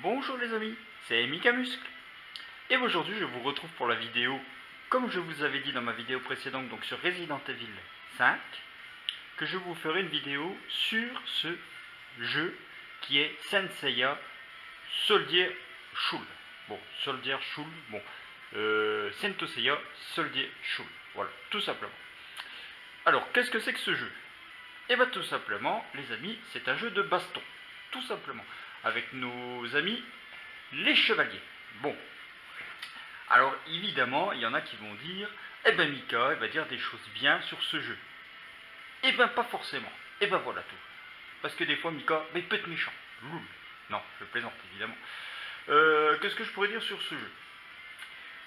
Bonjour les amis, c'est Mika Muscle. Et aujourd'hui je vous retrouve pour la vidéo, comme je vous avais dit dans ma vidéo précédente, donc sur Resident Evil 5, que je vous ferai une vidéo sur ce jeu qui est Saint Seiya Soldier Shul. Bon, Soldier Shul, bon, Saint Seiya Soldier Shul, voilà, tout simplement. Alors, qu'est-ce que c'est que ce jeu? Et bien tout simplement, les amis, c'est un jeu de baston, tout simplement, avec nos amis les chevaliers. Bon, alors évidemment, il y en a qui vont dire, eh ben Mika, il va dire des choses bien sur ce jeu. Eh ben pas forcément. Eh ben voilà tout. Parce que des fois, Mika, ben, il peut être méchant. Loul. Non, je plaisante évidemment. Qu'est-ce que je pourrais dire sur ce jeu?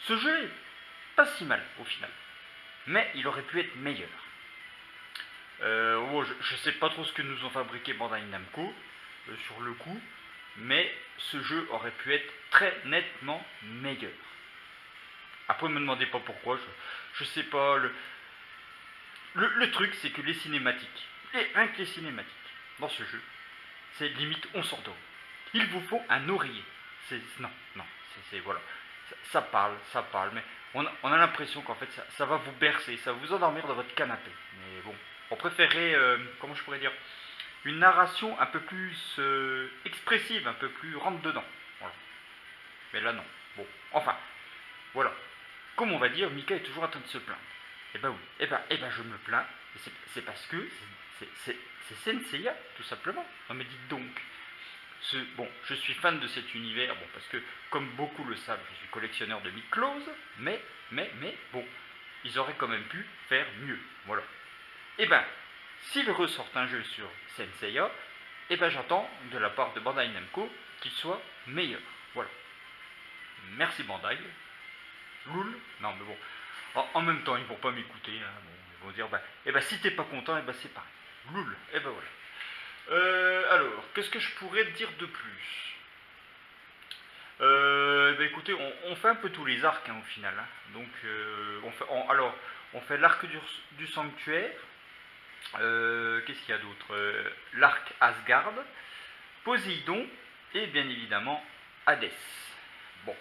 Ce jeu est pas si mal au final, mais il aurait pu être meilleur. Je sais pas trop ce que nous ont fabriqué Bandai Namco sur le coup, mais ce jeu aurait pu être très nettement meilleur. Après, me demandez pas pourquoi, je sais pas. Le truc, c'est que les cinématiques, rien que les cinématiques, dans ce jeu, c'est limite on s'endort. Il vous faut un oreiller. Non, voilà. Ça parle, mais on a l'impression qu'en fait ça va vous bercer, ça va vous endormir dans votre canapé. Mais bon, on préférait, comment je pourrais dire, une narration un peu plus expressive, un peu plus rentre dedans. Voilà. Mais là non. Bon, enfin, voilà. Comme on va dire, Mika est toujours en train de se plaindre. Eh ben oui, je me plains, c'est parce que c'est Senseiya, tout simplement. Non mais dites donc. Bon, je suis fan de cet univers, bon, parce que, comme beaucoup le savent, je suis collectionneur de Miklos, mais, bon, ils auraient quand même pu faire mieux, voilà. Eh ben, s'ils ressortent un jeu sur Senseiya, eh ben j'attends de la part de Bandai Namco qu'il soit meilleur, voilà. Merci Bandai. Loul. Non mais bon, en même temps ils vont pas m'écouter, hein. Bon, ils vont dire si t'es pas content, c'est pareil. Loul. Et ben voilà. Alors, qu'est-ce que je pourrais te dire de plus? Écoutez, on fait un peu tous les arcs, hein, au final, hein. Donc, on fait l'arc du sanctuaire. Qu'est-ce qu'il y a d'autre? L'arc Asgard, Poséidon et bien évidemment Hadès. Bon,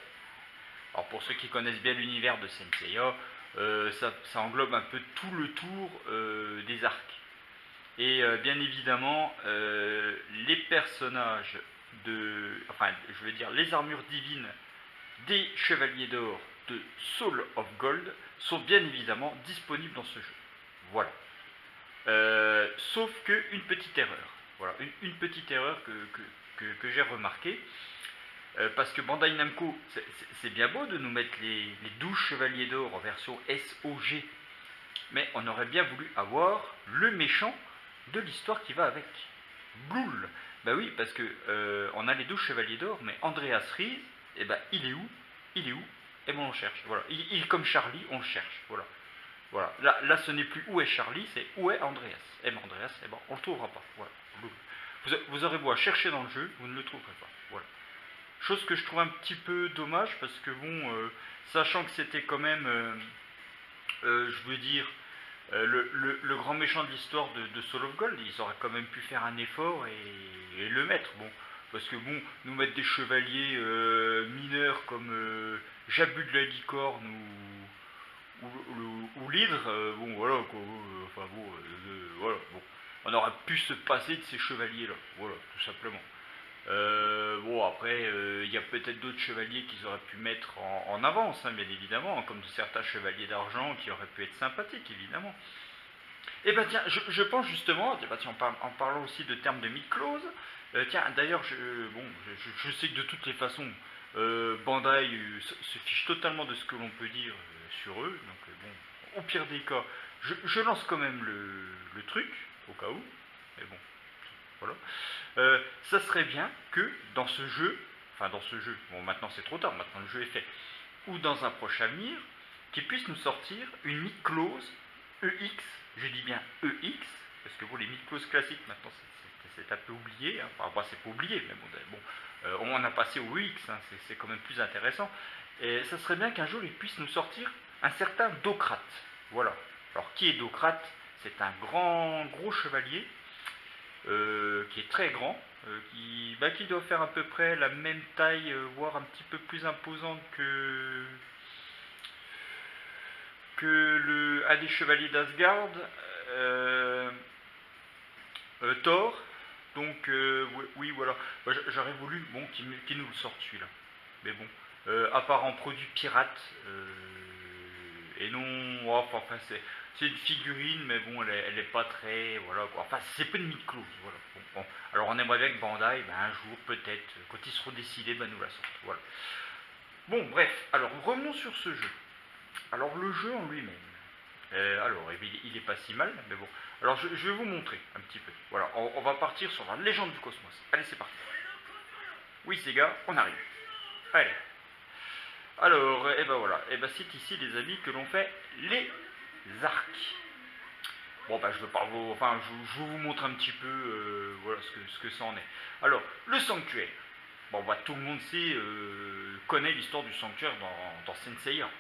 alors pour ceux qui connaissent bien l'univers de Senseiya, ça englobe un peu tout le tour des arcs. Et bien évidemment, les personnages je veux dire, les armures divines des Chevaliers d'Or de Soul of Gold sont bien évidemment disponibles dans ce jeu. Voilà. Sauf qu'une petite erreur. Voilà, une petite erreur que j'ai remarquée. Parce que Bandai Namco, c'est bien beau de nous mettre les 12 Chevaliers d'Or en version SOG, mais on aurait bien voulu avoir le méchant de l'histoire qui va avec. Bloul. Bah oui, parce que on a les 12 Chevaliers d'Or, mais Andreas Ries, il est où? Il est où? Et bon, on cherche. Voilà. Il est comme Charlie, on le cherche. Voilà. Voilà. Là, ce n'est plus où est Charlie, c'est où est Andreas. Et ben Andreas, on le trouvera pas. Voilà. Vous aurez beau à chercher dans le jeu, vous ne le trouverez pas. Voilà. Chose que je trouve un petit peu dommage parce que bon, sachant que c'était quand même, je veux dire, le grand méchant de l'histoire de Soul of Gold, ils auraient quand même pu faire un effort et le mettre. Bon, parce que bon, nous mettre des chevaliers mineurs comme Jabu de la licorne ou l'hydre, bon voilà quoi, voilà, bon, on aurait pu se passer de ces chevaliers là, voilà, tout simplement. Bon après, il y a peut-être d'autres chevaliers qu'ils auraient pu mettre en avance, hein, bien évidemment, comme certains chevaliers d'argent qui auraient pu être sympathiques, évidemment. Et tiens, je pense justement, tiens, en parlant aussi de termes de Miklos, tiens, d'ailleurs, je sais que de toutes les façons, Bandai se fiche totalement de ce que l'on peut dire sur eux, donc bon, au pire des cas, je lance quand même le truc, au cas où, mais bon, voilà. Ça serait bien que dans ce jeu, bon maintenant c'est trop tard, maintenant le jeu est fait, ou dans un prochain avenir, qu'ils puissent nous sortir une Miklos EX, je dis bien EX, parce que bon, les Miklos classiques maintenant c'est un peu oublié, hein. Enfin c'est pas oublié, mais bon, on a passé au EX, hein, c'est quand même plus intéressant, et ça serait bien qu'un jour ils puissent nous sortir un certain Docrate, voilà. Alors qui est Docrate? C'est un gros chevalier qui est très grand, qui doit faire à peu près la même taille, voire un petit peu plus imposante que un des chevaliers d'Asgard, euh, Thor. Donc, oui, oui, voilà. J'aurais voulu bon, qu'il nous le sorte celui-là. Mais bon, à part en produit pirate, et non, oh, enfin, c'est une figurine, mais bon, elle est pas très, voilà quoi. Enfin, c'est pas une mythe-close, voilà. Bon. Alors on aimerait bien que Bandai, ben, un jour peut-être, quand ils seront décidés, ben, nous la sortent, voilà. Bon, bref, alors revenons sur ce jeu. Alors le jeu en lui-même, alors il est pas si mal, mais bon. Alors je vais vous montrer un petit peu. Voilà, on va partir sur la légende du cosmos. Allez, c'est parti. Oui, ces gars, on arrive. Allez. Alors, et ben voilà, et ben c'est ici les amis que l'on fait les arcs. Bon bah je veux pas vous, enfin je vous montre un petit peu voilà ce que ça en est. Alors, le sanctuaire. Bon bah tout le monde connaît l'histoire du sanctuaire dans Senseiya. Donc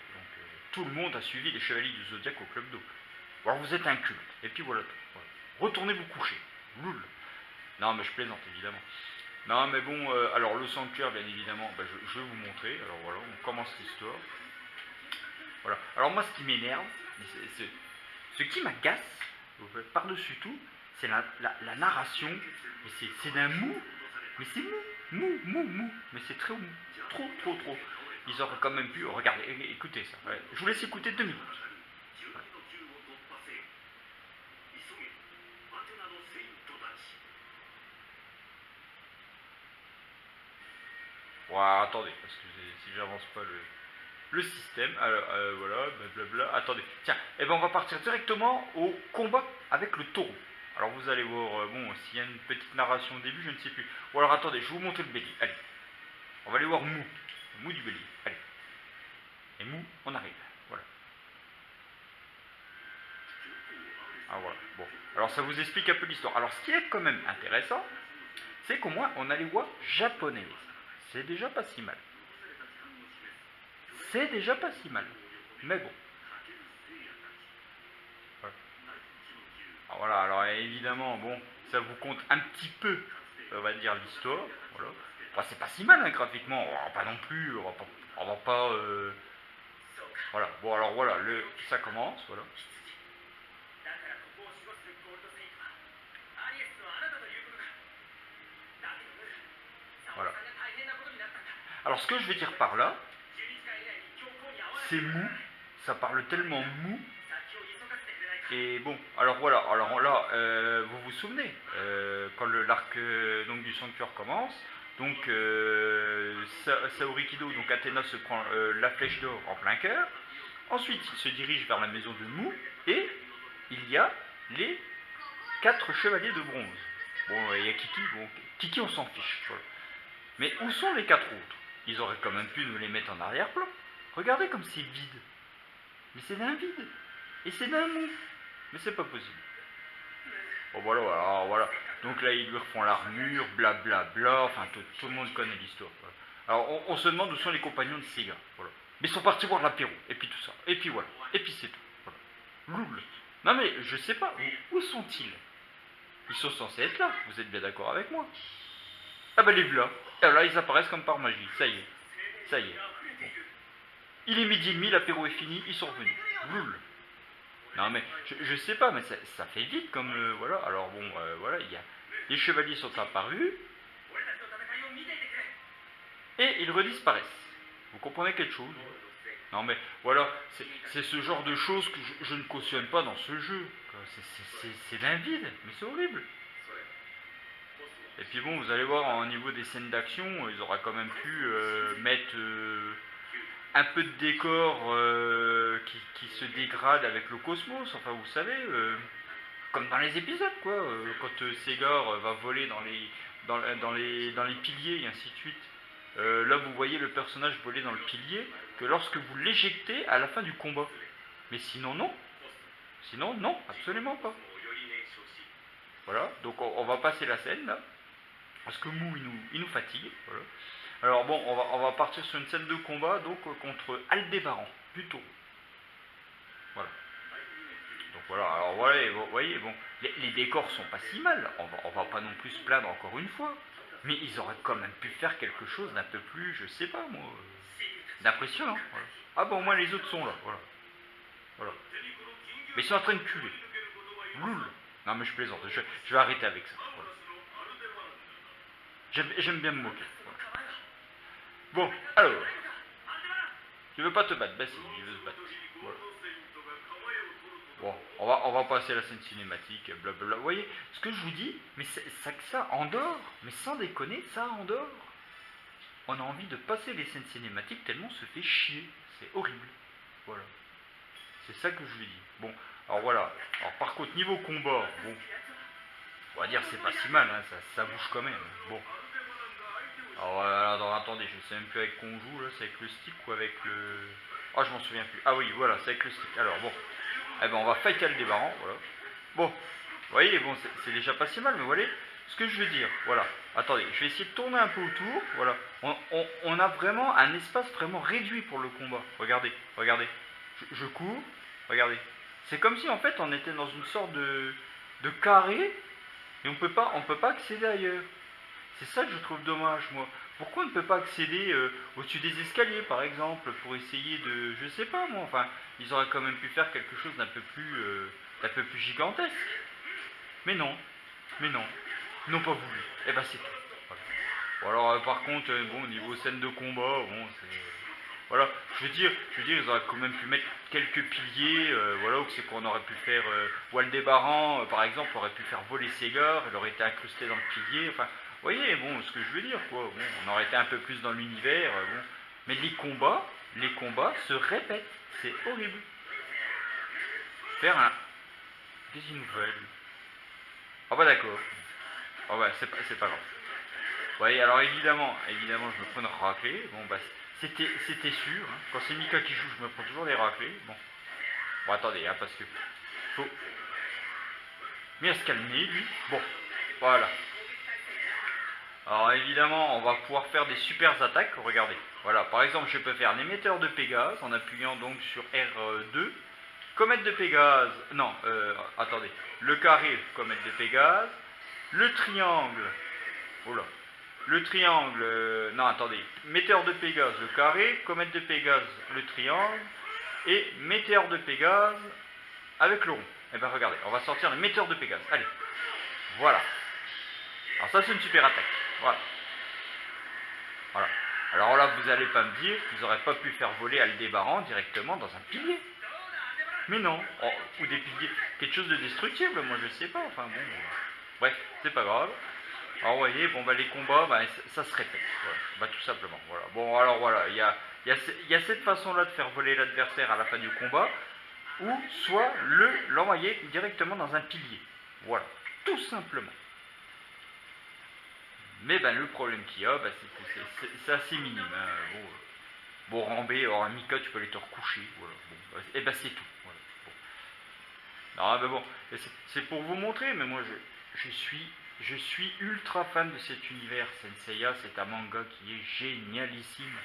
tout le monde a suivi les chevaliers du Zodiac au club d'eau. Alors vous êtes un culte, et puis voilà. Voilà. Retournez vous coucher. Loul. Non mais je plaisante évidemment. Non mais bon, alors le sanctuaire bien évidemment, bah, je vais vous montrer. Alors voilà, on commence l'histoire. Voilà. Alors moi ce qui m'énerve, ce qui m'agace, par-dessus tout, c'est la narration. Mais c'est d'un mou. Mais c'est mou. Mais c'est très mou. Trop. Ils auraient quand même pu. Regardez, écoutez ça. Ouais. Je vous laisse écouter 2 minutes. Ouais, attendez, parce que si j'avance pas le système, alors voilà, blablabla. Attendez, tiens, et ben on va partir directement au combat avec le taureau. Alors vous allez voir, bon, s'il y a une petite narration au début, je ne sais plus. Ou alors attendez, je vais vous montrer le bélier. Allez, on va aller voir Mou du bélier. Allez, et Mou, on arrive. Voilà. Ah voilà, bon. Alors ça vous explique un peu l'histoire. Alors ce qui est quand même intéressant, c'est qu'au moins on a les voix japonaises. C'est déjà pas si mal. C'est déjà pas si mal. Mais bon. Voilà. Alors évidemment, bon, ça vous compte un petit peu, on va dire, l'histoire. Voilà. Enfin, c'est pas si mal hein, graphiquement, on va pas non plus, on va pas voilà, bon alors voilà, ça commence, voilà. Voilà. Alors ce que je veux dire par là, c'est mou, ça parle tellement mou. Et bon, alors voilà, alors là, vous vous souvenez, quand l'arc donc du sanctuaire commence, donc Saorikido, donc Athéna se prend la flèche d'or en plein cœur, ensuite il se dirige vers la maison de Mou, et il y a les 4 chevaliers de bronze. Bon, il y a Kiki, bon, Kiki on s'en fiche, voilà. Mais où sont les 4 autres? Ils auraient quand même pu nous les mettre en arrière-plan. Regardez comme c'est vide. Mais c'est d'un vide. Et c'est d'un mou. Mais c'est pas possible. Bon voilà, voilà. Donc là ils lui refont l'armure, blablabla, enfin tout le monde connaît l'histoire. Voilà. Alors on se demande où sont les compagnons de Sega. Voilà. Mais ils sont partis voir l'apéro, et puis tout ça. Et puis voilà. Et puis c'est tout. Voilà. Loul. Non mais je sais pas, où sont-ils? Ils sont censés être là, vous êtes bien d'accord avec moi? Ah bah les voilà. Et là ils apparaissent comme par magie, ça y est. Ça y est. Bon. Il est 12h30, l'apéro est fini, ils sont revenus. Loul. Non mais je sais pas, mais ça fait vite comme voilà. Alors bon, voilà, les chevaliers sont apparus et ils redisparaissent. Vous comprenez quelque chose? Non mais voilà, c'est ce genre de choses que je ne cautionne pas dans ce jeu. C'est d'un vide, mais c'est horrible. Et puis bon, vous allez voir au niveau des scènes d'action, ils auraient quand même pu mettre un peu de décor qui se dégrade avec le cosmos, enfin vous savez, comme dans les épisodes quoi, quand Segar va voler dans les piliers et ainsi de suite. Là vous voyez le personnage voler dans le pilier que lorsque vous l'éjectez à la fin du combat. Mais sinon non. Sinon non, absolument pas. Voilà, donc on va passer la scène là. Parce que Mou il nous fatigue. Voilà. Alors bon, on va partir sur une scène de combat donc contre Aldébaran, plutôt. Voilà. Donc voilà, alors voilà, vous voyez, bon, les décors sont pas si mal, on va pas non plus se plaindre encore une fois, mais ils auraient quand même pu faire quelque chose d'un peu plus, je sais pas moi, d'impressionnant. Voilà. Ah bon, au moins les autres sont là, voilà. Voilà. Mais ils sont en train de culer. Loul. Non mais je plaisante, je vais arrêter avec ça. Voilà. J'aime bien me moquer. Voilà. Bon, alors, tu veux pas te battre? Bah si, je veux se battre. Voilà. Bon, on va passer à la scène cinématique, blablabla. Vous voyez, ce que je vous dis, mais ça en dehors, mais sans déconner, ça en dehors. On a envie de passer les scènes cinématiques tellement on se fait chier. C'est horrible. Voilà. C'est ça que je lui dis. Bon, alors voilà. Alors par contre, niveau combat, bon, on va dire c'est pas si mal, hein, ça bouge quand même. Bon. Alors attendez, je sais même plus avec quoi on joue là, c'est avec le stick ou avec le. Ah, je m'en souviens plus. Ah oui, voilà, c'est avec le stick. Alors bon. Eh ben on va fighter le débarrant, voilà. Bon, vous voyez, bon, c'est déjà pas si mal, mais vous voyez ce que je veux dire. Voilà. Attendez, je vais essayer de tourner un peu autour. Voilà. On a vraiment un espace vraiment réduit pour le combat. Regardez, regardez. Je cours, regardez. C'est comme si en fait on était dans une sorte de carré et on peut pas accéder ailleurs. C'est ça que je trouve dommage, moi. Pourquoi on ne peut pas accéder au-dessus des escaliers, par exemple, pour essayer de... Je sais pas, moi, enfin, ils auraient quand même pu faire quelque chose d'un peu plus gigantesque. Mais non, mais non, ils n'ont pas voulu. Eh ben c'est tout. Voilà. Bon, alors, par contre, bon, au niveau scène de combat, bon, c'est... Voilà, ils auraient quand même pu mettre quelques piliers, voilà, où c'est qu'on aurait pu faire... Waldébaran, par exemple, aurait pu faire voler Ségor, elle aurait été incrustée dans le pilier, enfin... Vous voyez, bon, ce que je veux dire, quoi. Bon, on aurait été un peu plus dans l'univers, bon. Mais les combats se répètent. C'est horrible. Faire un... Qu'est-ce qu'ils nous veulent? Ah bah d'accord. Ah bah c'est pas grave. Vous voyez, alors évidemment, je me prends une raclée. Bon bah c'était sûr. Hein. Quand c'est Mika qui joue, je me prends toujours des raclées. Bon attendez, hein, parce que faut bien se calmer lui. Bon, voilà. Alors évidemment, on va pouvoir faire des super attaques, regardez. Voilà, par exemple, je peux faire l'émetteur de Pégase en appuyant donc sur R2. Comète de Pégase, non, attendez. Le carré, comète de Pégase. Le triangle, oh là. Le triangle, non, attendez. Météore de Pégase, le carré. Comète de Pégase, le triangle. Et météore de Pégase avec le rond. Et bien regardez, on va sortir le météore de Pégase. Allez, voilà. Alors ça, c'est une super attaque. Voilà. Voilà. Alors là, vous n'allez pas me dire qu'ils n'auraient pas pu faire voler Aldébaran directement dans un pilier. Mais non. Oh, ou des piliers. Quelque chose de destructible, moi je sais pas. Enfin bon. Bref, c'est pas grave. Alors vous voyez, bon bah les combats, bah, ça se répète. Voilà. Bah tout simplement. Voilà. Bon alors voilà, il y a cette façon-là de faire voler l'adversaire à la fin du combat, ou soit l'envoyer directement dans un pilier. Voilà. Tout simplement. Mais ben, le problème qu'il y a, ben, c'est que c'est assez minime. Hein. Bon, Rambé, alors Mika, tu peux aller te recoucher. Voilà. Bon, et ben c'est tout. Voilà. Bon. Non, ben bon, c'est pour vous montrer, mais moi je suis ultra fan de cet univers. Senseiya, c'est un manga qui est génialissime.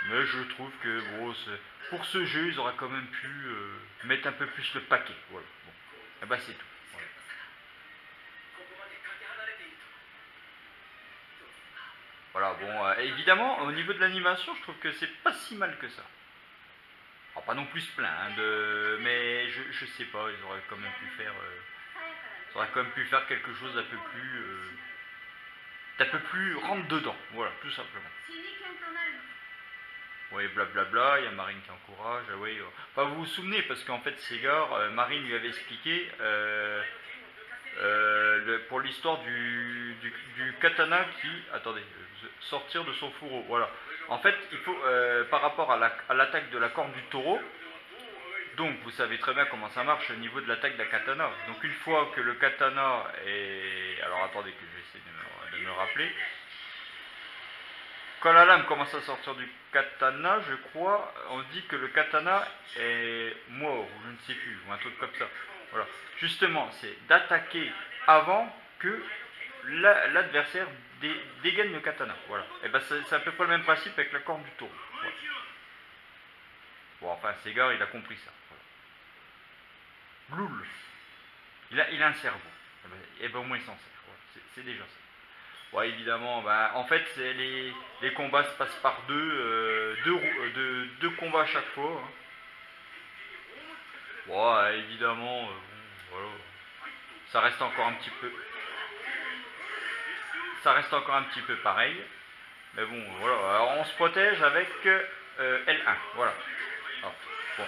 Mais je trouve que bon, pour ce jeu, ils auraient quand même pu mettre un peu plus le paquet. Voilà. Bon. Et ben c'est tout. Voilà, bon, évidemment, au niveau de l'animation, je trouve que c'est pas si mal que ça. Alors, pas non plus plein, hein, mais je sais pas, ils auraient quand même pu faire, quelque chose d'un peu plus rentre dedans, voilà, tout simplement. Oui, blablabla, il y a Marine qui encourage, oui. Enfin, vous vous souvenez, parce qu'en fait, Ségard, Marine lui avait expliqué, pour l'histoire du katana qui, attendez, sortir de son fourreau. Voilà. En fait, il faut, par rapport à l'attaque de la corne du taureau, donc vous savez très bien comment ça marche au niveau de l'attaque d'un katana. Donc une fois que le katana est... Alors attendez que je vais essayer de me rappeler. Quand la lame commence à sortir du katana, je crois, on dit que le katana est mort, ou je ne sais plus, ou un truc comme ça. Voilà. Justement, c'est d'attaquer avant que l'adversaire dégaine le katana. Voilà. Et ben c'est à peu près le même principe avec la corne du taureau. Voilà. Bon, enfin, Ségard, il a compris ça. Voilà. Gloul. Il a un cerveau. Et ben au moins il s'en sert. Voilà. C'est déjà ça. Ouais, évidemment, bah, en fait, les combats se passent par deux combats à chaque fois. Hein. Ouais, évidemment, bon, voilà. Ça reste encore un petit peu. Ça reste encore un petit peu pareil. Mais bon, voilà. Alors, on se protège avec L1. Voilà. Alors, bon.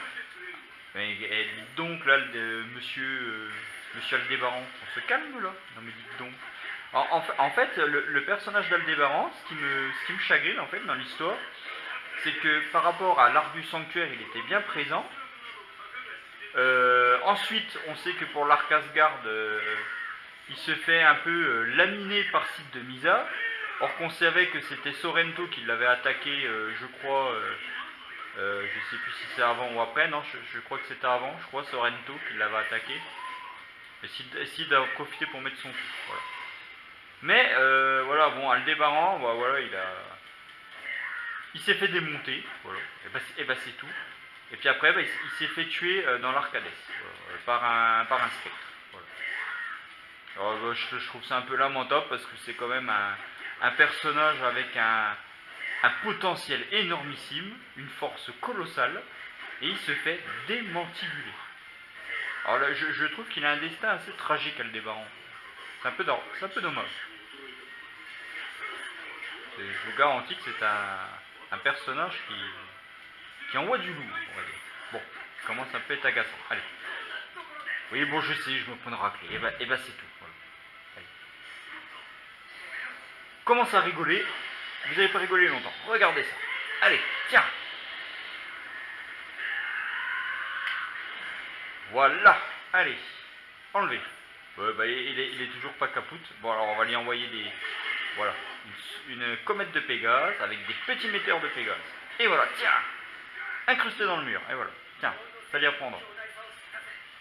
Mais dites donc, là, monsieur Aldébaran, on se calme là. Non, mais dites donc. En fait, le personnage d'Aldébaran, ce qui me chagrine en fait dans l'histoire, c'est que par rapport à l'arc du sanctuaire, il était bien présent. Ensuite, on sait que pour l'arc Asgard, il se fait un peu laminer par Sith de Misa. Or qu'on savait que c'était Sorrento qui l'avait attaqué, je crois, je sais plus si c'est avant ou après, non, je crois que c'était avant, je crois Sorrento qui l'avait attaqué. Et Sid a profité pour mettre son coup. Voilà. Mais voilà, bon, Aldébaran, bah, voilà, il s'est fait démonter, voilà, et bah c'est tout. Et puis après, bah, il s'est fait tuer dans l'Arcadès, voilà, par un spectre. Voilà. Alors, bah, je trouve ça un peu lamentable parce que c'est quand même un personnage avec un potentiel énormissime, une force colossale, et il se fait démantibuler. Alors là, je trouve qu'il a un destin assez tragique, Aldébaran. C'est un peu dommage. Je vous garantis que c'est un personnage qui envoie du lourd, on va dire. Bon, comment ça peut être agaçant. Allez. Oui, bon, je sais, je me prends une raclée. Et bah c'est tout. Voilà. Allez. Commence à rigoler. Vous n'avez pas rigolé longtemps. Regardez ça. Allez, tiens. Voilà. Allez. Enlevez. Ouais, bah, il est toujours pas capoute. Bon, alors on va lui envoyer des... Voilà. Une comète de Pégase avec des petits météores de Pégase. Et voilà, tiens. Incrusté dans le mur. Et voilà. Tiens, fallait apprendre.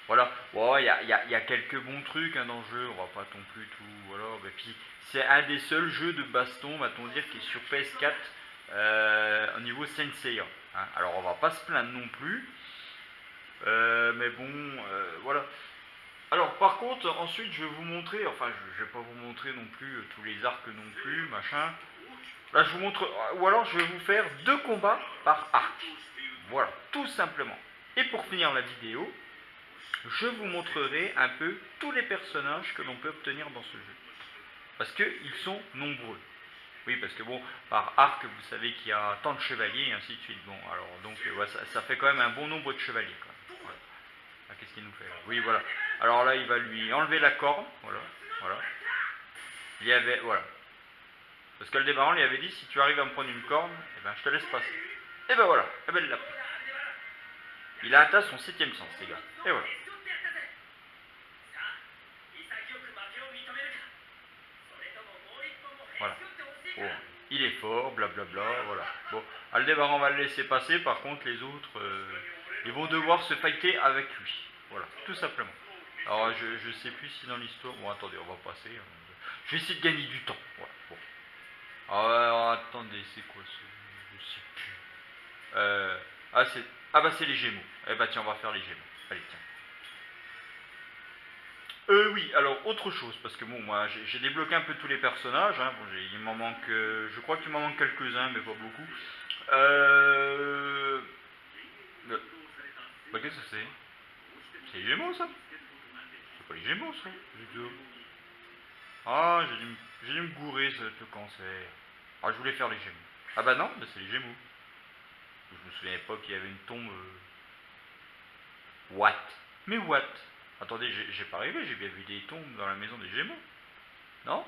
Voilà. Ouais, il y a quelques bons trucs hein, dans le jeu. On va pas non plus tout... Voilà. Et puis, c'est un des seuls jeux de baston, va-t-on dire, qui est sur PS4 au niveau Senseiya. Hein. Alors, on va pas se plaindre non plus. Mais bon, voilà. Alors par contre, ensuite je vais vous montrer, enfin je vais pas vous montrer non plus tous les arcs non plus, machin. Là je vous montre, ou alors je vais vous faire 2 combats par arc. Voilà, tout simplement. Et pour finir la vidéo, je vous montrerai un peu tous les personnages que l'on peut obtenir dans ce jeu. Parce qu'ils sont nombreux. Oui, parce que bon, par arc, vous savez qu'il y a tant de chevaliers et ainsi de suite. Bon, alors donc ouais, ça fait quand même un bon nombre de chevaliers. Quoi. Voilà. Ah, qu'est-ce qu'il nous fait là? Oui, voilà. Alors là, il va lui enlever la corne. Voilà. Voilà. Il y avait. Voilà. Parce qu'Aldébaran lui avait dit si tu arrives à me prendre une corne, eh ben, je te laisse passer. Et ben voilà. Eh ben, il l'a pris. Il a atteint son 7ème sens, les gars. Et voilà. Voilà. Bon, il est fort, blablabla, voilà. Bon, Aldébaran va le laisser passer, par contre, les autres, ils vont devoir se fighter avec lui. Voilà, tout simplement. Alors, je sais plus si dans l'histoire... Bon, attendez, on va passer. Je vais essayer de gagner du temps. Voilà, bon. Alors, attendez, c'est quoi ce... Je sais plus. Ah bah, c'est les Gémeaux. Eh bah, tiens, on va faire les Gémeaux. Allez, tiens. Oui, alors autre chose, parce que bon, moi j'ai débloqué un peu tous les personnages, hein. Bon, il m'en manque, je crois qu'il m'en manque quelques-uns, mais pas beaucoup. Bah qu'est-ce que c'est? C'est les Gémeaux ça? C'est pas les Gémeaux ça? Ah, j'ai dû me gourer ce cancer. Ah, je voulais faire les Gémeaux. Ah bah non, bah c'est les Gémeaux. Je me souviens pas qu'il y avait une tombe... What? Mais what? Attendez, j'ai pas rêvé, j'ai bien vu des tombes dans la maison des Gémeaux. Non?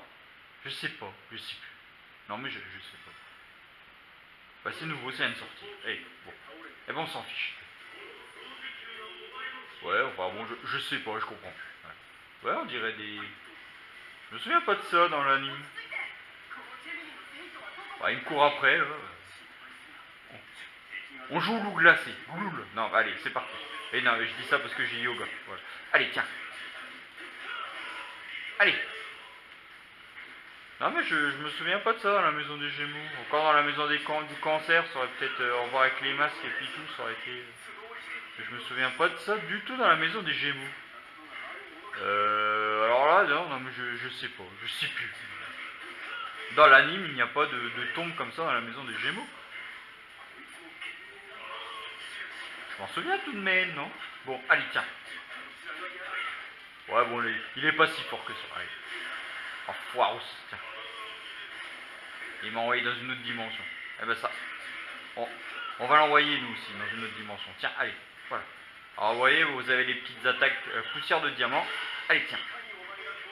Je sais pas, je sais plus. Non mais je sais pas. Bah c'est nouveau, c'est une sortie. Eh, bon. Eh ben on s'en fiche. Ouais, enfin bon, je sais pas, je comprends. Ouais, on dirait des... Je me souviens pas de ça dans l'anime. Bah il me court après, là. On joue au loup glacé. Loul. Non, allez, c'est parti. Et non, je dis ça parce que j'ai yoga. Voilà. Allez, tiens. Allez. Non, mais je me souviens pas de ça dans la maison des Gémeaux. Encore dans la maison du cancer, ça aurait peut-être au revoir avec les masques et puis tout, ça aurait été. Je me souviens pas de ça du tout dans la maison des Gémeaux. Alors là, non, non mais je sais pas, je sais plus. Dans l'anime, il n'y a pas de tombe comme ça dans la maison des Gémeaux. Je m'en souviens tout de même, non? Bon, allez, tiens. Ouais, bon, il est pas si fort que ça. Allez. En foiros, tiens. Il m'a envoyé dans une autre dimension. Eh ben ça. On va l'envoyer nous aussi dans une autre dimension. Tiens, allez. Voilà. Alors vous voyez, vous avez les petites attaques poussière de diamant. Allez, tiens.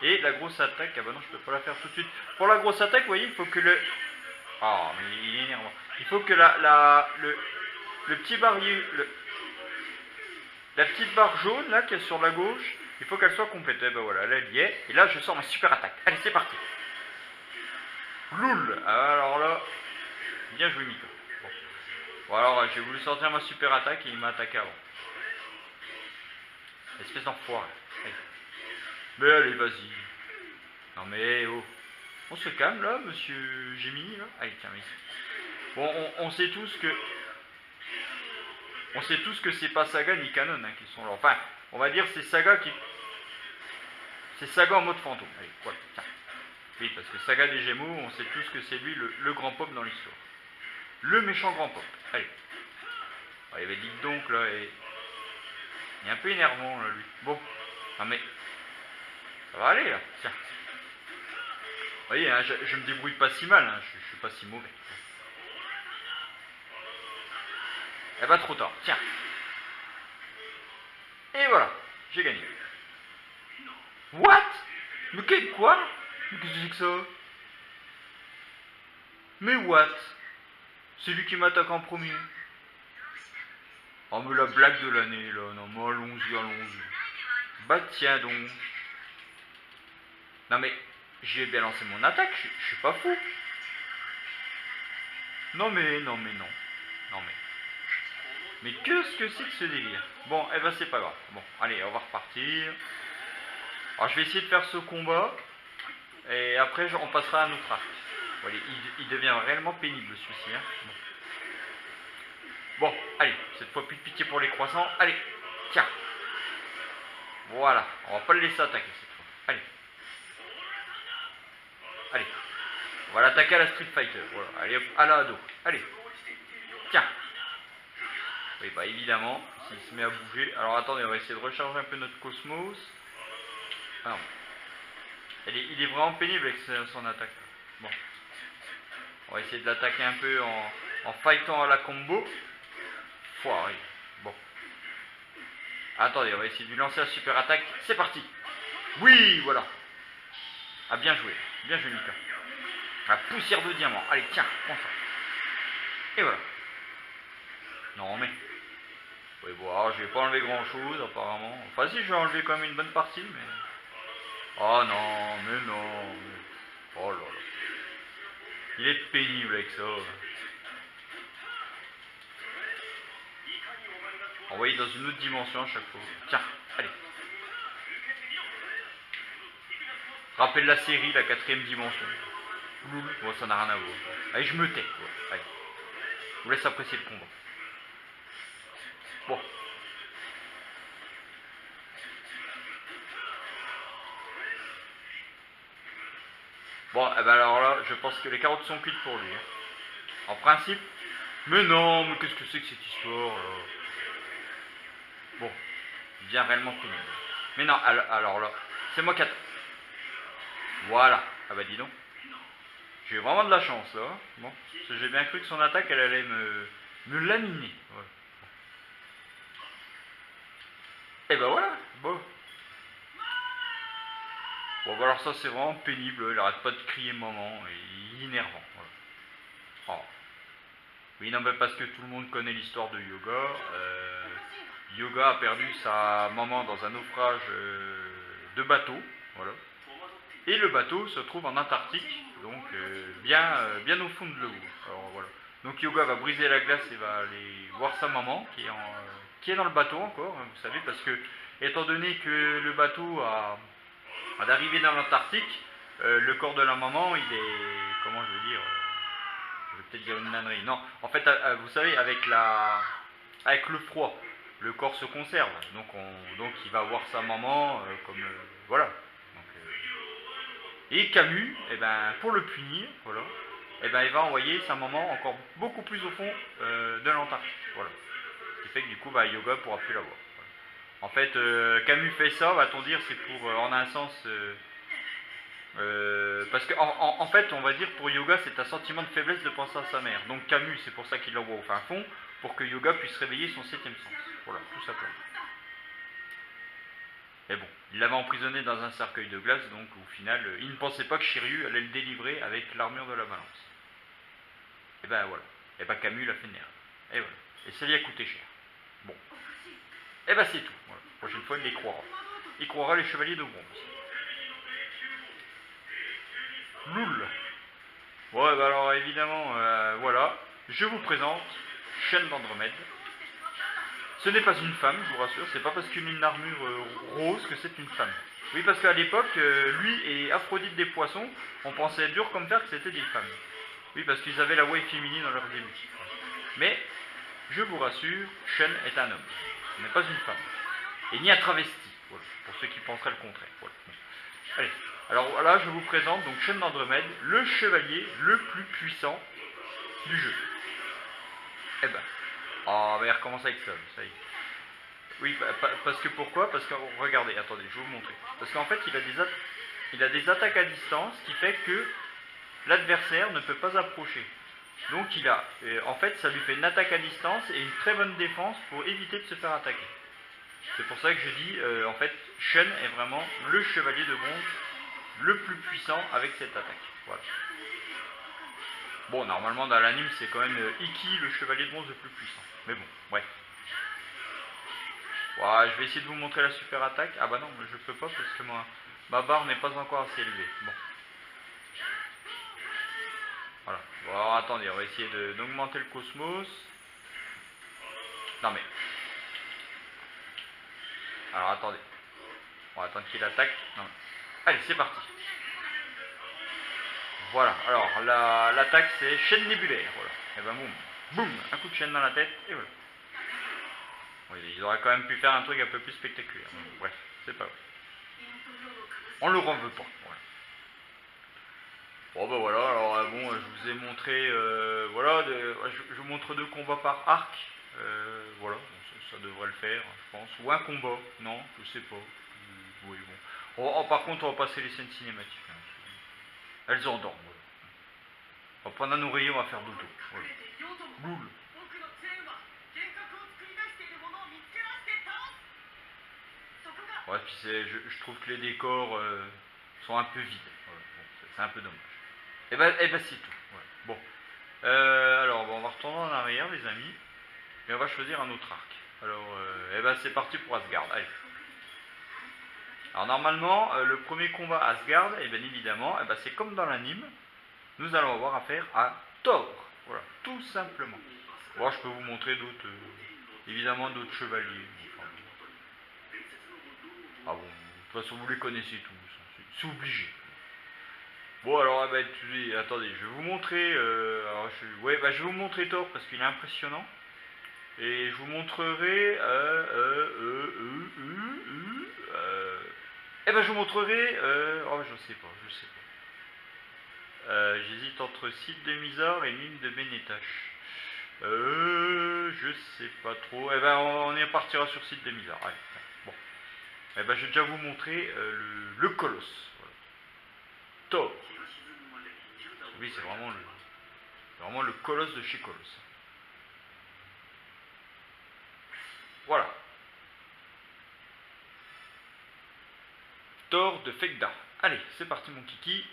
Et la grosse attaque, ah bah non, je peux pas la faire tout de suite. Pour la grosse attaque, vous voyez, il faut que le... Ah, mais il est énervant. Il faut que le petit barrier... La petite barre jaune, là, qui est sur la gauche, il faut qu'elle soit complète. Et ben voilà, là, elle y est. Et là, je sors ma super attaque. Allez, c'est parti. Loul. Alors là, bien joué, Miko. Bon, alors, j'ai voulu sortir ma super attaque et il m'a attaqué avant. Espèce d'enfoiré. Mais allez, vas-y. Non mais, oh. On se calme, là, monsieur Gemini, là. Allez, tiens, ici. Bon, on sait tous que... On sait tous que c'est pas Saga ni Canon hein, qui sont là. Enfin, on va dire c'est Saga qui... C'est Saga en mode fantôme. Allez, voilà, tiens. Oui, parce que Saga des Gémeaux, on sait tous que c'est lui le grand pop dans l'histoire. Le méchant grand pop. Allez. Allez, mais dites donc, là, il est un peu énervant, là, lui. Bon. Non, mais... Ça va aller, là. Tiens. Vous voyez, hein, je me débrouille pas si mal. Hein, je suis pas si mauvais. Eh ben, trop tard. Tiens. Et voilà. J'ai gagné. What? Mais quoi? Mais qu'est-ce que c'est que ça? Mais what? C'est lui qui m'attaque en premier. Oh mais la blague de l'année là, non mais allons-y, allons-y. Bah tiens donc. Non mais, j'ai bien lancé mon attaque, je suis pas fou. Non mais, non mais non. Non mais. Mais qu'est-ce que c'est que ce délire? Bon, eh ben c'est pas grave. Bon, allez, on va repartir. Alors je vais essayer de faire ce combat. Et après on passera à un autre arc. Bon, allez, il devient réellement pénible celui-ci. Hein. Bon, allez, cette fois plus de pitié pour les croissants. Allez, tiens. Voilà, on va pas le laisser attaquer cette fois. Allez. Allez. On va l'attaquer à la Street Fighter. Voilà, allez hop, à la ado. Allez. Tiens. Oui, bah évidemment, s'il se met à bouger. Alors attendez, on va essayer de recharger un peu notre cosmos. Alors, il est vraiment pénible avec son attaque. Bon. On va essayer de l'attaquer un peu en fightant à la combo. Foiré. Bon. Attendez, on va essayer de lui lancer la super attaque. C'est parti. Oui, voilà. Ah, bien joué. Bien joué, Mika. La poussière de diamant. Allez, tiens, prends ça. Et voilà. Non, mais... Oui, bon, alors, je vais pas enlever grand-chose, apparemment. Enfin, si, je vais enlever quand même une bonne partie, mais... Oh non, mais non. Mais... Oh là là. Il est pénible avec ça. Envoyé dans une autre dimension à chaque fois. Tiens, allez. Rappelle la série, la 4ème dimension. Bon, ça n'a rien à voir. Allez, je me tais. Ouais, allez. Je vous laisse apprécier le combat. Bon. Bon, eh ben alors là, je pense que les carottes sont cuites pour lui. Hein. En principe. Mais non, mais qu'est-ce que c'est que cette histoire là? Bon, il devient réellement pénible. Mais non, alors là, c'est moi qui... Voilà. Ah bah dis donc. J'ai vraiment de la chance là. Bon, parce que j'ai bien cru que son attaque, elle allait me laminer. Voilà. Et bah voilà. Bon. Bon, bah alors ça c'est vraiment pénible. Il arrête pas de crier maman. Et il est énervant. Voilà. Oh. Oui, non, mais parce que tout le monde connaît l'histoire de Yoga. Yoga a perdu sa maman dans un naufrage de bateau. Voilà. Et le bateau se trouve en Antarctique, donc bien au fond de l'eau. Alors voilà. Donc Yoga va briser la glace et va aller voir sa maman qui est dans le bateau encore, hein, vous savez, parce que étant donné que le bateau a d'arriver dans l'Antarctique, le corps de la maman, il est, comment je veux dire, je vais peut-être dire une nannerie. Non, en fait, vous savez, avec le le corps se conserve. Donc il va voir sa maman comme... voilà. Donc, et Camus, eh ben, pour le punir, voilà, eh ben, il va envoyer sa maman encore beaucoup plus au fond de l'Antarctique. Voilà. Ce qui fait que du coup, bah, Yoga ne pourra plus la voir. Voilà. En fait, Camus fait ça, va-t-on dire, c'est pour, en un sens... parce que en fait, on va dire pour Yoga, c'est un sentiment de faiblesse de penser à sa mère. Donc Camus, c'est pour ça qu'il l'envoie au fin fond, pour que Yoga puisse réveiller son septième sens. Voilà, tout simplement. Mais bon, il l'avait emprisonné dans un cercueil de glace, donc au final, il ne pensait pas que Shiryu allait le délivrer avec l'armure de la balance. Et ben voilà. Et ben Camus l'a fait nerf. Et voilà. Et ça lui a coûté cher. Bon. Et ben c'est tout. Voilà. La prochaine fois, il les croira. Il croira les chevaliers de bronze. Loul. Ouais, bah alors évidemment, voilà. Je vous présente Chaîne d'Andromède. Ce n'est pas une femme, je vous rassure, c'est pas parce qu'il a une armure rose que c'est une femme. Oui, parce qu'à l'époque, lui et Aphrodite des poissons, on pensait dur comme fer que c'était des femmes. Oui, parce qu'ils avaient la wave féminine dans leur début. Mais, je vous rassure, Shen est un homme. Ce n'est pas une femme. Et ni un travesti, voilà, pour ceux qui penseraient le contraire. Voilà. Allez, alors là, je vous présente donc Shen d'Andromède, le chevalier le plus puissant du jeu. Eh ben, oh, bah il recommence avec ça y est. Oui, parce que pourquoi? Parce que, regardez, attendez, je vais vous montrer. Parce qu'en fait, il a des attaques à distance, qui fait que l'adversaire ne peut pas approcher. Donc en fait, ça lui fait une attaque à distance et une très bonne défense pour éviter de se faire attaquer. C'est pour ça que je dis, en fait, Shen est vraiment le chevalier de bronze le plus puissant avec cette attaque. Voilà. Bon, normalement, dans l'anime, c'est quand même Iki, le chevalier de bronze le plus puissant. Mais bon, ouais. Ouais, je vais essayer de vous montrer la super attaque. Ah bah non, je peux pas parce que ma barre n'est pas encore assez élevée. Bon. Voilà. Bon, alors attendez, on va essayer d'augmenter le cosmos. Non mais... Alors attendez. On va attendre qu'il attaque. Non. Allez, c'est parti. Voilà. Alors, l'attaque c'est chaîne nébulaire. Voilà. Et ben boum. Boum. Un coup de chaîne dans la tête. Et voilà. Oui, ils auraient quand même pu faire un truc un peu plus spectaculaire. Bref, c'est pas vrai. On le veut pas. Voilà. Bon bah voilà, alors bon, je vous ai montré, voilà, je vous montre 2 combats par arc, voilà, bon, ça devrait le faire, je pense, ou un combat, non, je sais pas, oui bon. Par contre, on va passer les scènes cinématiques, hein. Elles endorment, voilà. On va prendre un oreiller, on va faire dodo, voilà. Boule. Ouais, puis je trouve que les décors sont un peu vides, voilà. Bon, c'est un peu dommage. Et bah c'est tout. Ouais. Bon. Alors, bon, on va retourner en arrière, les amis. Et on va choisir un autre arc. Alors, c'est parti pour Asgard. Allez. Alors, normalement, le premier combat Asgard, et bien évidemment, c'est comme dans l'anime. Nous allons avoir affaire à Thor. Voilà, tout simplement. Bon, je peux vous montrer d'autres, évidemment, d'autres chevaliers. Enfin, ah bon, de toute façon, vous les connaissez tous. C'est obligé. Bon alors attendez, je vais vous montrer. Je vais vous montrer Thor parce qu'il est impressionnant. Et je vous montrerai. Je vous montrerai. Je sais pas. J'hésite entre Site de Mizar et Mine de Benetache. Je sais pas trop. On y partira sur Site de Mizar. Allez, bon. Je vais déjà vous montrer le colosse. Voilà. Thor. Oui, c'est vraiment le colosse de chez Colosse. Voilà. Thor de Fegda. Allez, c'est parti mon kiki.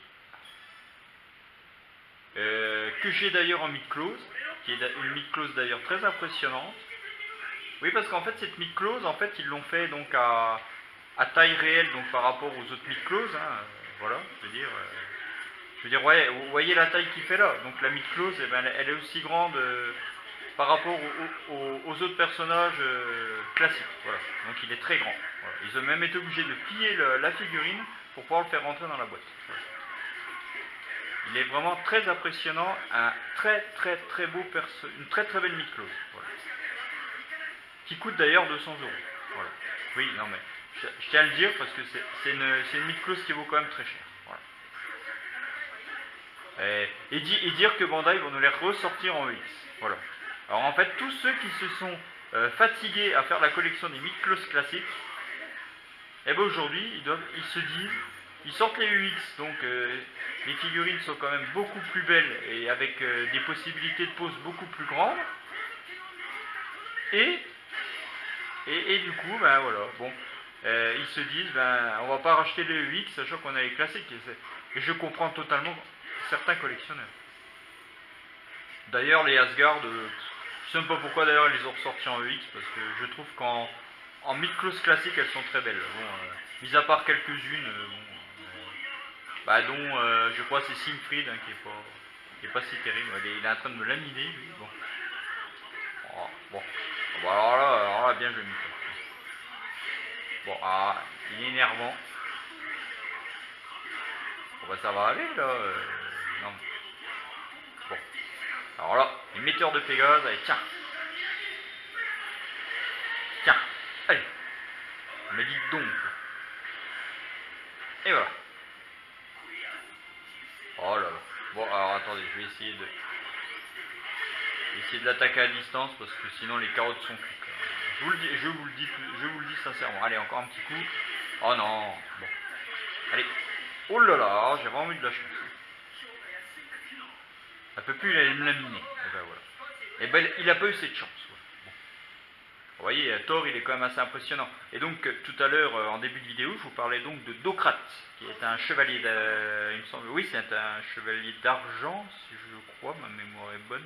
Que j'ai d'ailleurs en mid-close, qui est une mid-close d'ailleurs très impressionnante. Oui, parce qu'en fait, cette mid-close, en fait, ils l'ont fait donc à taille réelle, donc par rapport aux autres mid-closes. Hein, voilà, je veux dire, ouais, vous voyez la taille qu'il fait là. Donc la mid-close, elle est aussi grande par rapport aux autres personnages classiques. Voilà. Donc il est très grand. Voilà. Ils ont même été obligés de plier la figurine pour pouvoir le faire rentrer dans la boîte. Voilà. Il est vraiment très impressionnant. Un très beau une très belle mid-close. Voilà. qui coûte d'ailleurs 200 euros. Voilà. Oui, non mais je tiens à le dire parce que c'est une mid-close qui vaut quand même très cher. Voilà. Et dire que Bandai vont nous les ressortir en EX. Voilà. Alors en fait, tous ceux qui se sont fatigués à faire la collection des mid-closes classiques, et ben aujourd'hui, ils se disent, ils sortent les UX, donc les figurines sont quand même beaucoup plus belles et avec des possibilités de pose beaucoup plus grandes. Et du coup, ben voilà, bon, ils se disent, ben on va pas racheter les UX, sachant qu'on a les classiques. Et je comprends totalement certains collectionneurs. D'ailleurs, les Asgard, je sais même pas pourquoi d'ailleurs ils les ont ressortis en EX, parce que je trouve qu'en mid-close classique, elles sont très belles. Bon, mis à part quelques-unes, dont je crois c'est Siegfried hein, qui est pas si terrible. Il est en train de me laminer, lui. Bon. Oh, bon. Bon, alors là, bien joué, Mika. Bon, il est énervant. Bon, bah ça va aller là. Non. Bon. Alors là, émetteur de Pégase, allez, tiens. Tiens, allez. Me dites donc. Et voilà. Oh là là. Bon, alors attendez, je vais essayer de l'attaquer à distance parce que sinon les carottes sont cuites. Je vous le dis sincèrement. Allez, encore un petit coup. Oh non. Bon. Allez. Oh là là, j'ai vraiment eu de la chance. Elle peut plus me laminer. Et ben voilà. Et ben il a pas eu cette chance. Bon. Vous voyez, Thor il est quand même assez impressionnant. Et donc tout à l'heure en début de vidéo, je vous parlais donc de Docrate, qui est un chevalier il me semble. Oui, c'est un chevalier d'argent, si je crois, ma mémoire est bonne.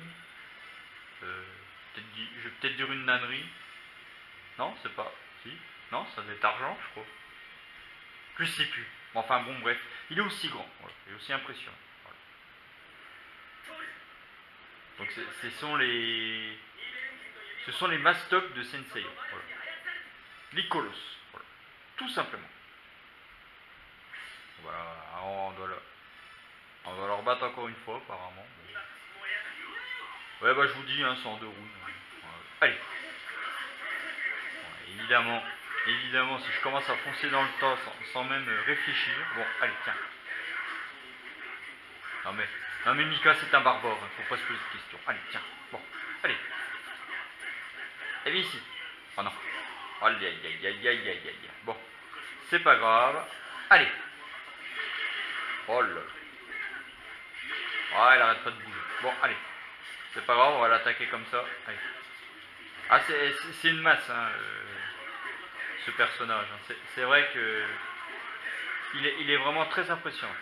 Je vais peut-être dire une nannerie. Non, c'est pas. Si. Non, ça doit être argent, je crois. Je sais plus. Enfin bon, bref. Il est aussi grand. Voilà. Il est aussi impressionnant. Voilà. Donc ce sont les mastocs de Sensei. Voilà. Les colosses. Voilà. Tout simplement. Voilà. On doit leur battre encore une fois, apparemment. Ouais, bah je vous dis, hein, c'est en 2 rounds. Voilà. Allez. Bon, évidemment, si je commence à foncer dans le tas sans même réfléchir. Bon, allez, tiens. Non mais Mika, c'est un barbare, hein, faut pas se poser de questions. Allez, tiens. Bon, allez. Et viens ici. Oh non. Aïe, aïe, aïe, aïe, aïe, aïe, aïe. Bon, c'est pas grave. Allez. Oh là là. Ah, elle arrête pas de bouger. Bon, allez. C'est pas grave, on va l'attaquer comme ça. Allez. Ah, c'est une masse, hein, ce personnage. Hein. C'est vrai que il est vraiment très impressionnant.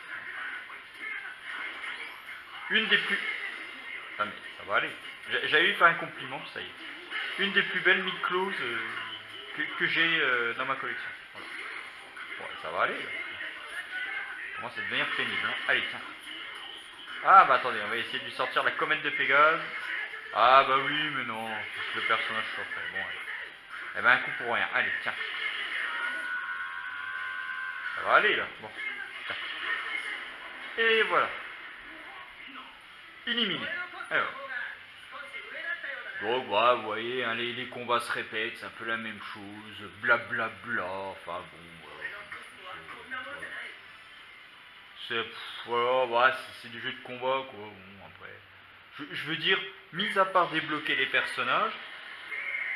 Une des plus... Ah mais ça va aller. J'allais lui faire un compliment, ça y est. Une des plus belles mid-closes que j'ai dans ma collection. Voilà. Bon, ça va aller. Là. Comment c'est devenir pénible. Hein. Allez, tiens. Ah bah attendez, on va essayer de lui sortir la comète de Pégase. Ah bah oui, mais non, le personnage soit fait. Bon, allez. Eh ben un coup pour rien. Allez, tiens. Ça va aller là. Bon. Tiens. Et voilà. Éliminé. Alors. Bon, bah, vous voyez, hein, les combats se répètent, c'est un peu la même chose, blablabla, enfin bon. Voilà, c'est du jeu de combat, quoi. Bon, après. Je veux dire, mis à part débloquer les personnages,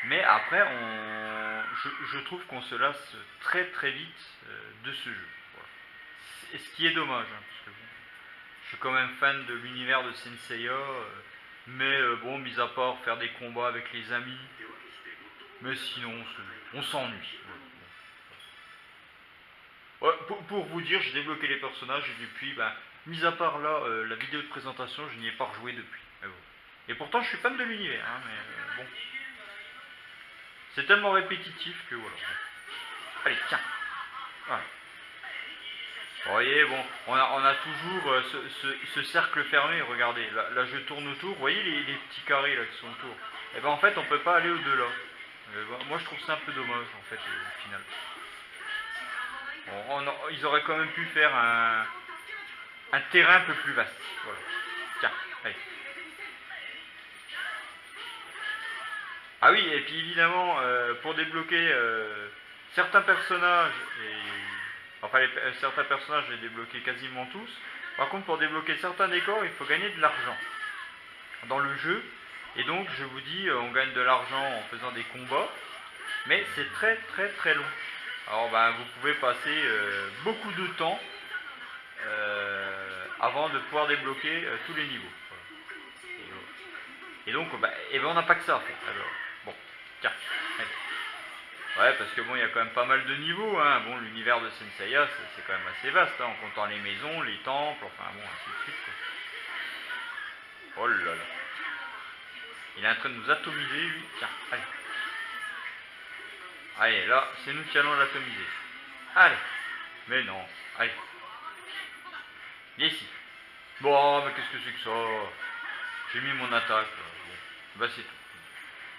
mais après, je trouve qu'on se lasse très très vite de ce jeu. Voilà. Et ce qui est dommage, hein, parce que bon, je suis quand même fan de l'univers de Senseiya, mais bon, mis à part faire des combats avec les amis, mais sinon, on s'ennuie. Ouais, pour vous dire, j'ai débloqué les personnages et depuis, mis à part là, la vidéo de présentation, je n'y ai pas rejoué depuis. Et pourtant, je suis fan de l'univers, hein, mais bon. C'est tellement répétitif que voilà. Allez, tiens. Voilà. Vous voyez, bon, on a toujours ce cercle fermé, regardez, là je tourne autour, vous voyez les petits carrés là qui sont autour. Et ben en fait on peut pas aller au-delà. Moi je trouve ça un peu dommage en fait au final. Bon, ils auraient quand même pu faire un terrain un peu plus vaste. Voilà. Tiens, allez. Ah oui, et puis évidemment, pour débloquer certains personnages, enfin certains personnages, je les débloquer quasiment tous. Par contre, pour débloquer certains décors, il faut gagner de l'argent dans le jeu. Et donc, je vous dis, on gagne de l'argent en faisant des combats, mais c'est très très très long. Alors, ben, vous pouvez passer beaucoup de temps avant de pouvoir débloquer tous les niveaux. Et donc, bah, et ben on n'a pas que ça en fait. Alors, bon, tiens. Allez. Ouais, parce que bon, il y a quand même pas mal de niveaux. Hein. Bon, l'univers de Senseiya, c'est quand même assez vaste, hein, en comptant les maisons, les temples, enfin bon, ainsi de suite. Quoi. Oh là là. Il est en train de nous atomiser, lui. Tiens, allez. Allez, là, c'est nous qui allons l'atomiser. Allez. Mais non. Allez. Viens ici. Bon, mais qu'est-ce que c'est que ça? J'ai mis mon attaque. Bon. Bah, c'est tout.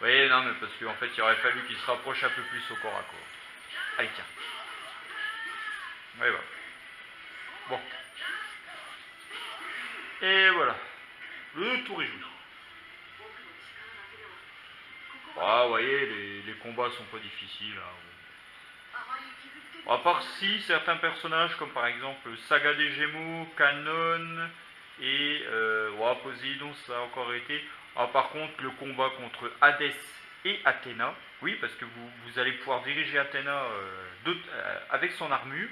Oui, non, mais parce qu'en fait, il aurait fallu qu'il se rapproche un peu plus au corps à corps. Allez, tiens. Oui, voilà. Bon. Et voilà. Le tour est joué. Ah, vous voyez, les combats sont pas difficiles. Hein. À part si certains personnages, comme par exemple Saga des Gémeaux, Canon et Poséidon, ça a encore été. Ah, par contre, le combat contre Hadès et Athéna, oui, parce que vous allez pouvoir diriger Athéna avec son armure,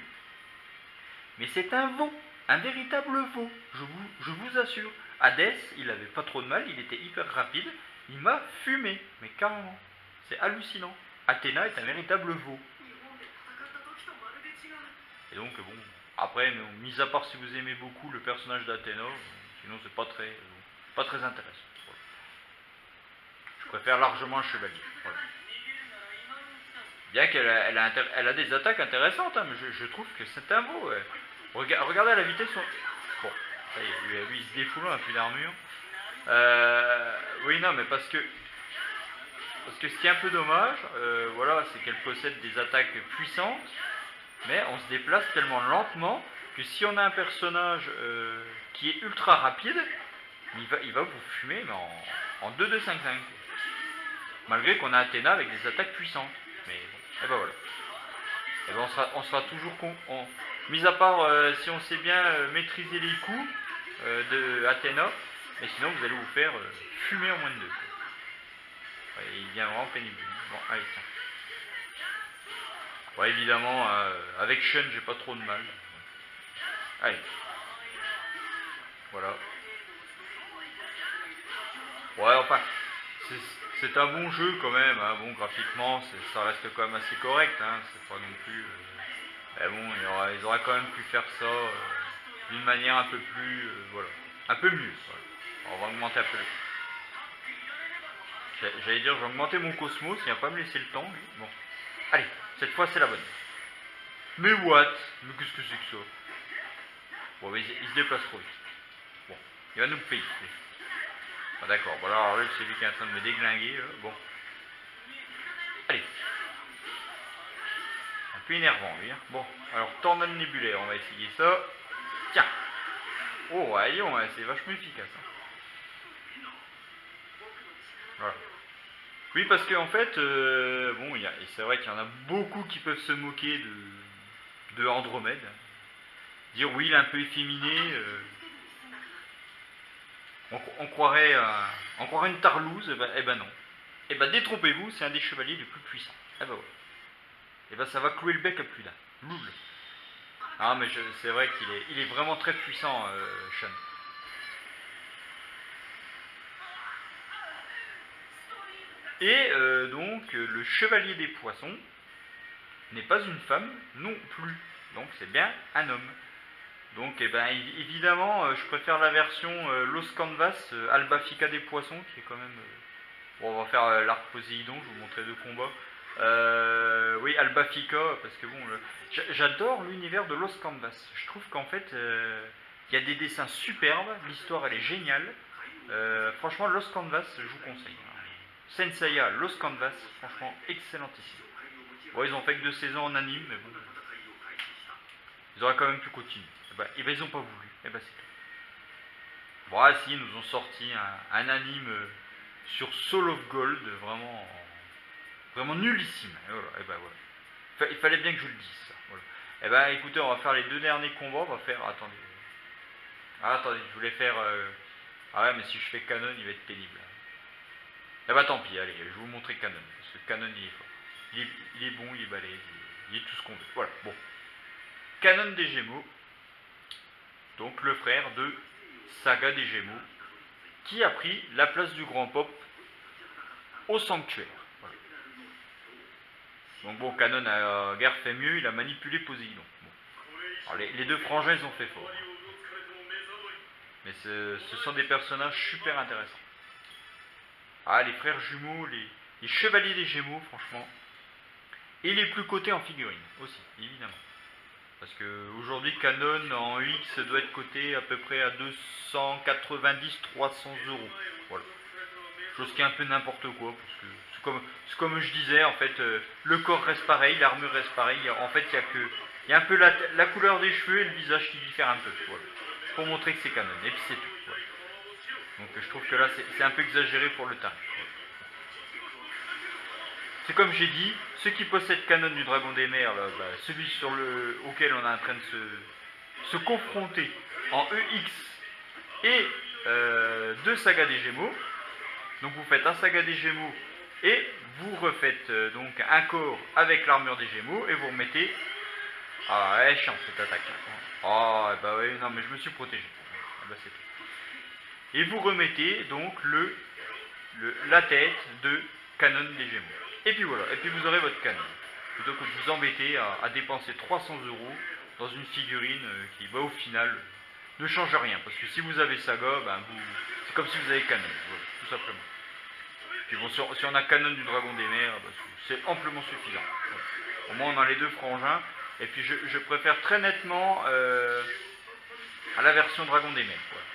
mais c'est un veau, un véritable veau, je vous assure. Hadès, il avait pas trop de mal, il était hyper rapide, il m'a fumé, mais carrément. C'est hallucinant. Athéna est un véritable veau. Et donc, bon, après, mis à part si vous aimez beaucoup le personnage d'Athéna, sinon c'est pas très intéressant. Voilà. Je préfère largement un chevalier. Voilà. Bien qu'elle a des attaques intéressantes, hein, mais je trouve que c'est un veau. Ouais. Regardez à la vitesse. Bon, ça y est, lui il se défoule, on n'a plus d'armure. Oui, non, mais parce que ce qui est un peu dommage, voilà, c'est qu'elle possède des attaques puissantes, mais on se déplace tellement lentement que si on a un personnage qui est ultra rapide, il va vous fumer mais en 2-2-5-5. Malgré qu'on a Athéna avec des attaques puissantes. Mais bon, et ben voilà. Et ben on sera toujours mis à part si on sait bien maîtriser les coups de Athéna, mais sinon vous allez vous faire fumer en moins de 2. Ouais, il devient vraiment pénible. Bon, allez, tiens. Ouais, évidemment, avec Shun, j'ai pas trop de mal. Allez. Voilà. Ouais, enfin, c'est un bon jeu quand même. Hein. Bon, graphiquement, ça reste quand même assez correct. Hein. C'est pas non plus. Mais bon, ils auraient quand même pu faire ça d'une manière un peu plus. Voilà. Un peu mieux. Voilà. On va augmenter un peu. J'allais dire, je vais augmenter mon Cosmos, il va pas me laisser le temps, lui. Bon. Allez, cette fois c'est la bonne. Mais what? Mais qu'est-ce que c'est que ça? Bon, mais il se déplace trop vite. Bon, il va nous payer. Ah, d'accord, bon alors là c'est lui qui est en train de me déglinguer. Bon. Allez. Un peu énervant lui. Hein. Bon, alors tornade nébulaire, on va essayer ça. Tiens. Oh, voyons, c'est vachement efficace. Hein. Voilà. Oui, parce qu'en fait, bon, c'est vrai qu'il y en a beaucoup qui peuvent se moquer de Andromède. Dire oui, il est un peu efféminé. On croirait une tarlouse. Eh ben non. Eh ben détrompez-vous, c'est un des chevaliers les plus puissants. Eh ben ouais. Eh ben ça va clouer le bec à plus d'un. Loul. Ah, mais c'est vrai qu'il est vraiment très puissant, Sean. Et donc, le chevalier des poissons n'est pas une femme non plus. Donc, c'est bien un homme. Donc, eh ben, évidemment, je préfère la version Los Canvas, Albafica des poissons, qui est quand même. Bon, on va faire l'arc Poséidon, je vais vous montrer deux combats. Oui, Albafica, parce que bon, j'adore l'univers de Los Canvas. Je trouve qu'en fait, il y a des dessins superbes, l'histoire elle est géniale. Franchement, Los Canvas, je vous conseille. Senseiya, Los Canvas, franchement, excellentissime. Bon, ils ont fait que 2 saisons en anime, mais bon. Ils auraient quand même pu continuer. Et ben ils ont pas voulu. Et ben c'est tout. Bon, si, ils nous ont sorti un anime sur Soul of Gold, vraiment nullissime. Et voilà, et ben voilà. Il fallait bien que je le dise, ça. Voilà. Et ben écoutez, on va faire les 2 derniers combats. On va faire. Attendez. Ah, attendez, je voulais faire. Ah ouais, mais si je fais Canon, il va être pénible. Eh bah tant pis, allez, je vais vous montrer Canon. Parce que Canon, il est fort. Il est bon, il est balèze, il est tout ce qu'on veut. Voilà, bon. Canon des Gémeaux. Donc le frère de Saga des Gémeaux. Qui a pris la place du Grand Pop au sanctuaire. Voilà. Donc bon, Canon a guère fait mieux, il a manipulé Poséidon. Bon. Alors les 2 frangins, ils ont fait fort. Mais ce sont des personnages super intéressants. Ah, les frères jumeaux, les chevaliers des Gémeaux, franchement. Et les plus cotés en figurines aussi, évidemment. Parce que aujourd'hui, Canon en X doit être coté à peu près à 290-300 euros. Voilà. Chose qui est un peu n'importe quoi, parce que c'est comme je disais, en fait, le corps reste pareil, l'armure reste pareil. En fait, il y a un peu la couleur des cheveux et le visage qui diffère un peu. Voilà. Pour montrer que c'est Canon. Et puis c'est tout. Voilà. Donc je trouve que là, c'est un peu exagéré pour le tarif. Voilà. C'est comme j'ai dit, ceux qui possèdent Canon du Dragon des Mers, là, bah, celui auquel on est en train de se confronter en EX et 2 sagas des Gémeaux. Donc vous faites un saga des Gémeaux et vous refaites donc un corps avec l'armure des Gémeaux et vous remettez... Ah ouais, chiant cette attaque. Oh bah oui, non mais je me suis protégé. Ah, bah, c'est tout. Et vous remettez donc la tête de Canon des Gémeaux. Et puis voilà, et puis vous aurez votre Canon. Plutôt que de vous embêter à dépenser 300 € dans une figurine qui, bah, au final, ne change rien. Parce que si vous avez Saga, ben, c'est comme si vous avez Canon, voilà, tout simplement. Puis bon, si on a Canon du Dragon des Mers, bah, c'est amplement suffisant. Voilà. Au moins on a les 2 frangins. Et puis je préfère très nettement à la version Dragon des Mers. Voilà.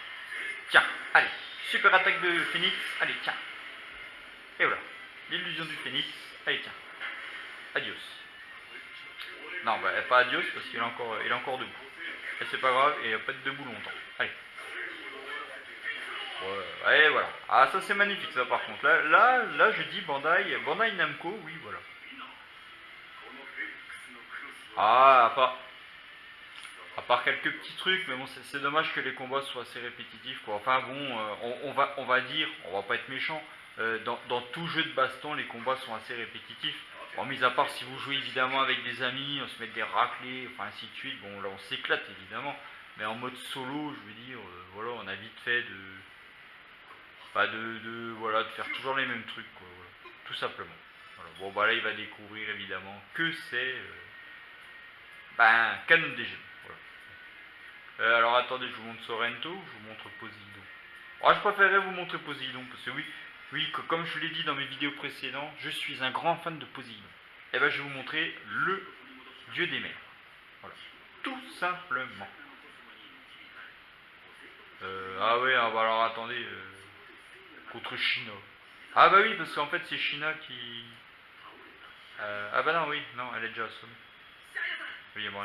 Tiens, allez, super attaque de Phoenix, allez, tiens. Et voilà, l'illusion du Phoenix, allez, tiens. Adios. Non, bah, pas adios parce qu'il est encore debout. Et c'est pas grave, et il va pas être debout longtemps. Allez. Ouais, et voilà. Ah, ça c'est magnifique, ça par contre. Là, je dis Bandai Namco, oui, voilà. Ah, à part quelques petits trucs, mais bon, c'est dommage que les combats soient assez répétitifs, quoi. Enfin bon, on va dire, on va pas être méchant, dans tout jeu de baston, les combats sont assez répétitifs. Bon, mis à part si vous jouez évidemment avec des amis, on se met des raclés, enfin ainsi de suite, bon là on s'éclate évidemment, mais en mode solo, je veux dire, voilà, on a vite fait voilà, de faire toujours les mêmes trucs, quoi, voilà, tout simplement. Voilà. Bon bah là il va découvrir évidemment que c'est Canon des Gémeaux. Voilà. Alors attendez, je vous montre Sorrento, je vous montre Poséidon. Je préférerais vous montrer Poséidon, parce que oui, comme je l'ai dit dans mes vidéos précédentes, je suis un grand fan de Poséidon. Et ben je vais vous montrer le dieu des mers. Voilà. Tout simplement. Ah ouais, alors attendez, contre China. Ah bah oui, parce qu'en fait c'est China qui... ah bah non, oui, non, elle est déjà assommée. Oui, bon,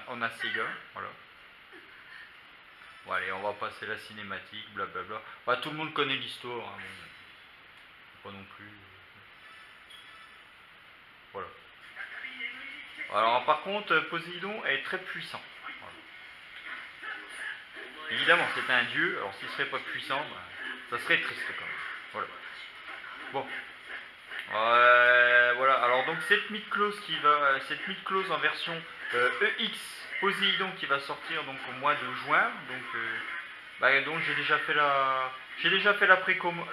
on a Sega, voilà. Bon allez, on va passer la cinématique, blablabla. Bah tout le monde connaît l'histoire, hein, bon, pas non plus. Voilà. Alors par contre, Poséidon est très puissant. Voilà. Évidemment, c'est un dieu, alors s'il serait pas puissant, ça serait triste quand même. Voilà. Bon. Voilà, alors donc cette mythe-clause en version EX Poséidon qui va sortir donc au mois de juin, donc j'ai déjà fait la précommande.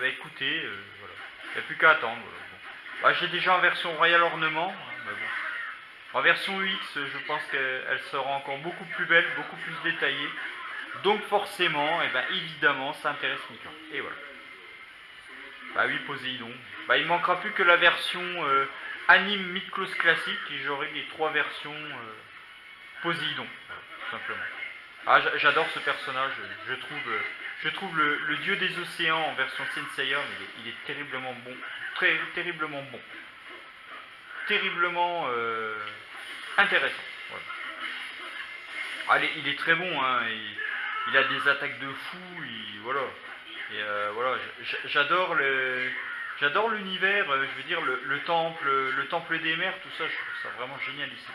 Écoutez, voilà, il n'y a plus qu'à attendre. Voilà. Bon. J'ai déjà en version Royal Ornement, hein, mais bon. En version UX, je pense qu'elle sera encore beaucoup plus belle, beaucoup plus détaillée. Donc forcément, évidemment, ça intéresse Mika. Et voilà. Bah oui, Poséidon. Il manquera plus que la version anime Mythos classique et j'aurai les 3 versions Poséidon, voilà, tout simplement. J'adore ce personnage. Je trouve le dieu des océans en version Senseiya, mais il est terriblement bon. Terriblement bon. Terriblement intéressant. Voilà. Il est très bon, hein. il a des attaques de fou, voilà. Et voilà, j'adore l'univers, je veux dire le temple des mers, tout ça, je trouve ça vraiment génialissime.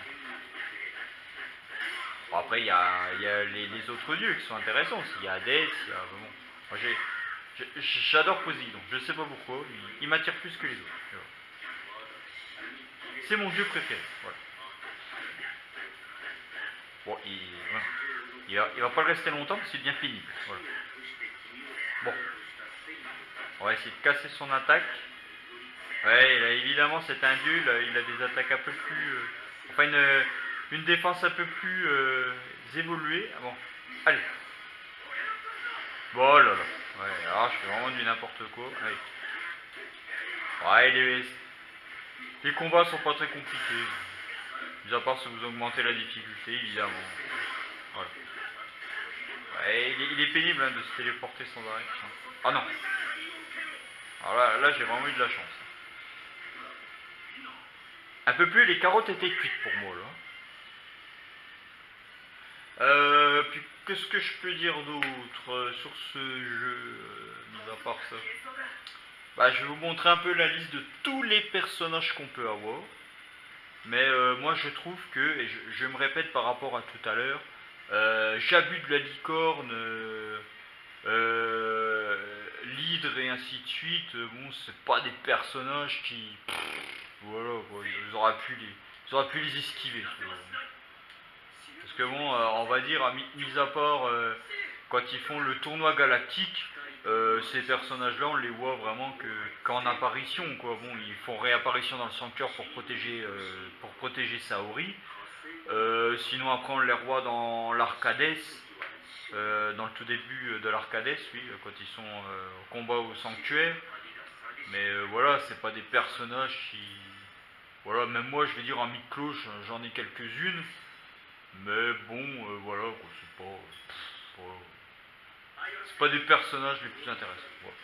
Bon, après, il y a les autres dieux qui sont intéressants aussi. Il y a Hadès, il y a vraiment. Moi, j'adore Poséidon, je sais pas pourquoi, il m'attire plus que les autres. C'est mon dieu préféré, voilà. Bon, voilà. Il va pas le rester longtemps parce qu'il devient pénible. Voilà. Bon, on va essayer de casser son attaque. Ouais, là, évidemment, c'est un dieu, là, il a des attaques un peu plus. Enfin, une défense un peu plus évoluée. Ah bon, allez. Bon, là là. Ouais, alors je fais vraiment du n'importe quoi. Allez. Ouais, les combats sont pas très compliqués. Mis à part si vous augmentez la difficulté, évidemment. Voilà. Ouais, il est pénible hein, de se téléporter sans arrêt. Ah non. Alors là j'ai vraiment eu de la chance. Un peu plus, les carottes étaient cuites pour moi là. Puis qu'est-ce que je peux dire d'autre sur ce jeu, mis à part ça? Bah, je vais vous montrer un peu la liste de tous les personnages qu'on peut avoir. Mais moi je trouve que, et je me répète par rapport à tout à l'heure, J'abus de la licorne, l'hydre et ainsi de suite, bon c'est pas des personnages qui... voilà quoi, ils auraient pu les esquiver. Parce que bon, on va dire, mis à part quand ils font le tournoi galactique, ces personnages-là, on les voit vraiment qu'en apparition, quoi. Bon, ils font réapparition dans le sanctuaire pour protéger Saori. Sinon, après, on les revoit dans l'Arcadès, dans le tout début de l'Arcadès, oui, quand ils sont au combat au sanctuaire. Mais voilà, c'est pas des personnages qui... Voilà, même moi, je vais dire, en mid-cloche, j'en ai quelques-unes. Mais bon, voilà, quoi, voilà. C'est pas des personnages les plus intéressants. Voilà.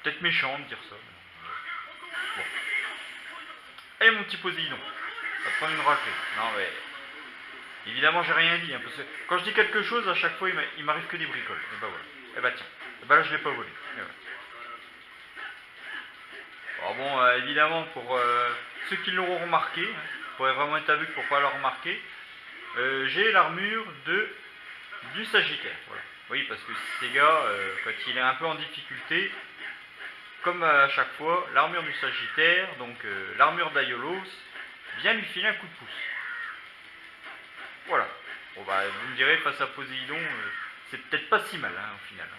Peut-être méchant de dire ça. Bon. Et mon petit Poséidon, ça prend une raclée. Non mais... Évidemment j'ai rien dit, hein, parce que quand je dis quelque chose, à chaque fois il m'arrive que des bricoles. Et bah voilà. Et bah tiens. Et bah là je l'ai pas volé. Et voilà. Alors bon, évidemment pour ceux qui l'auront remarqué, hein, pourrait vraiment être aveugle pour pas le remarquer, j'ai l'armure du Sagittaire. Voilà. Oui, parce que ces gars, quand il est un peu en difficulté, comme à chaque fois, l'armure du Sagittaire, donc l'armure d'Aiolos, vient lui filer un coup de pouce. Voilà. Bon bah vous me direz, face à Poséidon, c'est peut-être pas si mal hein, au final. Hein,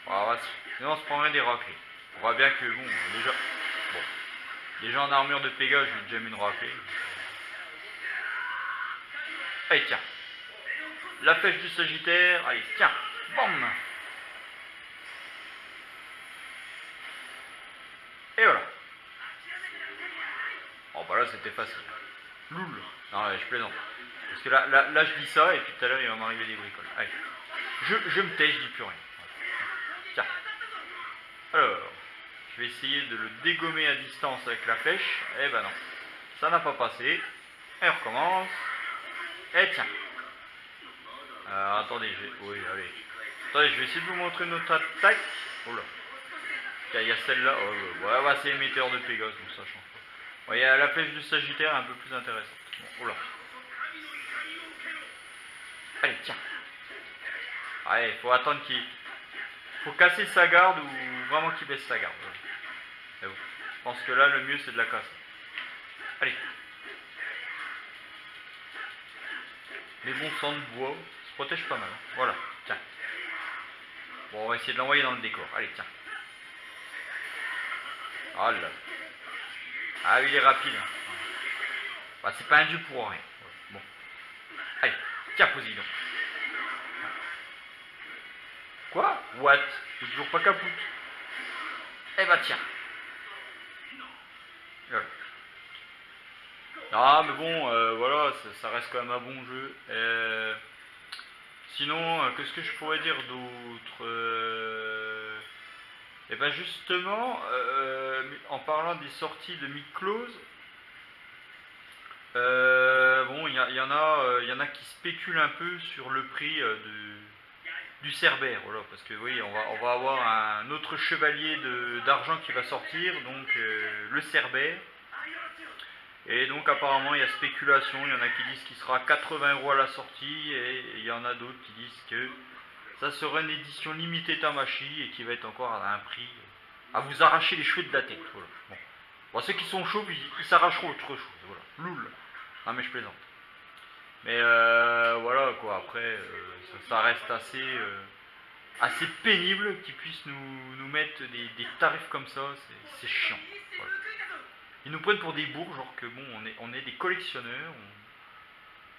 parce que... sinon on se prendrait des raclées. On voit bien que bon, déjà en armure de Pégase, je lui ai déjà mis une raclée. Allez tiens. La flèche du Sagittaire, allez tiens, bam. Et voilà. Oh bah là c'était facile. Loul. Non je plaisante. Parce que là je dis ça et puis tout à l'heure il va m'arriver des bricoles. Allez. Je me tais, je dis plus rien. Tiens. Alors, je vais essayer de le dégommer à distance avec la flèche. Eh ben non. Ça n'a pas passé. Et on recommence. Et tiens. Alors attendez, oui, allez. Attendez, je vais essayer de vous montrer notre attaque. Oh là. Il y a celle-là. Oh, ouais, c'est l'émetteur de Pégase, donc ça change pas. Bon, il y a la flèche du Sagittaire un peu plus intéressante. Bon, oh là. Allez, tiens. Allez, faut attendre qu'il... faut casser sa garde ou vraiment qu'il baisse sa garde. Bon. Je pense que là, le mieux, c'est de la casser. Allez. Les bons sangs de bois se protègent pas mal. Hein. Voilà, tiens. Bon, on va essayer de l'envoyer dans le décor. Allez, tiens. Oh là. Ah oui, il est rapide. Hein. Bah, c'est pas un dieu pour rien. Bon. Allez, tiens, Poséidon. Quoi? What? C'est toujours pas capoute. Eh bah tiens. Voilà. Ah mais bon, voilà, ça reste quand même un bon jeu. Sinon, qu'est-ce que je pourrais dire d'autre? Et ben justement, en parlant des sorties de mid-close, bon, il y en a qui spéculent un peu sur le prix du Cerbère, voilà, parce que oui, on va avoir un autre chevalier d'argent qui va sortir, donc le Cerbère. Et donc apparemment il y a spéculation, il y en a qui disent qu'il sera 80 € à la sortie, et il y en a d'autres qui disent que ça sera une édition limitée Tamashi et qui va être encore à un prix à vous arracher les cheveux de la tête. Voilà. Bon. Bon, ceux qui sont chauds, ils s'arracheront autre chose. Voilà. Loul. Non mais je plaisante. Mais voilà quoi, après ça reste assez pénible qu'ils puissent nous mettre des tarifs comme ça, c'est chiant. Voilà. Ils nous prennent pour des bourgs, genre que bon, on est des collectionneurs,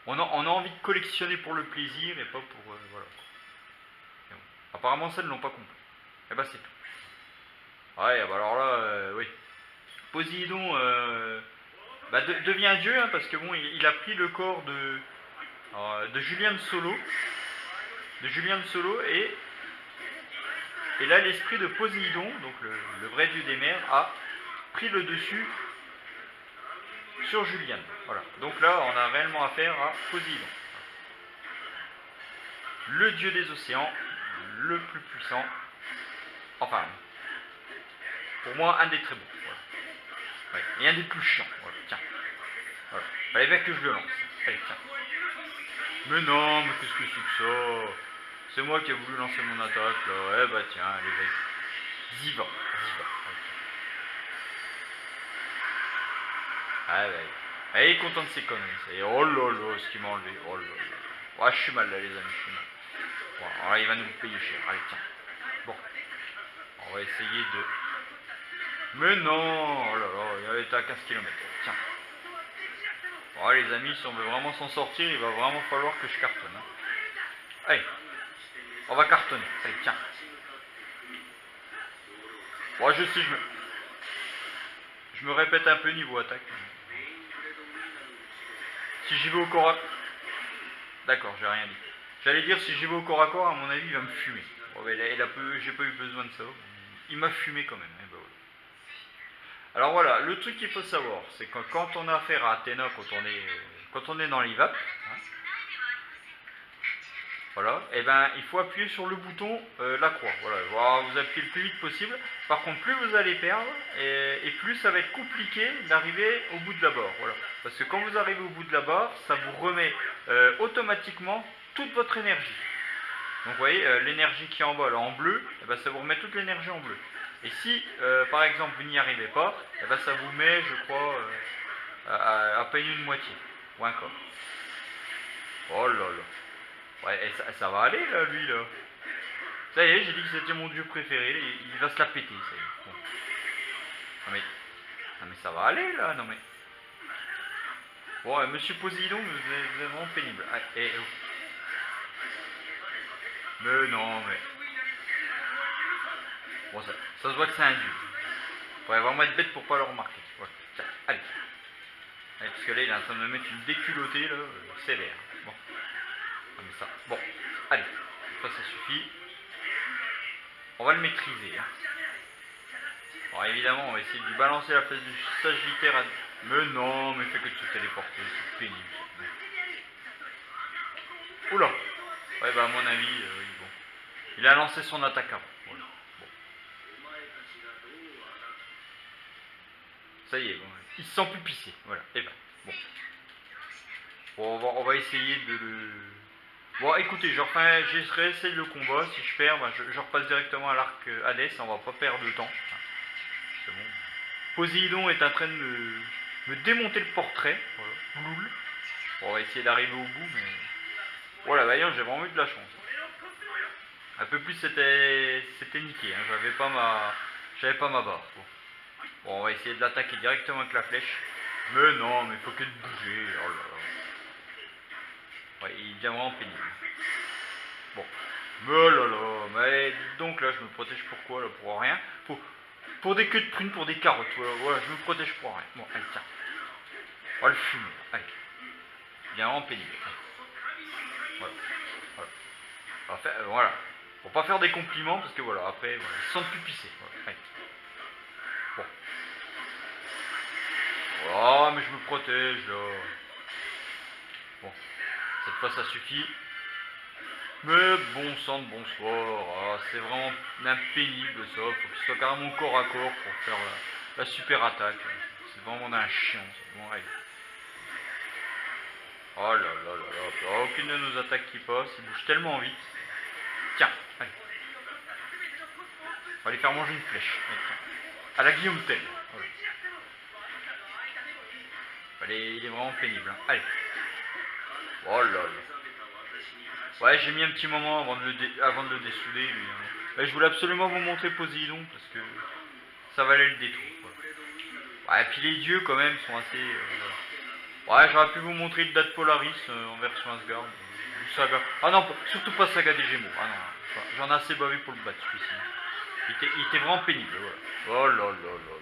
on a envie de collectionner pour le plaisir et pas pour. Voilà. Et bon. Apparemment, ça, ils ne l'ont pas compris. Et bah, c'est tout. Ouais, bah alors là, oui. Poséidon devient Dieu, hein, parce que bon, il a pris le corps de Julien de Solo. Et là, l'esprit de Poséidon, donc le vrai dieu des mers, a pris le dessus sur Julian. Voilà. Donc là, on a réellement affaire à Poséidon. Le dieu des océans, le plus puissant. Enfin, pour moi, un des très bons. Voilà. Ouais. Et un des plus chiants. Voilà. Tiens. Voilà. Fallait bien que je le lance. Allez, tiens. Mais non, mais qu'est-ce que c'est que ça? C'est moi qui ai voulu lancer mon attaque là. Eh bah tiens, allez, vas-y. Ziva. Ah ouais. Elle est content de ses conneries. Ça y est. Oh là là, ce qu'il m'a enlevé. Oh là là. Ouais, je suis mal là, les amis, je suis mal. Bon, alors là, il va nous payer cher. Allez, tiens. Bon. On va essayer de. Mais non. Oh là là, il était à 15 km. Tiens. Bon, les amis, si on veut vraiment s'en sortir, il va vraiment falloir que je cartonne. Hein. Allez. On va cartonner. Allez, tiens. Bon, je sais, je me répète un peu niveau attaque. Si j'y vais au corps à... D'accord, j'ai rien dit. J'allais dire, si j'y vais au corps à corps, à mon avis, il va me fumer. Bon, mais j'ai pas eu besoin de ça. Il m'a fumé quand même. Bah, voilà. Alors voilà, le truc qu'il faut savoir, c'est que quand on a affaire à Athéna, quand on est dans l'IVAP, hein, voilà, et ben il faut appuyer sur le bouton la croix. Voilà, vous appuyez le plus vite possible. Par contre, plus vous allez perdre, et plus ça va être compliqué d'arriver au bout de la barre. Voilà. Parce que quand vous arrivez au bout de la barre, ça vous remet automatiquement toute votre énergie. Donc vous voyez, l'énergie qui est en bas, là, en bleu, et ben, ça vous remet toute l'énergie en bleu. Et si, par exemple, vous n'y arrivez pas, et ben, ça vous met, je crois, à peine une moitié, ou un quart. Oh là là. Ouais, et ça va aller là, lui là. Ça y est, j'ai dit que c'était mon dieu préféré, il va se la péter, ça y est. Bon. Non mais ça va aller là, non mais. Bon, monsieur Poséidon, vous êtes vraiment pénible. Ah, oh. Mais non, mais. Bon, ça se voit que c'est un dieu. Faudrait vraiment être bête pour pas le remarquer. Ouais. Tiens, allez. Allez, parce que là, il est en train de me mettre une déculottée là, sévère. Bon. Non mais ça. Bon, allez. Ça suffit. On va le maîtriser. Hein. Alors évidemment, on va essayer de lui balancer la place du Sagittaire à... Mais non, mais fait que de se téléporter, c'est pénible. Oula. Ouais, bah à mon avis, oui, bon. Il a lancé son attaque avant. Voilà. Bon. Ça y est, bon. Il se sent plus pissé. Voilà. Et ben, bon. Bon, on va essayer de le... Bon, écoutez, je réessaye le combat. Si je perds, ben, je repasse directement à l'arc Hadès. On va pas perdre de temps. Enfin, c'est bon. Poséidon est en train de me démonter le portrait. Voilà. Loul. Bon, on va essayer d'arriver au bout, mais... Voilà, d'ailleurs, j'ai vraiment eu de la chance. Un peu plus, c'était niqué. Hein. J'avais pas ma barre. Bon, on va essayer de l'attaquer directement avec la flèche. Mais non, mais il faut que de bouger. Oh là là. Ouais, il devient vraiment pénible. Bon. Mais oh là là. Mais donc là, je me protège pour quoi là? Pour rien. Pour des queues de prunes, pour des carottes. Voilà, je me protège pour rien. Bon, allez, tiens. On va le fumer. Allez. Il devient vraiment pénible. Voilà. Voilà. Faut pas faire des compliments parce que voilà, après, voilà, ils se sentent plus pissés. Voilà. Bon. Oh, mais je me protège là. Bon. Cette fois, ça suffit. Mais bon sang de bonsoir, ah, c'est vraiment pénible ça, faut qu'il soit carrément corps à corps pour faire la super attaque. C'est vraiment d'un chiant, ça. Bon, allez. Oh là là là là, oh, aucune de nos attaques qui passe, il bouge tellement vite. Tiens, allez. On va aller faire manger une flèche. Allez, tiens. À la Guillaume Tell. Voilà. Il est vraiment pénible. Hein. Allez. Oh là là. Ouais, j'ai mis un petit moment avant de le dessouder, lui. Hein. Je voulais absolument vous montrer Poséidon, parce que ça valait le détour. Voilà. Ouais, et puis les dieux, quand même, sont assez... Ouais, j'aurais pu vous montrer le Date Polaris en version Asgard. Saga. Ah non, surtout pas Saga des Gémeaux. Ah non, j'en ai assez bavé pour le battre, celui-ci. Il était vraiment pénible, voilà. Oh là là là là.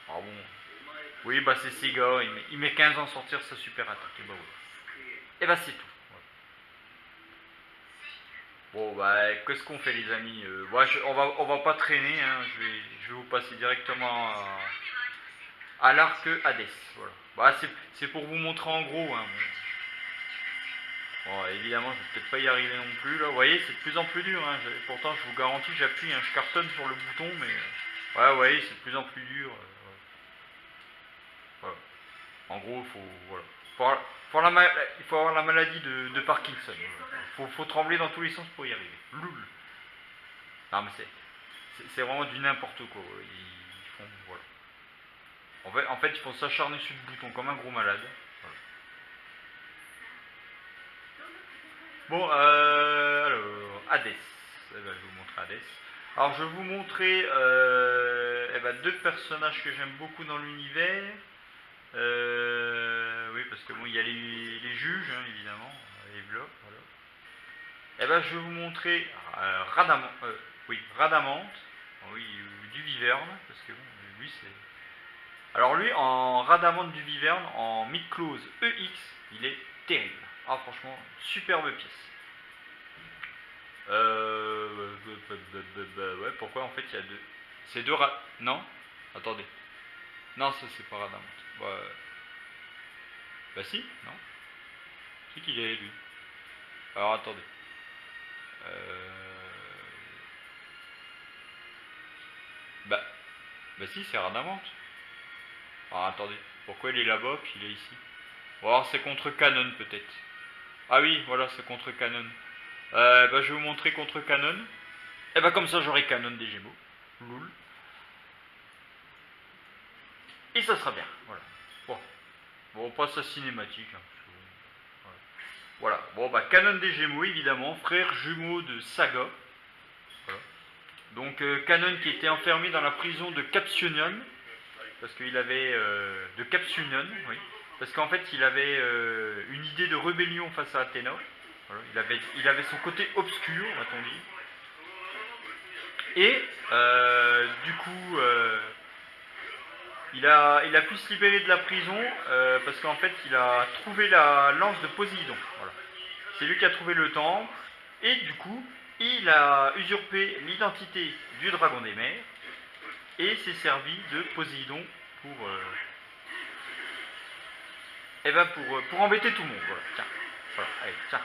Ah bon. Oui, bah c'est Sega, il met 15 ans à sortir sa super attaque. Et bah ouais. Et bah c'est tout. Bon bah qu'est-ce qu'on fait les amis, ouais, on va pas traîner, hein. Je vais vous passer directement à l'arc Hades. Voilà. Bah c'est pour vous montrer en gros. Hein. Bon évidemment je vais peut-être pas y arriver non plus là. Vous voyez c'est de plus en plus dur. Hein. Pourtant je vous garantis j'appuie, hein. Je cartonne sur le bouton mais ouais vous voyez c'est de plus en plus dur. Voilà. En gros il faut avoir la maladie de Parkinson. Faut trembler dans tous les sens pour y arriver. Loul. Non mais c'est vraiment du n'importe quoi. Ils font voilà. En fait ils font s'acharner sur le bouton comme un gros malade. Voilà. Bon alors Hades. Je vais vous montrer Hades. Alors je vais vous montrer deux personnages que j'aime beaucoup dans l'univers. Oui parce que bon il y a les juges hein, évidemment, les blocs, voilà. Et ben je vais vous montrer Radamante, oui, du Viverne, parce que bon, lui c'est... Alors lui en Radamante du Viverne, en mid-close EX, il est terrible. Ah franchement, superbe pièce. Ouais, pourquoi en fait il y a deux... C'est deux Non. Attendez. Non, ça c'est pas Radamante. Bah si, non. C'est qu'il est lui. Alors attendez. Bah si, c'est Radamante. Ah attendez, pourquoi il est là-bas puis il est ici? Ou alors c'est contre Canon peut-être. Ah oui, voilà, c'est contre Canon. Je vais vous montrer contre Canon. Et comme ça j'aurai Canon des Gémeaux. Loul. Et ça sera bien, voilà. Bon on passe à cinématique. Hein, voilà. Bon Canon des Gémeaux évidemment, frère jumeau de Saga. Voilà. Donc Canon qui était enfermé dans la prison de Capsunion, parce qu'il avait de Capsunion, oui, parce qu'en fait il avait une idée de rébellion face à Athéna. Voilà. Il avait son côté obscur, a-t-on dit. Et du coup, il a pu se libérer de la prison parce qu'en fait il a trouvé la lance de Poséidon. Voilà. C'est lui qui a trouvé le temple et du coup il a usurpé l'identité du dragon des mers et s'est servi de Poséidon pour embêter tout le monde. Voilà, tiens. Voilà, allez, tiens.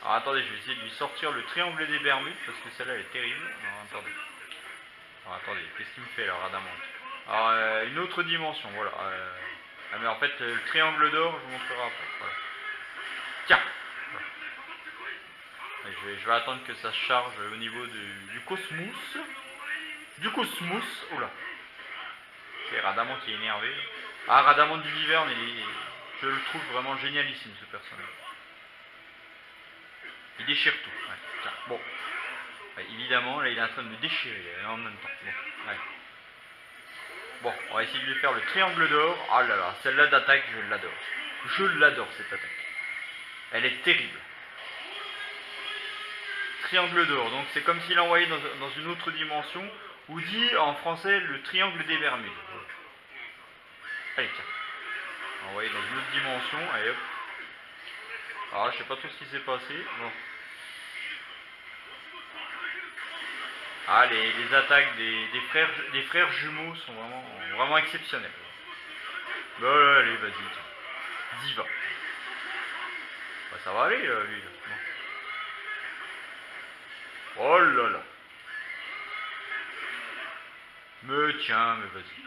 Alors attendez, je vais essayer de lui sortir le triangle des Bermudes parce que celle-là elle est terrible. Non, attendez, qu'est-ce qu'il me fait là, Radamante? Alors une autre dimension, voilà. Mais en fait le triangle d'or, je vous montrerai après. Voilà. Tiens. Je vais attendre que ça se charge au niveau du cosmos. Du cosmos. Oula. C'est Radamante qui est énervé. Ah, Radamante du Viverne, je le trouve vraiment génialissime ce personnage. Il déchire tout. Ouais. Tiens, bon. Ouais, évidemment, là il est en train de me déchirer en même temps. Bon, ouais. Bon, on va essayer de lui faire le triangle d'or. Ah là là, celle-là d'attaque, je l'adore. Je l'adore cette attaque. Elle est terrible. Triangle d'or, donc c'est comme s'il envoyait dans une autre dimension, ou dit en français le triangle des Bermudes. Allez, tiens. Envoyé dans une autre dimension, allez hop. Alors je sais pas trop ce qui s'est passé. Bon. Ah, les attaques des frères jumeaux sont vraiment exceptionnelles. Bon, allez, vas-y, dis va. Bah, ça va aller, lui. Là. Bon. Oh là là. Mais tiens, mais vas-y.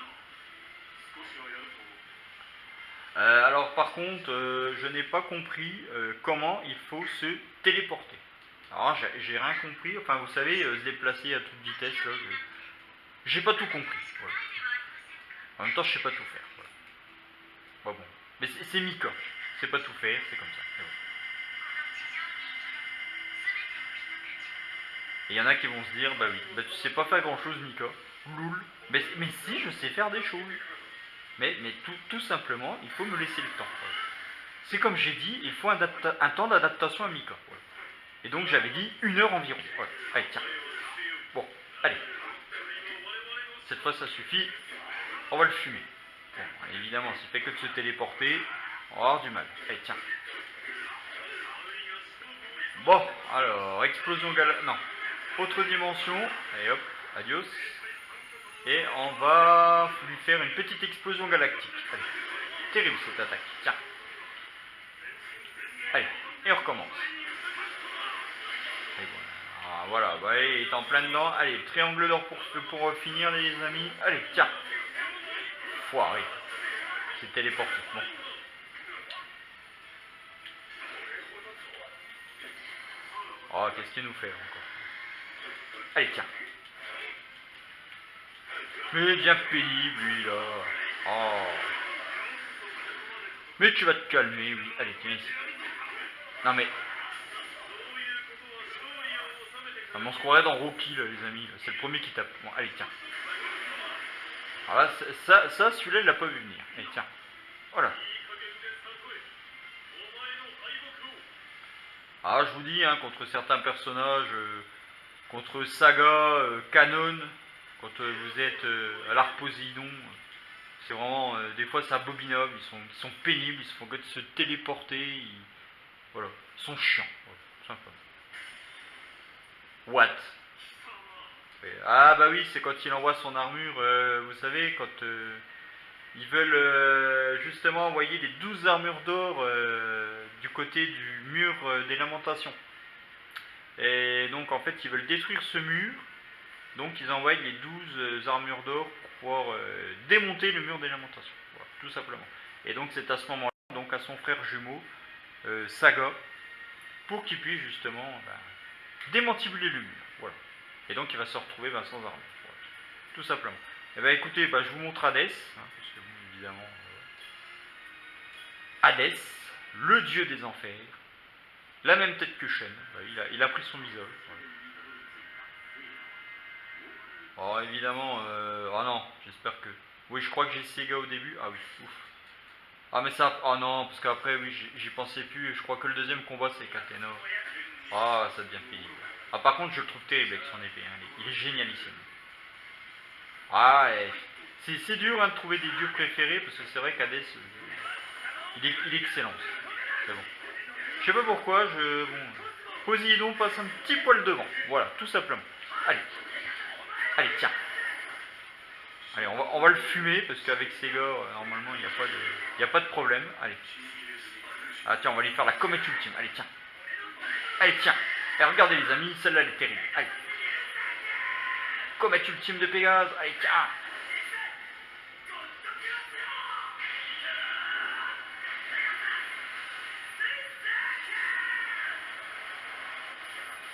Alors par contre, je n'ai pas compris comment il faut se téléporter. Alors j'ai rien compris, enfin vous savez, se déplacer à toute vitesse, là, j'ai pas tout compris. Voilà. En même temps, je sais pas tout faire. Voilà. Bon, bon. Mais c'est Mika, c'est pas tout faire, c'est comme ça. Et il y en a qui vont se dire, bah oui, bah tu sais pas faire grand chose Mika, loul. Mais si, je sais faire des choses. Mais tout simplement, il faut me laisser le temps. Voilà. C'est comme j'ai dit, il faut un temps d'adaptation à Mika. Voilà. Et donc j'avais dit 1 heure environ. Voilà. Allez, tiens. Bon, allez. Cette fois ça suffit. On va le fumer. Bon, évidemment, s'il fait que de se téléporter, on va avoir du mal. Allez, tiens. Bon, alors, explosion galactique. Non. Autre dimension. Allez hop, adios. Et on va lui faire une petite explosion galactique. Allez. Terrible cette attaque. Tiens. Allez, et on recommence. Et voilà, bah, allez, il est en plein dedans. Allez, triangle d'or pour finir les amis. Allez, tiens. Foiré. C'est téléporté. Bon. Oh, qu'est-ce qu'il nous fait encore? Allez, tiens. Mais bien pénible, lui, là. Oh. Mais tu vas te calmer, oui. Allez, tiens ici. Non, mais... Non, mais on se croirait dans Rocky, là, les amis. C'est le premier qui tape. Bon, allez, tiens. Alors là, ça celui-là, il l'a pas vu venir. Allez, tiens. Voilà. Alors, je vous dis, hein, contre certains personnages, contre Saga, Canon, quand vous êtes à l'Arc Poséidon, c'est vraiment, des fois ça bobinoble, ils sont pénibles, ils se font que de se téléporter, voilà, ils sont chiants, voilà, tout simplement. What? Ah bah oui, c'est quand il envoie son armure, vous savez, quand ils veulent justement envoyer les 12 armures d'or du côté du mur des lamentations. Et donc en fait ils veulent détruire ce mur, donc ils envoient les 12 armures d'or pour pouvoir démonter le mur des lamentations. Voilà, tout simplement. Et donc c'est à ce moment-là, donc à son frère jumeau, Saga, pour qu'il puisse justement démantibuler le mur. Voilà. Et donc il va se retrouver sans armure. Voilà. Tout simplement. Et bah écoutez, je vous montre Hadès, hein, parce que bon, évidemment, Hadès, le dieu des enfers, la même tête que Shen, il a pris son isole. Voilà. Oh évidemment, oh non, j'espère que... Oui, je crois que j'ai Sega au début. Ah oui, ouf. Ah mais ça... Oh non, parce qu'après, oui, j'y pensais plus. Je crois que le deuxième combat, c'est Katenor. Ah, ça devient pénible. Ah par contre, je le trouve terrible avec son épée. Hein. Il est génialissime. Ah, c'est dur hein, de trouver des dieux préférés, parce que c'est vrai qu'Hadès, il est excellent. C'est bon. Je sais pas pourquoi, bon, Poséidon passe un petit poil devant. Voilà, tout simplement. Allez. Allez, tiens. Allez, on va le fumer, parce qu'avec Sega, normalement, il n'y a pas de problème. Allez. Ah tiens, on va lui faire la comète ultime. Allez, tiens. Allez, tiens. Et regardez les amis, celle-là, elle est terrible. Allez. Comète ultime de Pégase. Allez, tiens.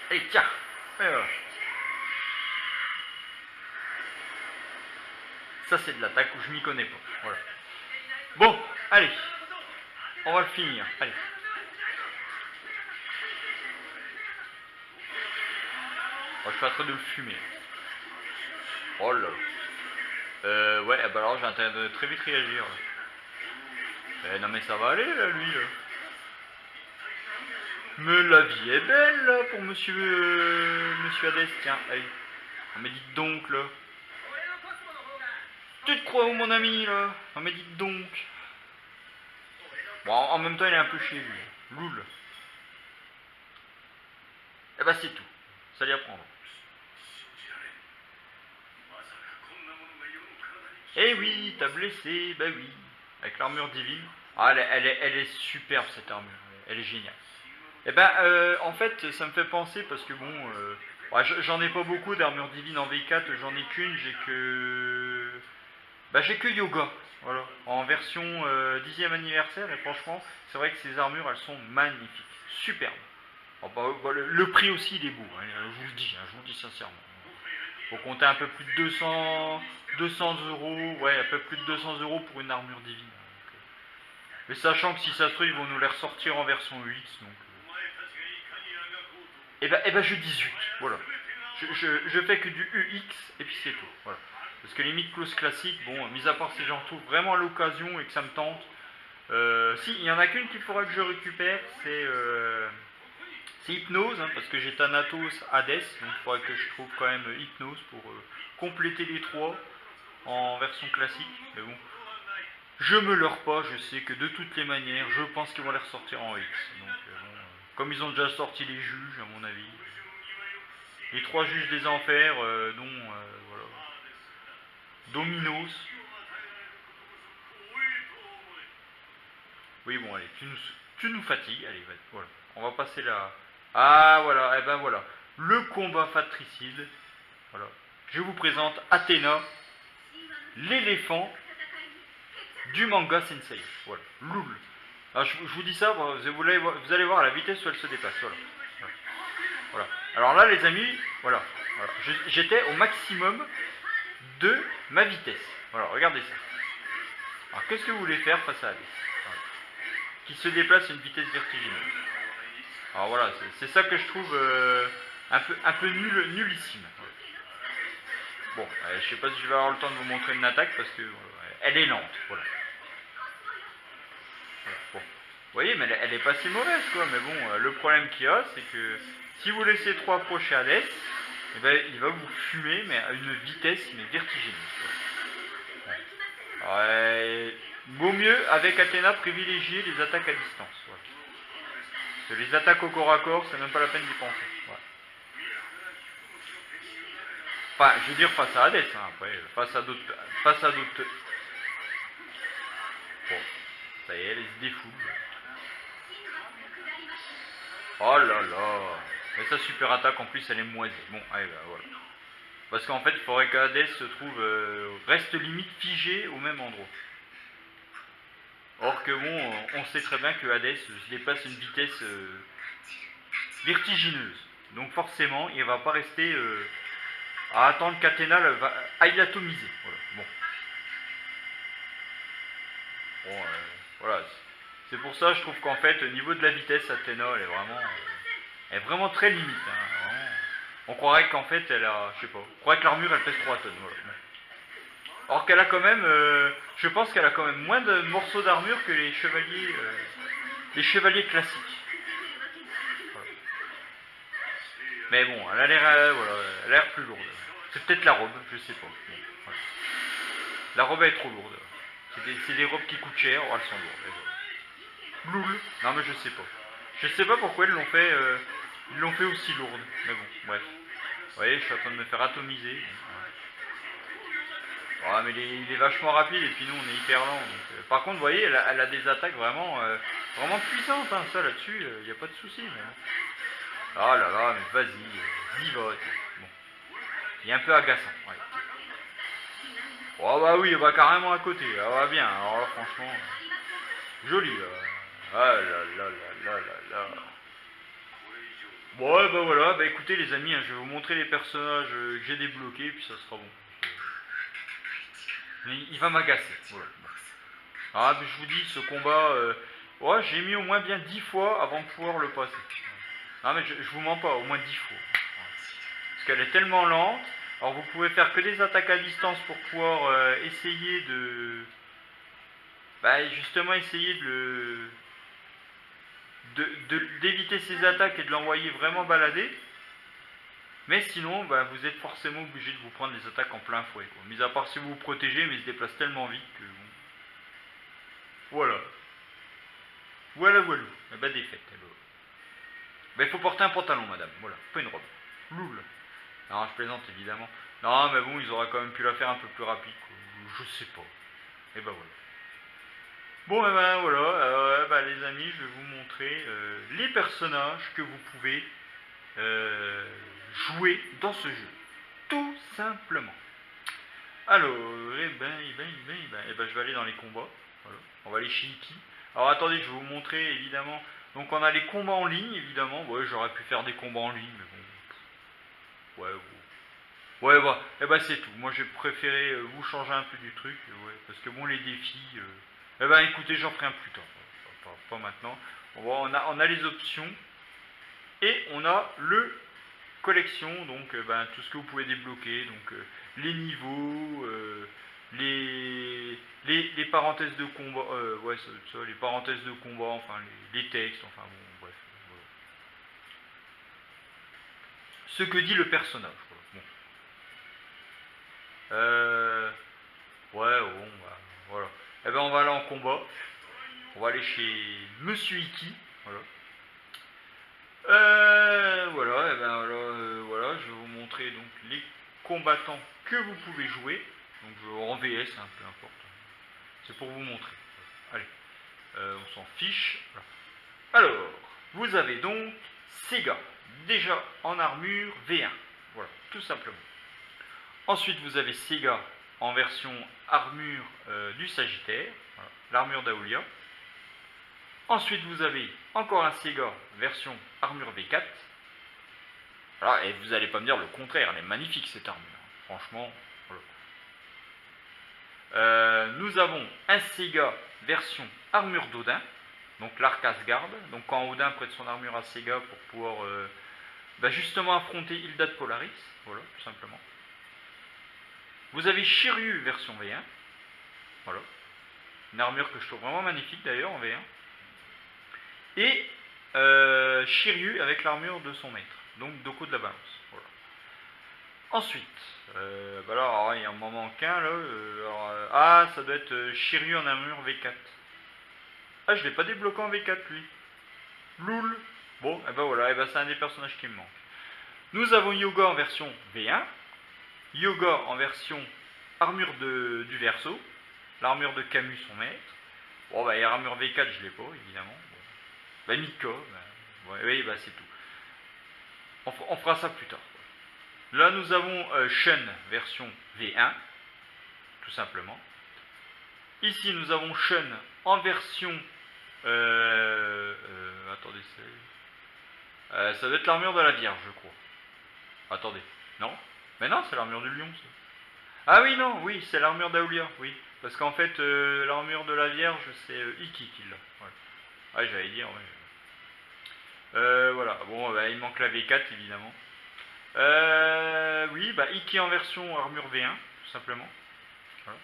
Allez, tiens. Et voilà. Ça, c'est de l'attaque où je m'y connais pas. Voilà. Bon, allez. On va le finir. Allez. Oh, je suis en train de le fumer. Oh là. Ouais, bah alors j'ai intérêt de très vite réagir. Non mais ça va aller là, lui là. Mais la vie est belle là pour monsieur Hadès, tiens, allez. Non mais dites donc là. Tu te crois où mon ami là? Non mais dites donc. Bon, en même temps il est un peu chez lui. Loul. Et bah c'est tout. Ça lui apprendre. Eh oui, t'as blessé, bah oui. Avec l'armure divine. Ah, elle est superbe cette armure. Elle est géniale. Et en fait, ça me fait penser parce que bon, Ouais, j'en ai pas beaucoup d'armure divine en V4, j'en ai qu'une, j'ai que... Bah j'ai que Yoga, voilà, en version 10e anniversaire, et franchement, c'est vrai que ces armures, elles sont magnifiques, superbes. Oh, bah, le prix aussi, il est beau, hein, je vous le dis, hein, je vous le dis sincèrement. Faut compter un peu plus de 200 euros, ouais, un peu plus de 200 euros pour une armure divine. Donc, mais sachant que si ça se trouve, ils vont nous les ressortir en version UX, donc... Et ben je 18, voilà. Je fais que du UX, et puis c'est tout, voilà. Parce que les mid-close classiques, bon, mis à part si j'en trouve vraiment à l'occasion et que ça me tente, si, il y en a qu'une qu'il faudra que je récupère, c'est Hypnose, hein, parce que j'ai Thanatos, Hades, donc il faudra que je trouve quand même Hypnose pour compléter les trois en version classique. Mais bon, je me leurre pas, je sais que de toutes les manières, je pense qu'ils vont les ressortir en X. Donc, bon, comme ils ont déjà sorti les juges, à mon avis, les trois juges des enfers, dont voilà, Dominos. Oui, bon, allez, tu nous fatigues. Allez, voilà. On va passer là. Ah, voilà, et ben voilà. Le combat fratricide. Voilà. Je vous présente Athéna, l'éléphant du manga Sensei. Voilà, Loul. Alors, je vous dis ça, vous allez voir la vitesse où elle se déplace. Voilà. Voilà. Alors là, les amis, voilà. J'étais au maximum de ma vitesse. Voilà, regardez ça. Alors, qu'est-ce que vous voulez faire face à Hades, voilà, qui se déplace à une vitesse vertigineuse? Alors voilà, c'est ça que je trouve un peu nullissime. Voilà. Bon, je sais pas si je vais avoir le temps de vous montrer une attaque parce que elle est lente. Voilà. Voilà. Bon. Vous voyez, mais elle est pas si mauvaise, quoi. Mais bon, le problème qu'il y a, c'est que si vous laissez trop approcher Hades, eh ben, il va vous fumer, mais à une vitesse mais vertigineuse. Voilà. Ouais. Vaut mieux, avec Athéna, privilégier les attaques à distance. Voilà. Parce que les attaques au corps à corps, c'est même pas la peine d'y penser. Voilà. Enfin, je veux dire face à Hades, hein, après, face à d'autres... Bon, ça y est, elle se défoule. Oh là là. Mais sa super attaque, en plus, elle est moisie. Bon, allez, bah, voilà. Parce qu'en fait, il faudrait qu'Hades se trouve... reste limite figé au même endroit. Or que bon, on sait très bien que Hades se déplace à une vitesse vertigineuse. Donc forcément, il ne va pas rester à attendre qu'Athéna aille l'atomiser. Voilà. Bon. Bon, voilà. C'est pour ça, je trouve qu'en fait, au niveau de la vitesse, Athéna, elle est vraiment très limite. Hein, vraiment. On croirait qu'en fait, elle a, je sais pas, on croirait que l'armure, elle pèse 3 tonnes. Voilà. Or qu'elle a quand même, je pense qu'elle a quand même moins de morceaux d'armure que les chevaliers classiques. Voilà. Mais bon, elle a l'air, voilà, elle a l'air plus lourde. C'est peut-être la robe, je sais pas. Bon, voilà. La robe est trop lourde. C'est des robes qui coûtent cher, oh, elles sont lourdes. Loul. Non mais je sais pas. Je sais pas pourquoi ils l'ont fait aussi lourde. Mais bon, bref. Vous voyez, je suis en train de me faire atomiser. Oh, mais il est vachement rapide et puis nous on est hyper lent. Donc, par contre, vous voyez, elle a des attaques vraiment, vraiment puissantes. Hein, ça là-dessus, il n'y a pas de souci. Mais... oh là là, mais vas-y, vivote. Bon. Il est un peu agaçant. Ouais. Oh bah oui, bah carrément à côté. Ah bah bien. Alors là, franchement, joli. Ah là là là là là là. Bon, ouais, bah voilà. Bah écoutez les amis, hein, je vais vous montrer les personnages que j'ai débloqués, puis ça sera bon. Mais il va m'agacer. Voilà. Ah, mais je vous dis, ce combat, ouais, j'ai mis au moins bien 10 fois avant de pouvoir le passer. Ah, mais je vous mens pas, au moins 10 fois. Parce qu'elle est tellement lente. Alors vous pouvez faire que des attaques à distance pour pouvoir essayer de... bah justement essayer d'éviter ses attaques et de l'envoyer vraiment balader. Mais sinon, bah, vous êtes forcément obligé de vous prendre des attaques en plein fouet. Quoi. Mis à part si vous vous protégez, mais il se déplace tellement vite que... bon. Voilà. Voilà, voilà. Eh ben défaite. Ben il faut porter un pantalon, madame. Voilà, pas une robe. Loul. Non, je plaisante évidemment. Non, mais bon, ils auraient quand même pu la faire un peu plus rapide. Quoi. Je sais pas. Et ben voilà. Bon, et ben voilà. Ben, les amis, je vais vous montrer les personnages que vous pouvez jouer dans ce jeu. Tout simplement. Alors, je vais aller dans les combats. Voilà. On va aller chez Iki. Alors attendez, je vais vous montrer évidemment. Donc on a les combats en ligne évidemment. Ouais, j'aurais pu faire des combats en ligne, mais bon. Ouais, bon. Ouais, bah, c'est tout. Moi j'ai préféré vous changer un peu du truc. Ouais, parce que bon, les défis. Écoutez, j'en ferai un plus tard. Pas maintenant. On a les options. Et on a le collection, donc tout ce que vous pouvez débloquer, donc les niveaux, les parenthèses de combat, ouais, ça, les parenthèses de combat, enfin les textes, enfin bon, bref. Voilà. Ce que dit le personnage. Voilà. Bon. Ouais, bon, bah, voilà. Eh ben on va aller en combat. On va aller chez Monsieur Iki. Voilà. Voilà, je vais vous montrer donc les combattants que vous pouvez jouer. Donc en VS, hein, peu importe. C'est pour vous montrer. Allez, on s'en fiche. Voilà. Alors, vous avez donc Sega, déjà en armure V1. Voilà, tout simplement. Ensuite, vous avez Sega en version armure du Sagittaire, voilà, l'armure d'Aolia. Ensuite, vous avez encore un Sega version armure V4. Alors, et vous n'allez pas me dire le contraire, elle est magnifique cette armure. Franchement, voilà. Nous avons un Sega version armure d'Odin, donc l'arc Asgard. Donc quand Odin prête son armure à Sega pour pouvoir justement affronter Hilda de Polaris, voilà, tout simplement. Vous avez Shiryu version V1, voilà. Une armure que je trouve vraiment magnifique d'ailleurs en V1. Et Shiryu avec l'armure de son maître, donc Doko de la balance. Voilà. Ensuite, il y en manque un là. Ça doit être Shiryu en armure V4. Ah, je l'ai pas débloqué en V4 lui. Loul. Bon, voilà, c'est un des personnages qui me manque. Nous avons Yoga en version V1. Yoga en version armure du Verseau. L'armure de Camus, son maître. Bon, et armure V4, je l'ai pas, évidemment. Bon. Mika, c'est tout. On fera ça plus tard. Là, nous avons Shun version V1, tout simplement. Ici, nous avons Shun en version... attendez, ça doit être l'armure de la Vierge, je crois. Attendez, non? Mais non, c'est l'armure du lion, ça. Ah oui, non, oui, c'est l'armure d'Aolia, oui. Parce qu'en fait, l'armure de la Vierge, c'est Iki qui l'a. Voilà. Ah, j'allais dire, ouais. Voilà, bon, il manque la V4, évidemment. Iki en version armure V1, tout simplement. Voilà.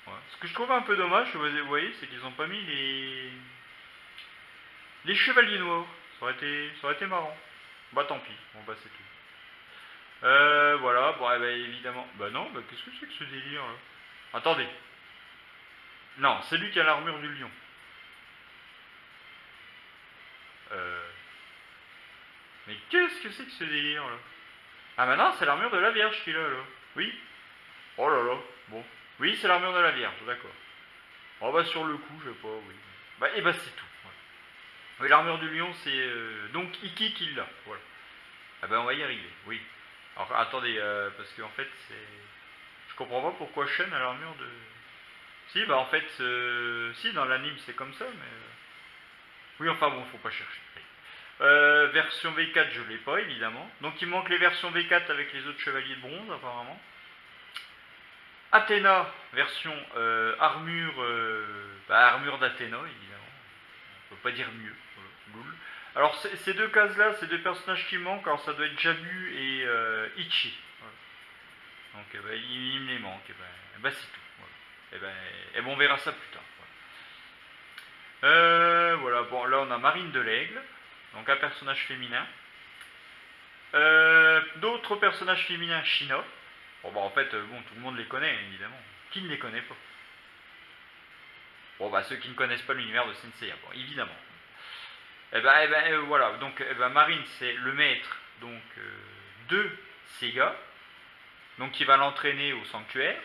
Voilà. Ce que je trouve un peu dommage, vous voyez, c'est qu'ils n'ont pas mis les chevaliers noirs. Ça aurait été marrant. Bah tant pis, c'est tout. Voilà, évidemment. Non, qu'est-ce que c'est que ce délire là? Attendez. Non, c'est lui qui a l'armure du lion. Mais qu'est-ce que c'est que ce délire là? Ah non, c'est l'armure de la Vierge qu'il a là. Oui. Oh là là, bon. Oui, c'est l'armure de la Vierge, d'accord. Oh sur le coup, je sais pas, oui. C'est tout. Voilà. Oui, l'armure du lion, c'est donc Iki qui l'a. Voilà. On va y arriver, oui. Alors attendez, parce qu'en fait, je comprends pas pourquoi Shen a l'armure de... Si, si, dans l'anime c'est comme ça, mais... Oui, faut pas chercher. Version V4, je l'ai pas, évidemment. Donc il manque les versions V4 avec les autres chevaliers de bronze, apparemment. Athéna, version armure d'Athéna, évidemment. On peut pas dire mieux. Voilà. Alors ces deux cases-là, ces deux personnages qui manquent, alors ça doit être Jabu et Ichi. Voilà. Donc il me les manque. C'est tout. Voilà. On verra ça plus tard. Voilà. Bon, là on a Marine de l'Aigle, donc un personnage féminin. D'autres personnages féminins, Shina. Bon, tout le monde les connaît, évidemment. Qui ne les connaît pas? Bon, ceux qui ne connaissent pas l'univers de Sensei, évidemment. Voilà. Donc, Marine, c'est le maître de Sega, donc qui va l'entraîner au sanctuaire.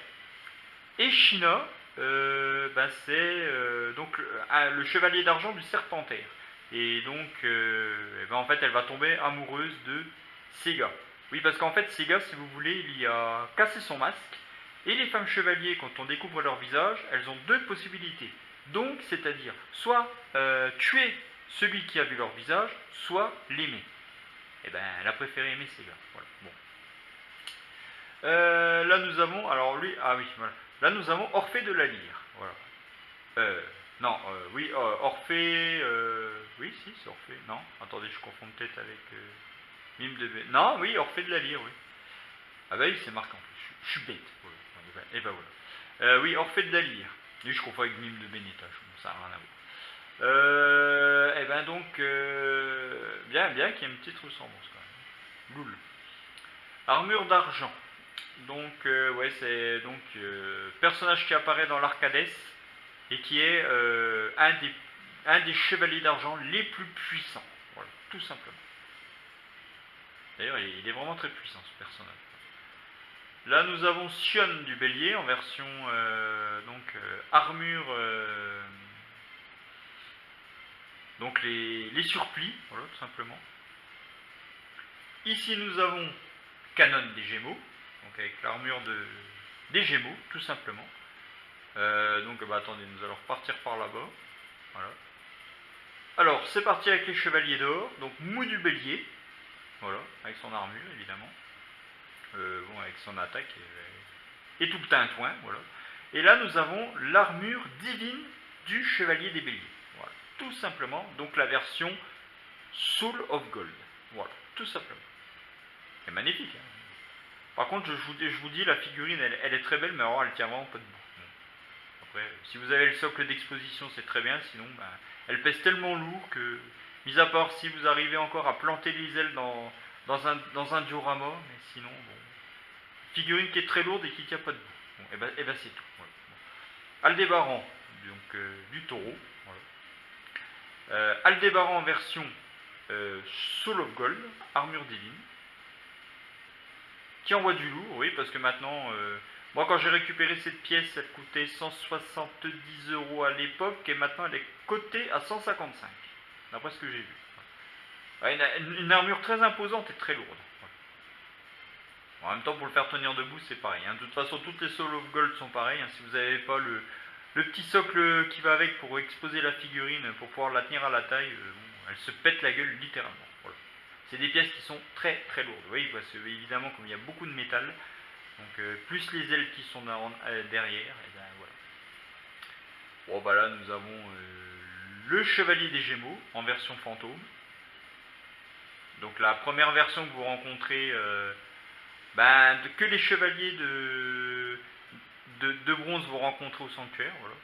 Et Shina, c'est le chevalier d'argent du Serpentaire. Et donc, elle va tomber amoureuse de Sega. Oui, parce qu'en fait, Sega, si vous voulez, il y a cassé son masque. Et les femmes chevaliers, quand on découvre leur visage, elles ont deux possibilités. Donc, c'est-à-dire, soit tuer celui qui a vu leur visage, soit l'aimer. Et ben, elle a préféré aimer Sega. Voilà. Bon. Là, nous avons, alors lui, ah oui, voilà. Là, nous avons Orphée de la Lyre. Voilà. Non, oui, Orphée, oui, si, c'est Orphée. Non, attendez, je confonds peut-être avec Mime de B. Non, oui, Orphée de la Lyre, oui. Ah bah oui, c'est marquant. Je suis bête. Voilà. Et ben voilà. Oui, Orphée de la Lyre. Oui, je confonds avec Mime de Bénétage. Bon, ça n'a rien à voir. Et ben donc, bien qu'il y ait une petite ressemblance quand même. Loul. Armure d'argent. Donc, ouais, c'est donc personnage qui apparaît dans l'Arcades et qui est un des chevaliers d'argent les plus puissants. Voilà, tout simplement. D'ailleurs, il est vraiment très puissant ce personnage. Là, nous avons Sion du Bélier en version armure. Donc les surplis, voilà, tout simplement. Ici, nous avons Canon des Gémeaux, donc avec l'armure des Gémeaux, tout simplement. Attendez, nous allons repartir par là-bas. Voilà. Alors, c'est parti avec les Chevaliers d'Or, donc Mou du Bélier, voilà, avec son armure, évidemment. Avec son attaque et tout le tintouin, voilà. Et là, nous avons l'armure divine du Chevalier des Béliers. Voilà, tout simplement, donc la version Soul of Gold. Voilà, tout simplement. C'est magnifique, hein. Par contre, je vous dis, la figurine, elle est très belle, mais alors elle tient vraiment pas debout. Bon. Après, si vous avez le socle d'exposition, c'est très bien, sinon, elle pèse tellement lourd que, mis à part si vous arrivez encore à planter les ailes dans un diorama, mais sinon, bon. Figurine qui est très lourde et qui tient pas debout. Bon, et ben c'est tout. Voilà. Bon. Aldébaran, donc du taureau. Voilà. Aldébaran en version Soul of Gold, armure divine. Qui envoie du lourd, oui, parce que maintenant, moi quand j'ai récupéré cette pièce, elle coûtait 170 € à l'époque, et maintenant elle est cotée à 155, d'après ce que j'ai vu. Ouais, une armure très imposante et très lourde. En même temps, pour le faire tenir debout, c'est pareil. Hein. De toute façon, toutes les Soul of Gold sont pareilles. Hein. Si vous n'avez pas le petit socle qui va avec pour exposer la figurine, pour pouvoir la tenir à la taille, elle se pète la gueule littéralement. Voilà. C'est des pièces qui sont très très lourdes. Oui, parce que évidemment, comme il y a beaucoup de métal, donc plus les ailes qui sont derrière, et ben voilà. Bon, bah là, nous avons le Chevalier des Gémeaux en version fantôme. Donc la première version que vous rencontrez, que les chevaliers de bronze vous rencontrez au sanctuaire. Voilà.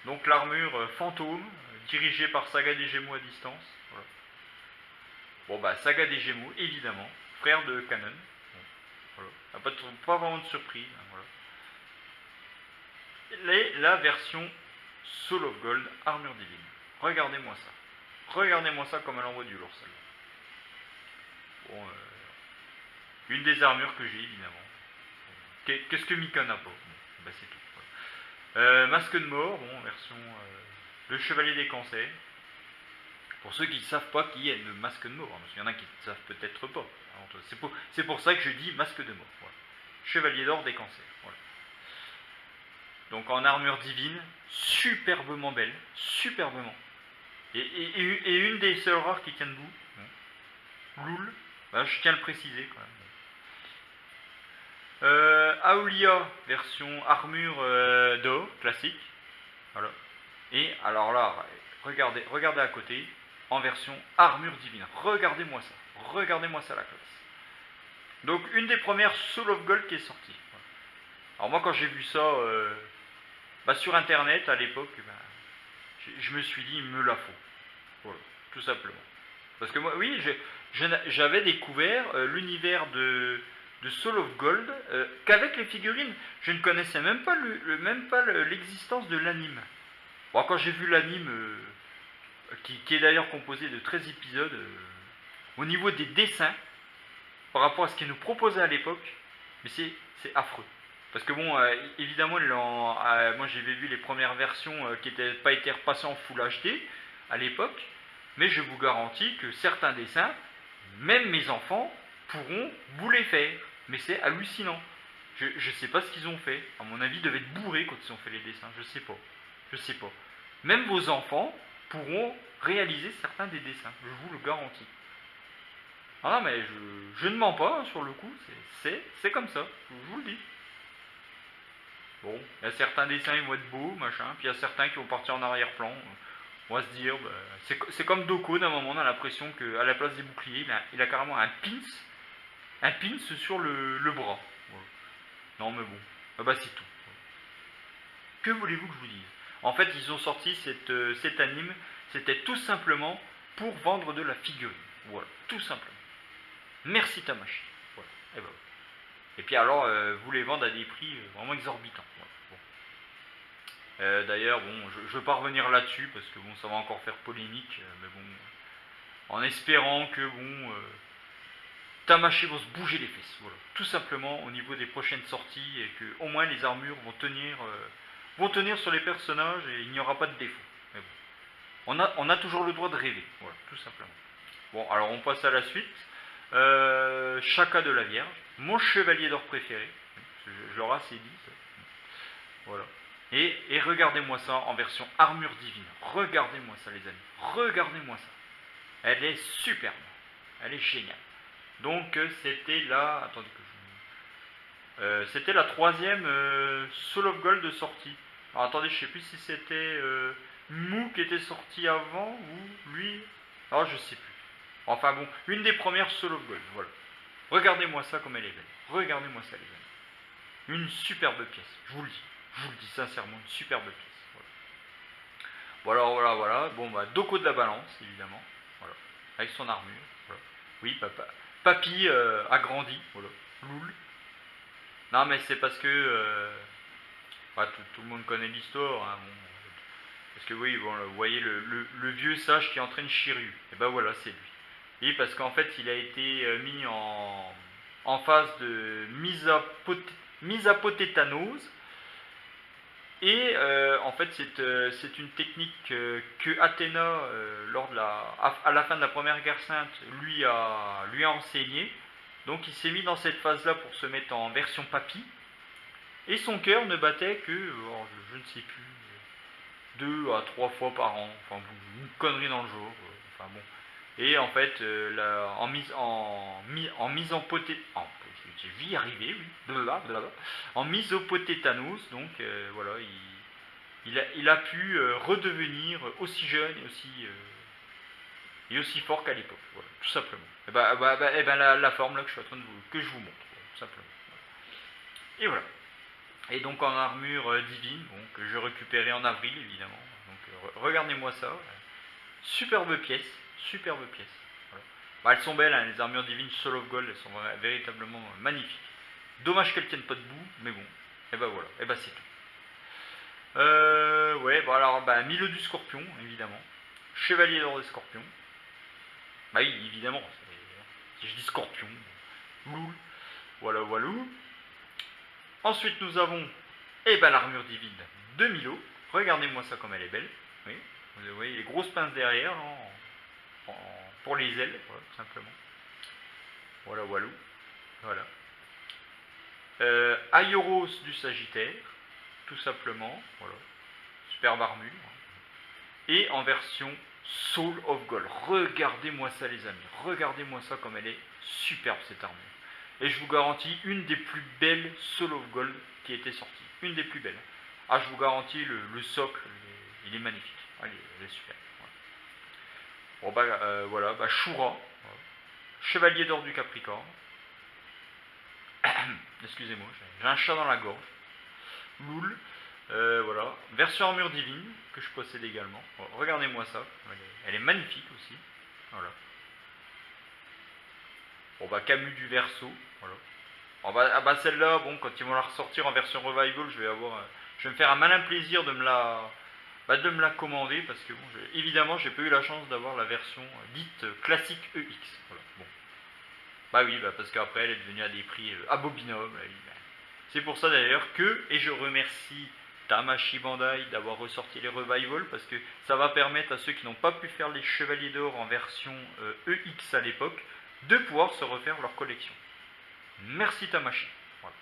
Donc l'armure fantôme, dirigée par Saga des Gémeaux à distance. Voilà. Bon Saga des Gémeaux, évidemment, frère de Canon. Bon, voilà. Pas vraiment de surprise. Hein, voilà. Et la version Soul of Gold, armure divine. Regardez-moi ça. Regardez-moi ça comme elle envoie du lourd, celle-là. Bon, une des armures que j'ai, évidemment. Qu'est-ce que Mika n'a pas? Bon, c'est tout. Voilà. Masque de mort, bon, version le Chevalier des Cancers. Pour ceux qui ne savent pas qui est le masque de mort, hein, parce qu'il y en a qui ne savent peut-être pas. C'est pour ça que je dis masque de mort. Voilà. Chevalier d'or des Cancers. Voilà. Donc en armure divine, superbement belle, superbement. Et une des seules rares qui tient debout. Loul, je tiens à le préciser quand même. Aolia, version armure d'or, classique. Voilà. Et alors là, regardez à côté, en version armure divine. Regardez-moi ça la classe. Donc une des premières Soul of Gold qui est sortie. Voilà. Alors moi quand j'ai vu ça sur internet à l'époque, je me suis dit il me la faut. Voilà, tout simplement. Parce que moi, oui, j'avais découvert l'univers de Soul of Gold qu'avec les figurines. Je ne connaissais même pas l'existence de l'anime. Bon, quand j'ai vu l'anime, qui est d'ailleurs composé de 13 épisodes, au niveau des dessins, par rapport à ce qu'ils nous proposaient à l'époque, mais c'est affreux. Parce que bon, évidemment, moi j'avais vu les premières versions qui n'avaient pas été repassées en Full HD à l'époque, mais je vous garantis que certains dessins, même mes enfants pourront vous les faire. Mais c'est hallucinant. Je ne sais pas ce qu'ils ont fait. À mon avis, ils devaient être bourrés quand ils ont fait les dessins. Je sais pas. Je sais pas. Même vos enfants pourront réaliser certains des dessins. Je vous le garantis. Ah non, mais je ne mens pas hein, sur le coup. C'est comme ça. Je vous le dis. Bon, il y a certains dessins qui vont être beaux, machin. Puis il y a certains qui vont partir en arrière-plan. On va se dire, bah, c'est comme Doko, d'un moment, on a l'impression qu'à la place des boucliers, il a carrément un pins sur le bras. Voilà. Non, mais bon, ah bah c'est tout. Que voulez-vous que je vous dise? En fait, ils ont sorti cet anime, c'était tout simplement pour vendre de la figurine. Voilà, tout simplement. Merci Tamashi. Voilà. Et puis alors, vous les vendent à des prix vraiment exorbitants. Voilà. Bon. D'ailleurs, bon, je ne veux pas revenir là-dessus parce que bon, ça va encore faire polémique, mais bon, en espérant que bon, Tamashi va se bouger les fesses. Voilà. Tout simplement au niveau des prochaines sorties et que au moins les armures vont tenir sur les personnages et il n'y aura pas de défaut. Mais bon, on a toujours le droit de rêver. Voilà, tout simplement. Bon, alors on passe à la suite. Shaka de la Vierge, mon chevalier d'or préféré. Je leur assez dit. Ça. Voilà. Et regardez-moi ça en version armure divine. Regardez-moi ça, les amis. Regardez-moi ça. Elle est superbe. Elle est géniale. Donc c'était la. Attendez que je. C'était la troisième Soul of Gold de sortie. Alors attendez, je sais plus si c'était Mou qui était sorti avant ou lui. Alors je sais plus. Enfin bon, une des premières Soul of Gold, voilà. Regardez-moi ça comme elle est belle. Regardez-moi ça les amis. Une superbe pièce, je vous le dis. Je vous le dis sincèrement, une superbe pièce. Voilà, voilà. Bon bah Doko de la Balance, évidemment. Voilà. Avec son armure. Voilà. Oui, papa. Papy a grandi. Voilà. Loul. Non mais c'est parce que bah, tout le monde connaît l'histoire. Hein, bon. Parce que oui, bon, vous voyez le vieux sage qui entraîne Shiryu. Et ben voilà, c'est lui. Oui, parce qu'en fait, il a été mis en phase de mise à pot tétanose. Et en fait, c'est une technique que Athéna, à la fin de la Première Guerre Sainte, lui a enseigné. Donc il s'est mis dans cette phase-là pour se mettre en version papy. Et son cœur ne battait que, je ne sais plus, 2 à 3 fois par an. Enfin, une connerie dans le jour. Enfin bon. Et en fait, en mise en poté... j'ai vu y arriver, oui. Blablabla. En mise au potétanos, donc voilà, il a pu redevenir aussi jeune et aussi fort qu'à l'époque. Voilà, tout simplement. Et ben la forme là que je suis en train que je vous montre, voilà, tout simplement. Voilà. Et voilà. Et donc en armure divine, bon, que je récupérais en avril évidemment. Donc regardez-moi ça. Superbe pièce. Voilà. Bah, elles sont belles, hein, les armures divines Soul of Gold, elles sont véritablement magnifiques. Dommage qu'elles tiennent pas debout, mais bon. Et bah voilà, et bah c'est tout. Ouais, bon alors, bah, Milo du Scorpion, évidemment. Chevalier d'or des Scorpions. Bah oui, évidemment. Si je dis Scorpion, loul. Voilà. Ensuite, nous avons l'armure divine de Milo. Regardez-moi ça comme elle est belle. Oui, vous voyez les grosses pinces derrière, hein, pour les ailes, voilà, tout simplement. Voilà. Aioros du Sagittaire, tout simplement. Voilà. Superbe armure. Et en version Soul of Gold. Regardez-moi ça, les amis. Regardez-moi ça comme elle est superbe, cette armure. Et je vous garantis une des plus belles Soul of Gold qui a été sortie. Une des plus belles. Ah, je vous garantis, le socle, il est magnifique. Ah, il est super. Voilà. Bon, voilà, Shura. Voilà. Chevalier d'or du Capricorne. Excusez-moi, j'ai un chat dans la gorge. Loul. Voilà. Version armure divine, que je possède également. Bon, regardez-moi ça. Elle est magnifique aussi. Voilà. Bon, Camus du Verseau. Voilà. Celle-là, bon, quand ils vont la ressortir en version revival, je vais me faire un malin plaisir de me la commander parce que bon, évidemment, j'ai pas eu la chance d'avoir la version dite classique EX. Voilà. Bon. Bah oui, parce qu'après, elle est devenue à des prix abominables. C'est pour ça d'ailleurs et je remercie Tamashi Bandai d'avoir ressorti les revivals parce que ça va permettre à ceux qui n'ont pas pu faire les Chevaliers d'Or en version EX à l'époque de pouvoir se refaire leur collection. Merci Tamashi. Voilà.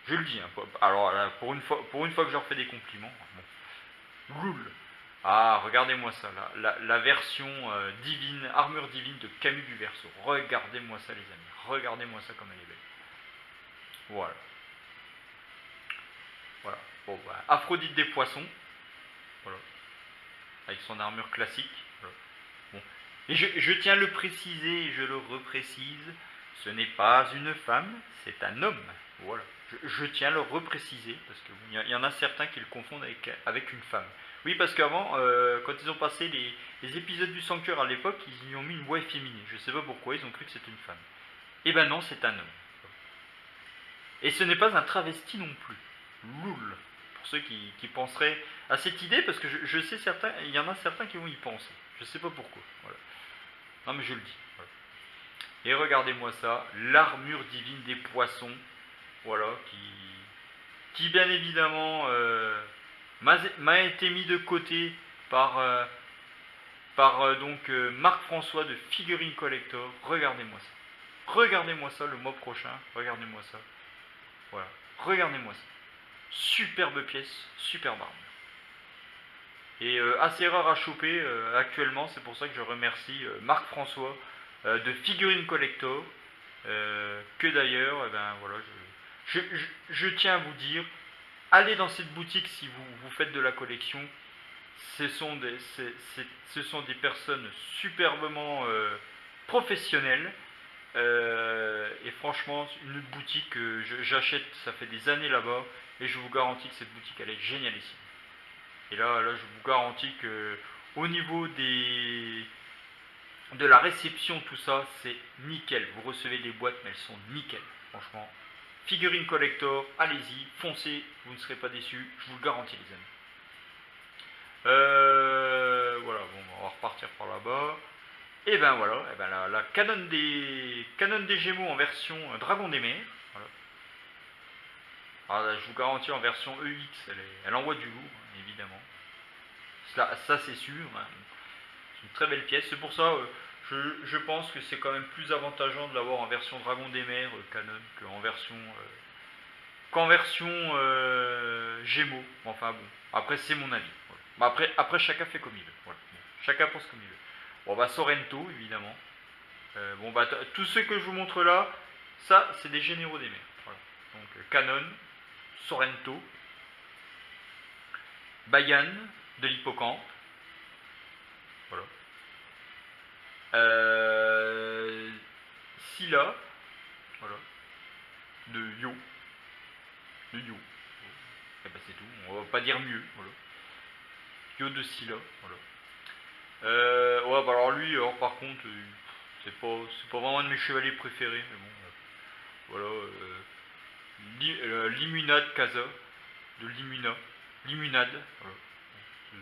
Je le dis. Hein. Alors là, pour une fois que je leur fais des compliments. Bon. Loul. Ah, regardez-moi ça, la version divine, armure divine de Camus du Verseau. Regardez-moi ça, les amis. Regardez-moi ça comme elle est belle. Voilà. Voilà. Bon, bah, Aphrodite des poissons. Voilà. Avec son armure classique. Voilà. Bon. Et je tiens à le préciser, je le reprécise. Ce n'est pas une femme, c'est un homme. Voilà. Je tiens à le repréciser, parce qu'il y en a certains qui le confondent avec une femme. Oui, parce qu'avant, quand ils ont passé les épisodes du Sanctuaire à l'époque, ils y ont mis une voix féminine. Je ne sais pas pourquoi, ils ont cru que c'était une femme. Eh ben non, c'est un homme. Et ce n'est pas un travesti non plus. Loul. Pour ceux qui penseraient à cette idée, parce que je sais certains, il y en a certains qui vont y penser. Je ne sais pas pourquoi. Voilà. Non mais je le dis. Voilà. Et regardez-moi ça, l'armure divine des poissons. Voilà, qui bien évidemment m'a été mis de côté par donc Marc-François de Figurine Collector. Regardez-moi ça. Regardez-moi ça le mois prochain. Regardez-moi ça. Voilà. Regardez-moi ça. Superbe pièce, superbe arme. Et assez rare à choper actuellement. C'est pour ça que je remercie Marc-François de Figurine Collector. Que d'ailleurs, eh ben, voilà, je tiens à vous dire, allez dans cette boutique si vous faites de la collection. Ce sont des personnes superbement professionnelles. Et franchement, une boutique que j'achète, ça fait des années là-bas. Et je vous garantis que cette boutique, elle est génialissime. Et là je vous garantis que au niveau de la réception, tout ça, c'est nickel. Vous recevez des boîtes, mais elles sont nickel. Franchement, Figurine Collector, allez-y, foncez, vous ne serez pas déçus, je vous le garantis, les amis. Voilà, bon, on va repartir par là-bas. Et ben voilà, et ben la canon des Gémeaux en version Dragon des Mers. Voilà. Alors là, je vous garantis, en version EX, elle envoie du lourd, évidemment. Ça c'est sûr. Hein. C'est une très belle pièce. C'est pour ça, je pense que c'est quand même plus avantageant de l'avoir en version Dragon des Mers canon qu'en version Gémeaux. Enfin bon, après c'est mon avis. Voilà. Bah, après chacun fait comme il veut. Voilà. Bon, chacun pense comme il veut. Bon bah Sorrento évidemment. Bon bah tous ceux que je vous montre là, ça c'est des généraux des mers. Voilà. Donc Canon, Sorrento, Bayan de l'hippocampe. Voilà. Scylla, voilà, de Yo. De Yo. Et bah c'est tout, on va pas dire mieux. Voilà. Yo de Scylla, voilà. Ouais, bah alors lui, par contre, c'est pas vraiment un de mes chevaliers préférés, mais bon, voilà. Limunade Kaza, de Limunade, voilà.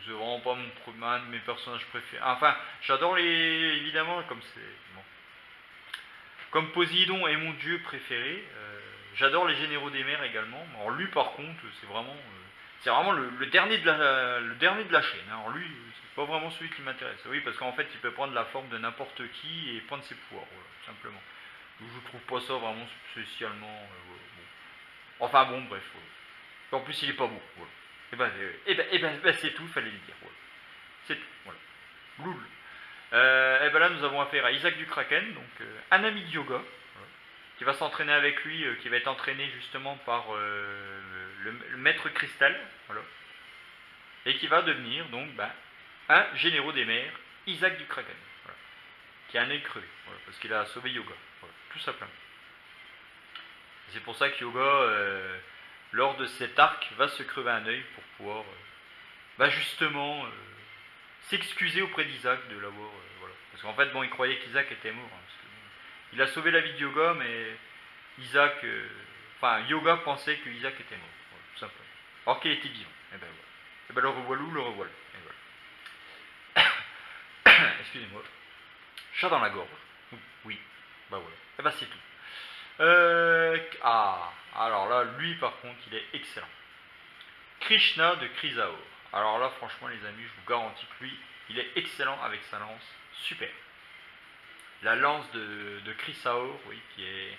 C'est vraiment pas un de mes personnages préférés. Enfin, j'adore évidemment, comme c'est. Bon. Comme Poséidon est mon dieu préféré, j'adore les généraux des mers également. Alors lui, par contre, c'est vraiment le dernier de la chaîne. Alors lui, c'est pas vraiment celui qui m'intéresse. Oui, parce qu'en fait, il peut prendre la forme de n'importe qui et prendre ses pouvoirs, voilà, tout simplement. Donc, je trouve pas ça vraiment spécialement. Bon. Enfin bon, bref. En plus, il est pas beau. Voilà. Et ben, c'est tout, fallait le dire. Voilà. C'est tout. Voilà. Gloul. Et ben là, nous avons affaire à Isaac du Kraken, donc un ami de yoga, voilà, qui va s'entraîner avec lui, qui va être entraîné justement par le maître cristal, voilà, et qui va devenir donc un généraux des mers, Isaac du Kraken, voilà, qui a un œil crevé, voilà, parce qu'il a sauvé Yoga, voilà, tout simplement. C'est pour ça que Yoga, lors de cet arc, va se crever un œil pour pouvoir justement s'excuser auprès d'Isaac de l'avoir. Voilà. Parce qu'en fait, bon, il croyait qu'Isaac était mort. Hein, parce que, il a sauvé la vie de Yoga, mais Yoga pensait que Isaac était mort. Voilà, tout simplement. Alors qu'il était vivant. Et ben voilà. Et ben le revoilou, le revoilà. Et voilà. Excusez-moi. Chat dans la gorge. Oui. Bah voilà. Et ben c'est tout. Alors là, lui par contre, il est excellent. Krishna de Chrysaor. Alors là, franchement, les amis, je vous garantis que lui, il est excellent avec sa lance. Super. la lance de Chrysaor, oui, qui est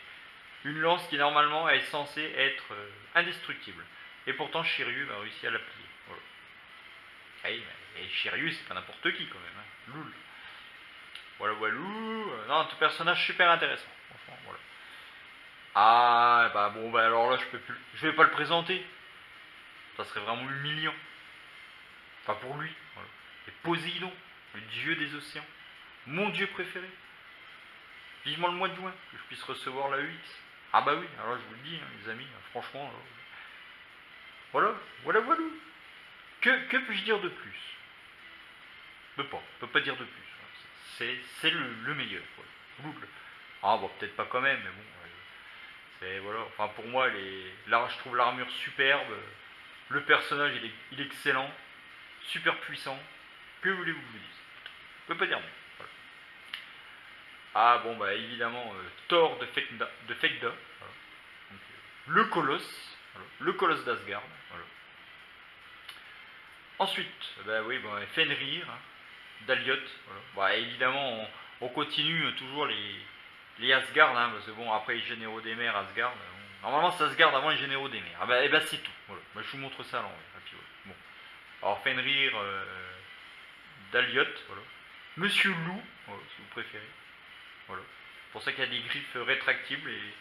une lance qui normalement est censée être indestructible. Et pourtant Shiryu a réussi à la plier. Voilà. Et Shiryu, c'est pas n'importe qui quand même. Hein. Loul. Voilà, walou. Non, tout personnage super intéressant. Franchement, voilà. Ah, bah bon, bah alors là, je vais pas le présenter. Ça serait vraiment humiliant. Pas pour lui. Voilà. Et Poséidon, le dieu des océans. Mon dieu préféré. Vivement le mois de juin, que je puisse recevoir la UX. Ah bah oui, alors je vous le dis, hein, les amis, franchement. Voilà, voilà, voilà. Que puis-je dire de plus? Peut pas dire de plus. C'est le meilleur. Voilà. Ah bon, peut-être pas quand même, mais bon. C'est voilà. Enfin pour moi, là je trouve l'armure superbe. Le personnage il est excellent, super puissant. Que voulez-vous que je vous dise? Peut pas dire mieux. Voilà. Ah bon bah évidemment Thor de Fekda. Voilà. Donc, le colosse. Voilà. Le colosse d'Asgard. Voilà. Ensuite, bah oui, bah, Fenrir, hein, d'Aliot. Voilà. Bah, évidemment, on continue toujours les Asgard, hein, parce que bon, après les généraux des mers, Asgard. Normalement, c'est Asgard avant les généraux des mers. Ah bah, et bah c'est tout. Voilà. Bah, je vous montre ça à l'envers. Voilà. Bon. Alors, Fenrir d'Aliot, voilà. Monsieur Loup, voilà, si vous préférez. Voilà. C'est pour ça qu'il y a des griffes rétractibles. Et...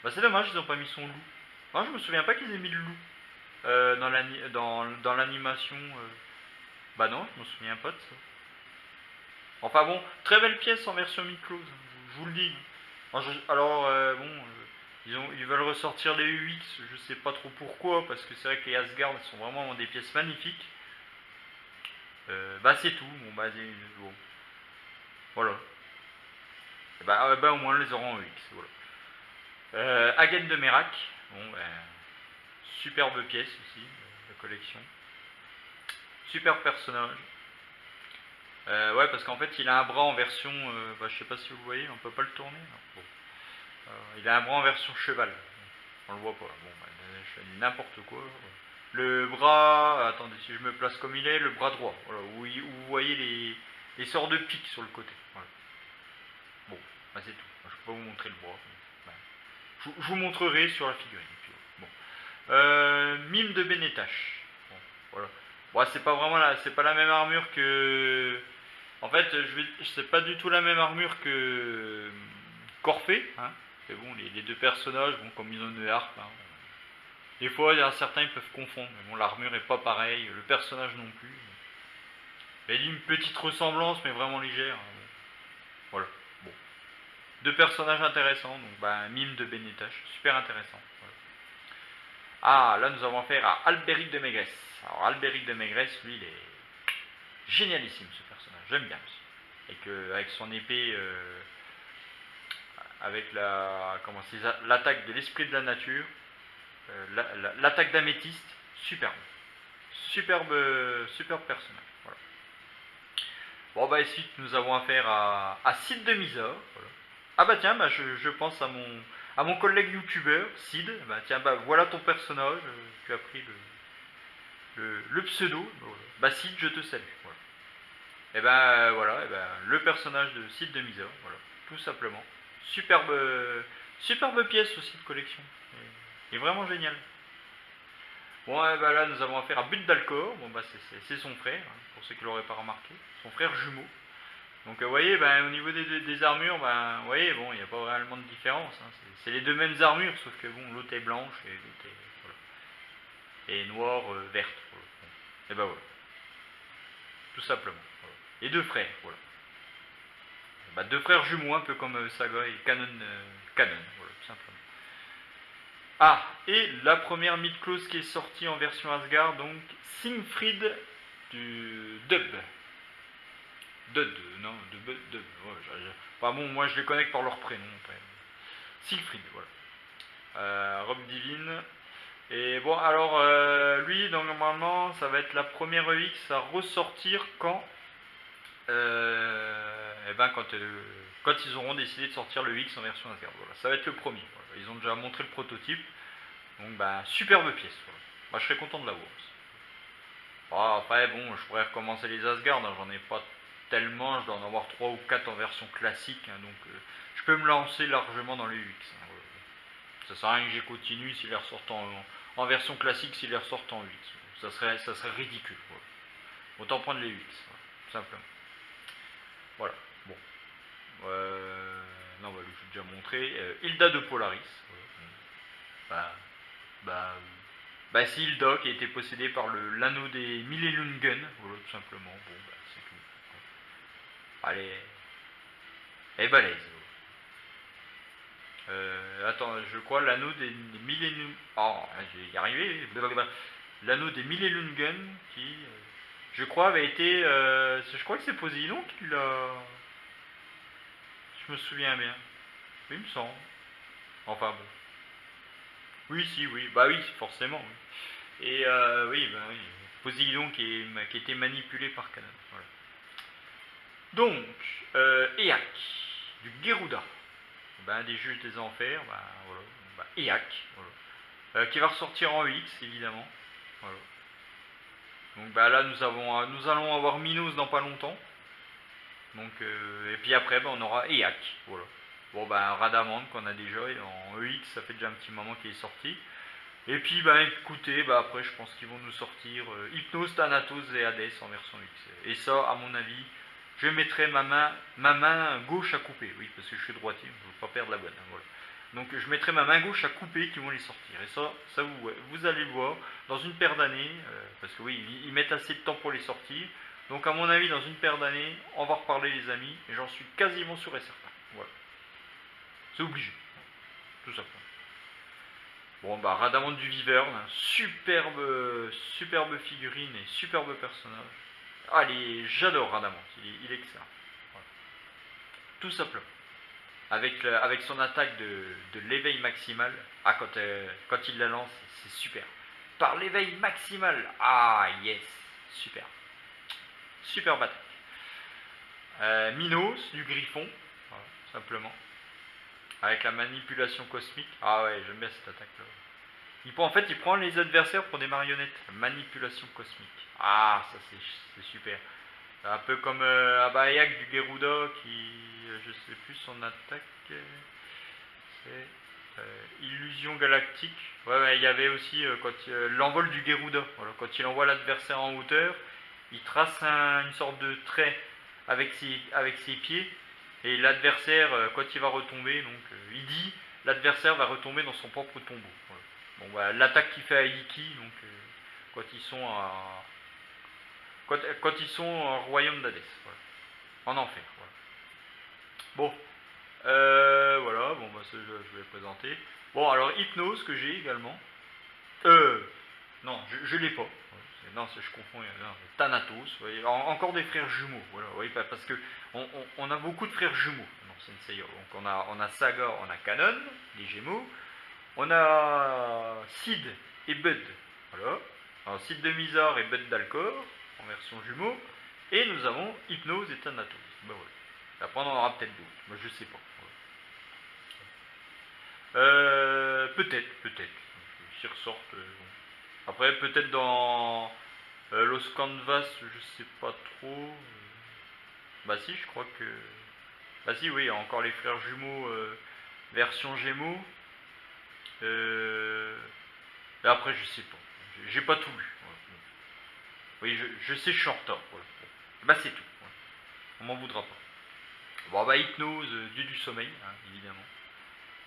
bah, c'est dommage, ils n'ont pas mis son loup. Moi, je me souviens pas qu'ils aient mis le loup dans l'animation. Bah non, je me souviens pas de ça. Enfin bon, très belle pièce en version mid-close, je vous le dis. Alors, bon, ils veulent ressortir les UX, je sais pas trop pourquoi, parce que c'est vrai que les Asgard sont vraiment des pièces magnifiques. Bah c'est tout, bon. Voilà. Bah au moins les auront en UX, voilà. Hagen de Merak, bon, superbe pièce aussi, de collection. Super personnage. Ouais, parce qu'en fait, il a un bras en version. Bah, je sais pas si vous le voyez, on peut pas le tourner. Bon. Il a un bras en version cheval. On le voit pas. Bon, bah, je fais n'importe quoi. Le bras. Attendez, si je me place comme il est, le bras droit. Voilà, où vous voyez les sorts de pique sur le côté. Voilà. Bon, bah, c'est tout. Je peux pas vous montrer le bras. Bah, je vous montrerai sur la figurine. Puis, bon. Mime de Benetache. Bon, voilà. Bon, c'est pas vraiment c'est pas la même armure que. En fait, c'est pas du tout la même armure que Corphée. Hein. Mais bon, les deux personnages, bon, comme ils ont une harpe, hein, des fois, il y a certains ils peuvent confondre. Mais bon, l'armure est pas pareille, le personnage non plus. Il y a une petite ressemblance, mais vraiment légère. Hein. Voilà. Bon. Deux personnages intéressants, donc bah, Mime de Benetache, super intéressant. Voilà. Ah, là nous avons affaire à Albéric de Maigresse. Alors Albéric de Maigresse, lui, il est génialissime ce personnage, j'aime bien aussi. Et que avec son épée, avec l'attaque de l'esprit de la nature, l'attaque d'améthyste, superbe. Superbe personnage. Voilà. Bon bah ici nous avons affaire à Sid de Misor. Voilà. Ah bah tiens, bah, je pense à mon collègue youtubeur, Sid. Bah tiens, bah voilà ton personnage, tu as pris le pseudo. Voilà. Bah Sid, je te salue. Voilà. Et ben voilà, et ben, le personnage de Sid de Misor, voilà, tout simplement. Superbe pièce aussi de collection. Et vraiment génial. Bon, et ben là nous avons affaire à But d'Alcor. Bon bah c'est son frère, hein, pour ceux qui l'auraient pas remarqué, son frère jumeau. Donc vous voyez, ben, au niveau des armures, ben, vous voyez, bon, il n'y a pas réellement de différence. Hein. C'est les deux mêmes armures, sauf que bon, l'autre est blanche et l'autre est, voilà, et noire, verte. Voilà. Bon. Et ben voilà, tout simplement. Voilà. Et deux frères, voilà. Bah, deux frères jumeaux, un peu comme Saga et Canon, voilà, tout simplement. Ah, et la première mid-close qui est sortie en version Asgard, donc Siegfried du Dub. Non, Dub. Ouais, enfin bon, moi je les connais que par leur prénom. Siegfried, voilà. Robe divine. Et bon, alors lui, donc, normalement, ça va être la première EX à ressortir quand quand ils auront décidé de sortir le X en version Asgard. Voilà, ça va être le premier. Voilà. Ils ont déjà montré le prototype. Donc bah superbe pièce. Voilà. Bah, je serais content de l'avoir aussi. Après bon, je pourrais recommencer les Asgard, hein, j'en ai pas tellement, je dois en avoir 3 ou 4 en version classique, hein, donc je peux me lancer largement dans les UX. Hein, voilà. Ça sert à rien que j'ai continue s'ils les ressortent en version classique, s'ils les ressortent en UX. Ça serait ridicule. Voilà. Autant prendre les UX, voilà, simplement. Voilà, bon. Non, bah, je l'ai déjà montré. Hilda de Polaris. Voilà. Bah, bah, bah, c'est Hilda qui a été possédée par l'anneau des Millelungen. Voilà, tout simplement. Bon, bah, c'est tout. Allez, elle est balèze. Attends, je crois l'anneau des Millennium. Oh, je vais y arriver. L'anneau des Millelungen qui, je crois, avait été. Je crois que c'est Poséidon qui l'a. Je me souviens bien. Oui, il me semble. Enfin bon. Oui, si, oui. Bah oui, forcément. Oui. Et oui, bah oui. Poséidon qui a été manipulé par Canon. Voilà. Donc, Eak, du Geruda. Ben, des juges des enfers, ben, voilà. Ben, Eak, voilà. Qui va ressortir en UX, évidemment. Voilà. Donc bah, là, nous allons avoir Minos dans pas longtemps. Donc, et puis après, ben, on aura Eak. Voilà. Bon, ben, Radamant qu'on a déjà en EX, ça fait déjà un petit moment qu'il est sorti. Et puis, ben, écoutez, ben, après, je pense qu'ils vont nous sortir Hypnos, Thanatos et Hades en version X. Et ça, à mon avis, je mettrai ma main gauche à couper. Oui, parce que je suis droitier, je ne veux pas perdre la bonne. Hein, voilà. Donc, je mettrai ma main gauche à couper qui vont les sortir. Et ça vous allez le voir dans une paire d'années, parce que oui, ils mettent assez de temps pour les sortir. Donc, à mon avis, dans une paire d'années, on va reparler, les amis, et j'en suis quasiment sûr et certain. Voilà. C'est obligé. Tout simplement. Bon, bah, Radamant du Viveur, superbe figurine et superbe personnage. Allez, j'adore Radamant, il est excellent. Voilà. Tout simplement. Avec son attaque de l'éveil maximal, ah, quand il la lance, c'est super. Par l'éveil maximal, ah, yes, super. Super bataille. Minos, du Griffon, voilà, simplement. Avec la manipulation cosmique, ah ouais, j'aime bien cette attaque-là. En fait, il prend les adversaires pour des marionnettes. Manipulation cosmique. Ah, ça c'est super. C'est un peu comme Abayak du Geruda qui, je sais plus son attaque, c'est Illusion galactique. Ouais, il y avait aussi l'envol du Geruda. Voilà, quand il envoie l'adversaire en hauteur, il trace une sorte de trait avec ses pieds. Et l'adversaire, quand il va retomber, donc il dit, l'adversaire va retomber dans son propre tombeau. Voilà. Bon, bah, l'attaque qu'il fait à Iki, donc quand ils sont quand ils sont en royaume d'Hadès, voilà. En enfer. Voilà. Bon, voilà, bon bah ça je vais présenter. Bon, alors Hypnose que j'ai également. Non, je l'ai pas. Non, je confonds. Non, Thanatos, voyez, encore des frères jumeaux. Voilà, voyez, parce que on a beaucoup de frères jumeaux dans Sensei. Donc on a Saga, on a Canon, les Gémeaux. On a Sid et Bud. Voilà. Alors, Sid de Mizar et Bud d'Alcor en version jumeaux. Et nous avons Hypnose et Thanatos. Ben voilà. Après on en aura peut-être d'autres. Moi je sais pas. Voilà. Peut-être. S'ils ressortent. Bon. Après peut-être dans Los Canvas, je sais pas trop. Bah si, je crois que. Bah si, oui, encore les frères jumeaux version Gémeaux. Et après, je sais pas. J'ai pas tout lu. Voilà. Oui, je sais, je suis en retard. Voilà. Bah c'est tout. Voilà. On m'en voudra pas. Bon, bah Hypnose, dieu du sommeil, hein, évidemment.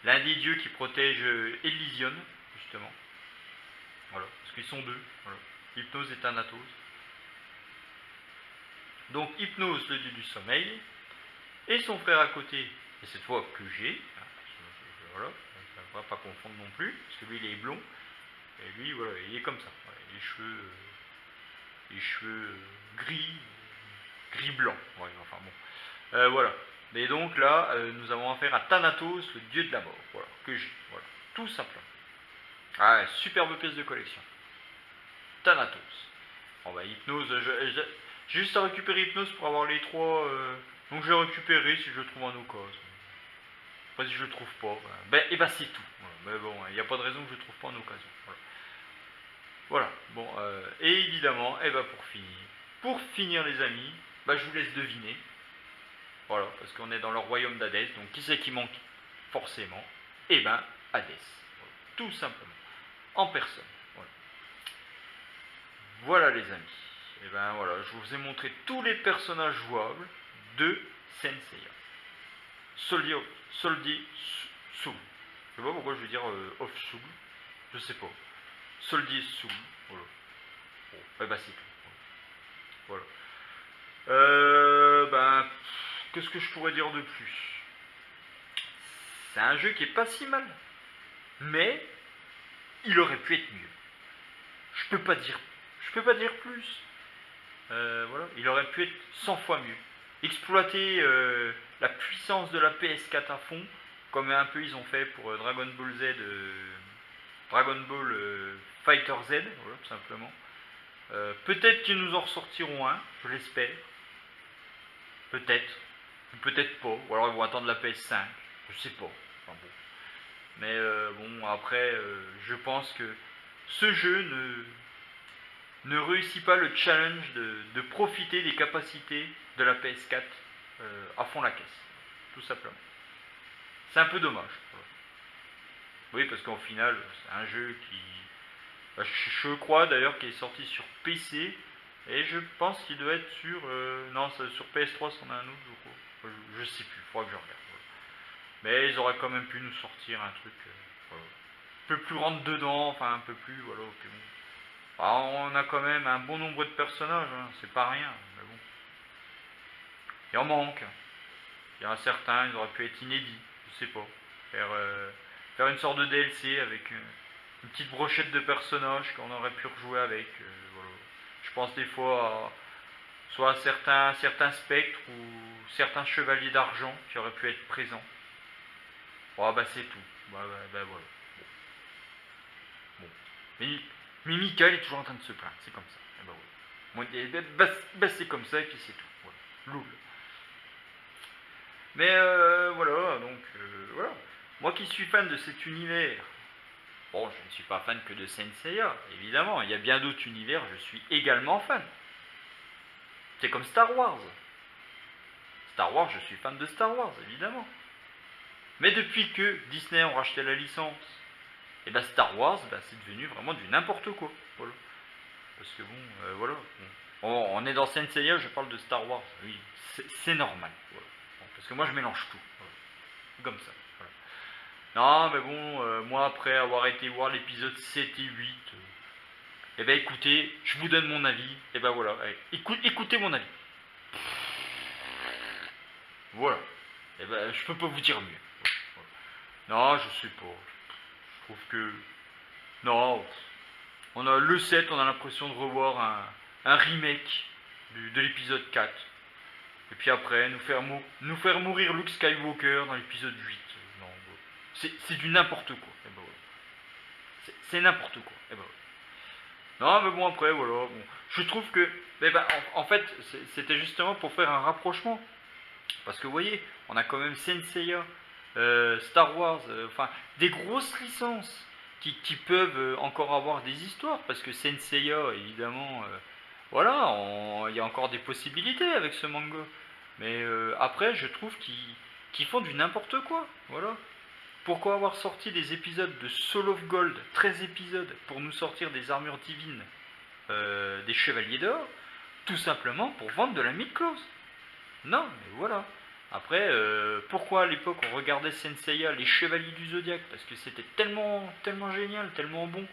L'un des dieux qui protège Elysion, justement. Voilà, parce qu'ils sont deux. Voilà. Hypnose et Thanatos. Donc Hypnose, le dieu du sommeil, et son frère à côté, et cette fois que j'ai, voilà, on va pas confondre non plus, parce que lui il est blond, et lui voilà, il est comme ça, voilà, les cheveux gris blanc, ouais, enfin bon, voilà. Mais donc là, nous avons affaire à Thanatos, le dieu de la mort, voilà, que j'ai, voilà, tout simplement. Ah, superbe pièce de collection. Thanatos. Bon bah Hypnose, j'ai juste à récupérer Hypnose pour avoir les trois. Donc je vais récupérer si je le trouve en occasion. Après si je le trouve pas, et bah c'est tout. Voilà. Mais bon, il n'y a pas de raison que je le trouve pas en occasion. Voilà. Bon, et évidemment, et bah pour finir les amis, Bah, je vous laisse deviner. Voilà, parce qu'on est dans le royaume d'Hadès, donc qui c'est qui manque forcément? Eh ben, Hadès. Voilà, tout simplement. En personne. Voilà. Voilà les amis. Et ben voilà, je vous ai montré tous les personnages jouables de Senseiya. Soldier Soul. Je sais pas pourquoi je veux dire Off Soul. Je sais pas. Soldier Soul. Voilà. Bon, et bah c'est tout. Voilà. Ben, qu'est-ce que je pourrais dire de plus? C'est un jeu qui est pas si mal. Mais il aurait pu être mieux. Je peux pas dire plus. Voilà, il aurait pu être 100 fois mieux. Exploiter la puissance de la PS4 à fond, comme un peu ils ont fait pour Dragon Ball Z, Dragon Ball Fighter Z, voilà, tout simplement. Peut-être qu'ils nous en ressortiront un, je l'espère. Peut-être, ou peut-être pas, ou alors ils vont attendre la PS5, je sais pas. Enfin, bon. Mais bon, après, je pense que ce jeu ne réussit pas le challenge de profiter des capacités de la PS4 à fond la caisse, tout simplement. C'est un peu dommage. Voilà. Oui, parce qu'au final, c'est un jeu qui, bah, je crois d'ailleurs, qui est sorti sur PC, et je pense qu'il doit être sur, non, sur PS3, c'en a un autre, je crois. Je sais plus, il faudra que je regarde. Voilà. Mais ils auraient quand même pu nous sortir un truc, voilà, un peu plus rentre dedans, enfin un peu plus, voilà, ok, bon. Alors, on a quand même un bon nombre de personnages, hein, c'est pas rien, mais bon. Il en manque. Il y en a certains, ils auraient pu être inédits, je sais pas. Faire une sorte de DLC avec une petite brochette de personnages qu'on aurait pu rejouer avec. Voilà. Je pense des fois à soit certains spectres ou certains chevaliers d'argent qui auraient pu être présents. Oh bah c'est tout. Bah voilà. Bon. Mais Mika, il est toujours en train de se plaindre, c'est comme ça. Et bah ouais. Bah, c'est comme ça et puis c'est tout. Voilà. Loul. Mais voilà, donc voilà. Moi qui suis fan de cet univers, bon, je ne suis pas fan que de Senseiya, évidemment, il y a bien d'autres univers, je suis également fan. C'est comme Star Wars. Star Wars, je suis fan de Star Wars, évidemment. Mais depuis que Disney ont racheté la licence, et ben Star Wars, ben, c'est devenu vraiment du n'importe quoi. Voilà. Parce que bon, voilà. Bon. On est dans Senseiya, je parle de Star Wars. Oui, c'est normal. Voilà. Bon, parce que moi je mélange tout. Voilà. Comme ça. Voilà. Non, mais bon, moi après avoir été voir l'épisode 7 et 8, eh ben écoutez, je vous donne mon avis. Et ben voilà, allez, écoutez mon avis. Voilà. Et ben je peux pas vous dire mieux. Voilà. Non, je sais pas. Je trouve que... Non, on a le 7, on a l'impression de revoir un remake de l'épisode 4. Et puis après, nous faire mourir Luke Skywalker dans l'épisode 8. Non, bon. C'est du n'importe quoi. Et ben voilà. C'est n'importe quoi. Et ben voilà. Non, mais bon, après, voilà. Bon. Je trouve que... Eh ben, en fait, c'était justement pour faire un rapprochement. Parce que vous voyez, on a quand même Senseiya, Star Wars, enfin, des grosses licences qui peuvent encore avoir des histoires. Parce que Senseiya, évidemment, voilà, il y a encore des possibilités avec ce manga. Mais après, je trouve qu'ils font du n'importe quoi. Voilà. Pourquoi avoir sorti des épisodes de Soul of Gold, 13 épisodes, pour nous sortir des armures divines, des chevaliers d'or, tout simplement pour vendre de la mid-close. Non, mais voilà. Après, pourquoi à l'époque on regardait Senseiya, les chevaliers du Zodiaque? Parce que c'était tellement, tellement génial, tellement bon.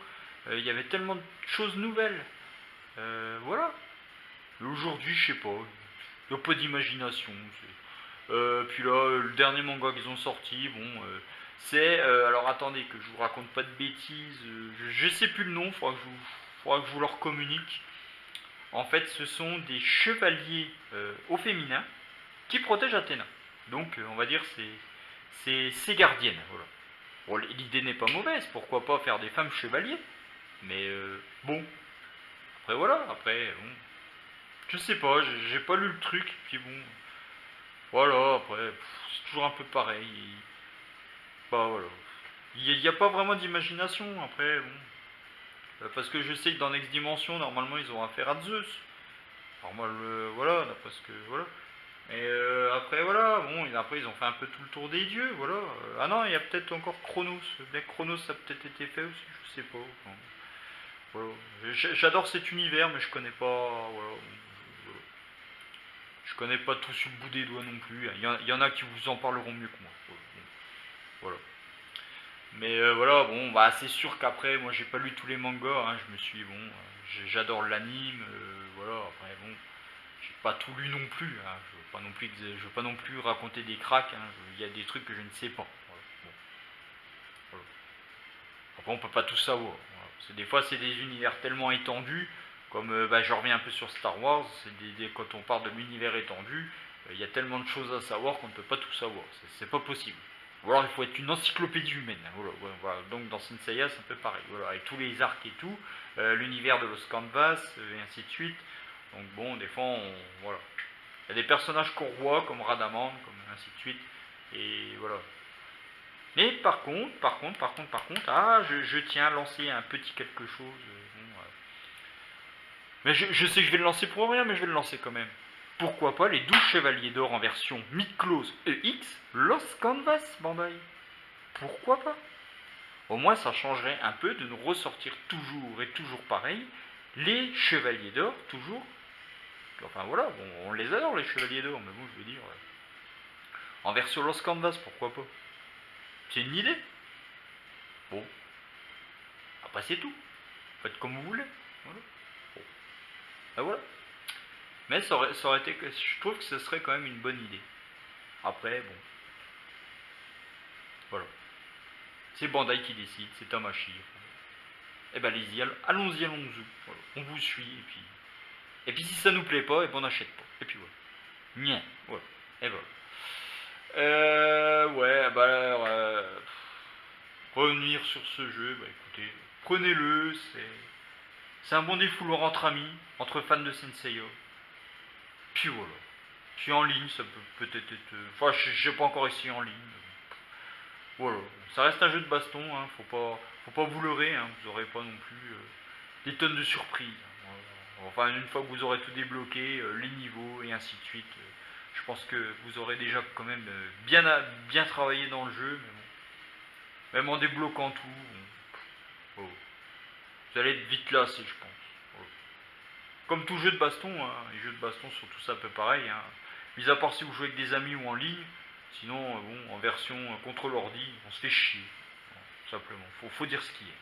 Il y avait tellement de choses nouvelles. Voilà. Mais aujourd'hui, je sais pas. Il n'y a pas d'imagination. Puis là, le dernier manga qu'ils ont sorti, bon, c'est... alors attendez, que je vous raconte pas de bêtises. Je sais plus le nom, faudra que je vous le communique. En fait, ce sont des chevaliers au féminin qui protègent Athéna. Donc, on va dire, c'est ses gardiennes. Voilà. Bon, l'idée n'est pas mauvaise, pourquoi pas faire des femmes chevaliers. Mais bon, après voilà, après, bon, je sais pas, j'ai pas lu le truc, puis bon, voilà, après, c'est toujours un peu pareil. Bah voilà, il n'y a pas vraiment d'imagination, après, bon. Parce que je sais que dans Next Dimension, normalement, ils ont affaire à Zeus. Alors normal, voilà, d'après ce que, voilà. Mais après, voilà, bon, après ils ont fait un peu tout le tour des dieux, voilà. Ah non, il y a peut-être encore Chronos. Bien que Chronos, ça a peut-être été fait aussi, je sais pas. Enfin, voilà. J'adore cet univers, mais je connais pas, voilà. Je connais pas tout sur le bout des doigts non plus. Il y en a qui vous en parleront mieux que moi. Voilà. Mais voilà, bon, bah c'est sûr qu'après, moi j'ai pas lu tous les mangas, hein, je me suis, bon, j'adore l'anime, voilà, après bon, j'ai pas tout lu non plus, hein, je veux pas non plus raconter des cracks, hein, il y a des trucs que je ne sais pas. Voilà, bon, voilà. Après on peut pas tout savoir. Voilà. Des fois c'est des univers tellement étendus, comme bah, je reviens un peu sur Star Wars, quand on parle de l'univers étendu, il y a tellement de choses à savoir qu'on ne peut pas tout savoir, c'est pas possible. Ou alors il faut être une encyclopédie humaine. Voilà, voilà. Donc dans Saint Seiya c'est un peu pareil. Voilà, avec tous les arcs et tout, l'univers de Los Canvas, et ainsi de suite. Donc bon, des fois, voilà. Il y a des personnages qu'on voit, comme Radaman, comme ainsi de suite. Et voilà. Mais par contre, ah, je tiens à lancer un petit quelque chose. Bon, mais je sais que je vais le lancer pour rien, mais je vais le lancer quand même. Pourquoi pas les 12 chevaliers d'or en version Mid-Close EX Lost Canvas, Bandai? Pourquoi pas? Au moins ça changerait un peu de nous ressortir toujours et toujours pareil les chevaliers d'or, toujours. Enfin voilà, bon, on les adore les chevaliers d'or, mais bon je veux dire, en version Lost Canvas, pourquoi pas? C'est une idée. Bon, après c'est tout. Faites comme vous voulez. Voilà. Bon. Ben voilà. Mais ça aurait été, je trouve que ce serait quand même une bonne idée. Après, bon, voilà. C'est Bandai qui décide, c'est Tamashi. Eh ben allez-y, allons-y. Voilà. On vous suit et puis si ça nous plaît pas, et ben on n'achète pas. Et puis voilà. Nien, voilà. Et voilà. Ouais, bah alors, revenir sur ce jeu, bah écoutez, prenez-le, c'est un bon défouloir entre amis, entre fans de Senseiya. Puis voilà. Puis en ligne, ça peut peut-être être. Enfin, j'ai pas encore essayé en ligne. Voilà. Ça reste un jeu de baston, hein. Faut pas vous leurrer, hein. Vous aurez pas non plus des tonnes de surprises. Voilà. Enfin, une fois que vous aurez tout débloqué, les niveaux et ainsi de suite, je pense que vous aurez déjà quand même bien travaillé dans le jeu. Mais bon. Même en débloquant tout, bon. Vous allez être vite lassé, je pense. Voilà. Comme tout jeu de baston, hein. Les jeux de baston sont tous un peu pareils. Hein. Mis à part si vous jouez avec des amis ou en ligne. Sinon, bon, en version contre l'ordi, on se fait chier. Bon, simplement. Faut dire ce qui est.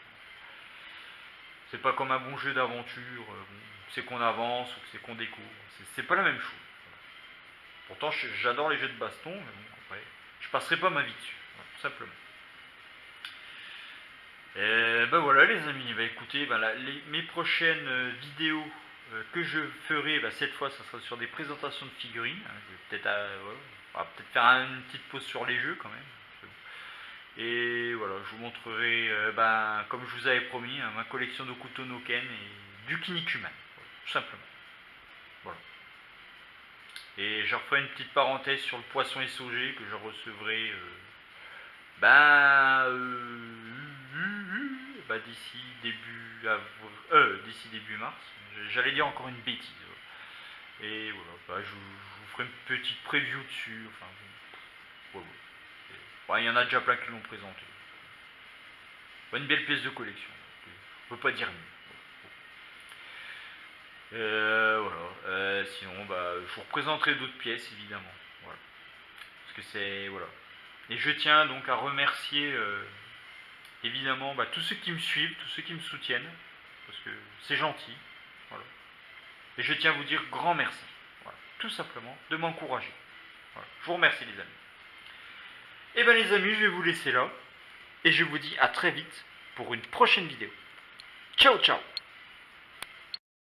C'est pas comme un bon jeu d'aventure, bon, c'est qu'on avance ou c'est qu'on découvre. C'est pas la même chose. Pourtant, j'adore les jeux de baston, mais bon, après, je passerai pas ma vie dessus. Voilà, tout simplement. Et ben voilà les amis, bah écoutez, ben mes prochaines vidéos que je ferai, bah cette fois ça sera sur des présentations de figurines. Hein, je vais peut-être voilà, on va peut-être faire une petite pause sur les jeux quand même. Et voilà, je vous montrerai, ben, comme je vous avais promis, hein, ma collection de couteaux Noken et du Kinnikuman, voilà, tout simplement. Voilà. Et je referai une petite parenthèse sur le poisson SOG que je recevrai ben, bah, d'ici début mars. J'allais dire encore une bêtise. Et voilà, bah, je vous ferai une petite preview dessus. Enfin, voilà. Bon, il y en a déjà plein qui l'ont présenté. Une belle pièce de collection. On peut pas dire mieux. Voilà. Sinon, bah, je vous représenterai d'autres pièces évidemment. Voilà. Parce que c'est voilà. Et je tiens donc à remercier évidemment bah, tous ceux qui me suivent, tous ceux qui me soutiennent, parce que c'est gentil. Voilà. Et je tiens à vous dire grand merci. Voilà. Tout simplement de m'encourager. Voilà. Je vous remercie les amis. Et bien les amis, je vais vous laisser là. Et je vous dis à très vite pour une prochaine vidéo. Ciao ciao.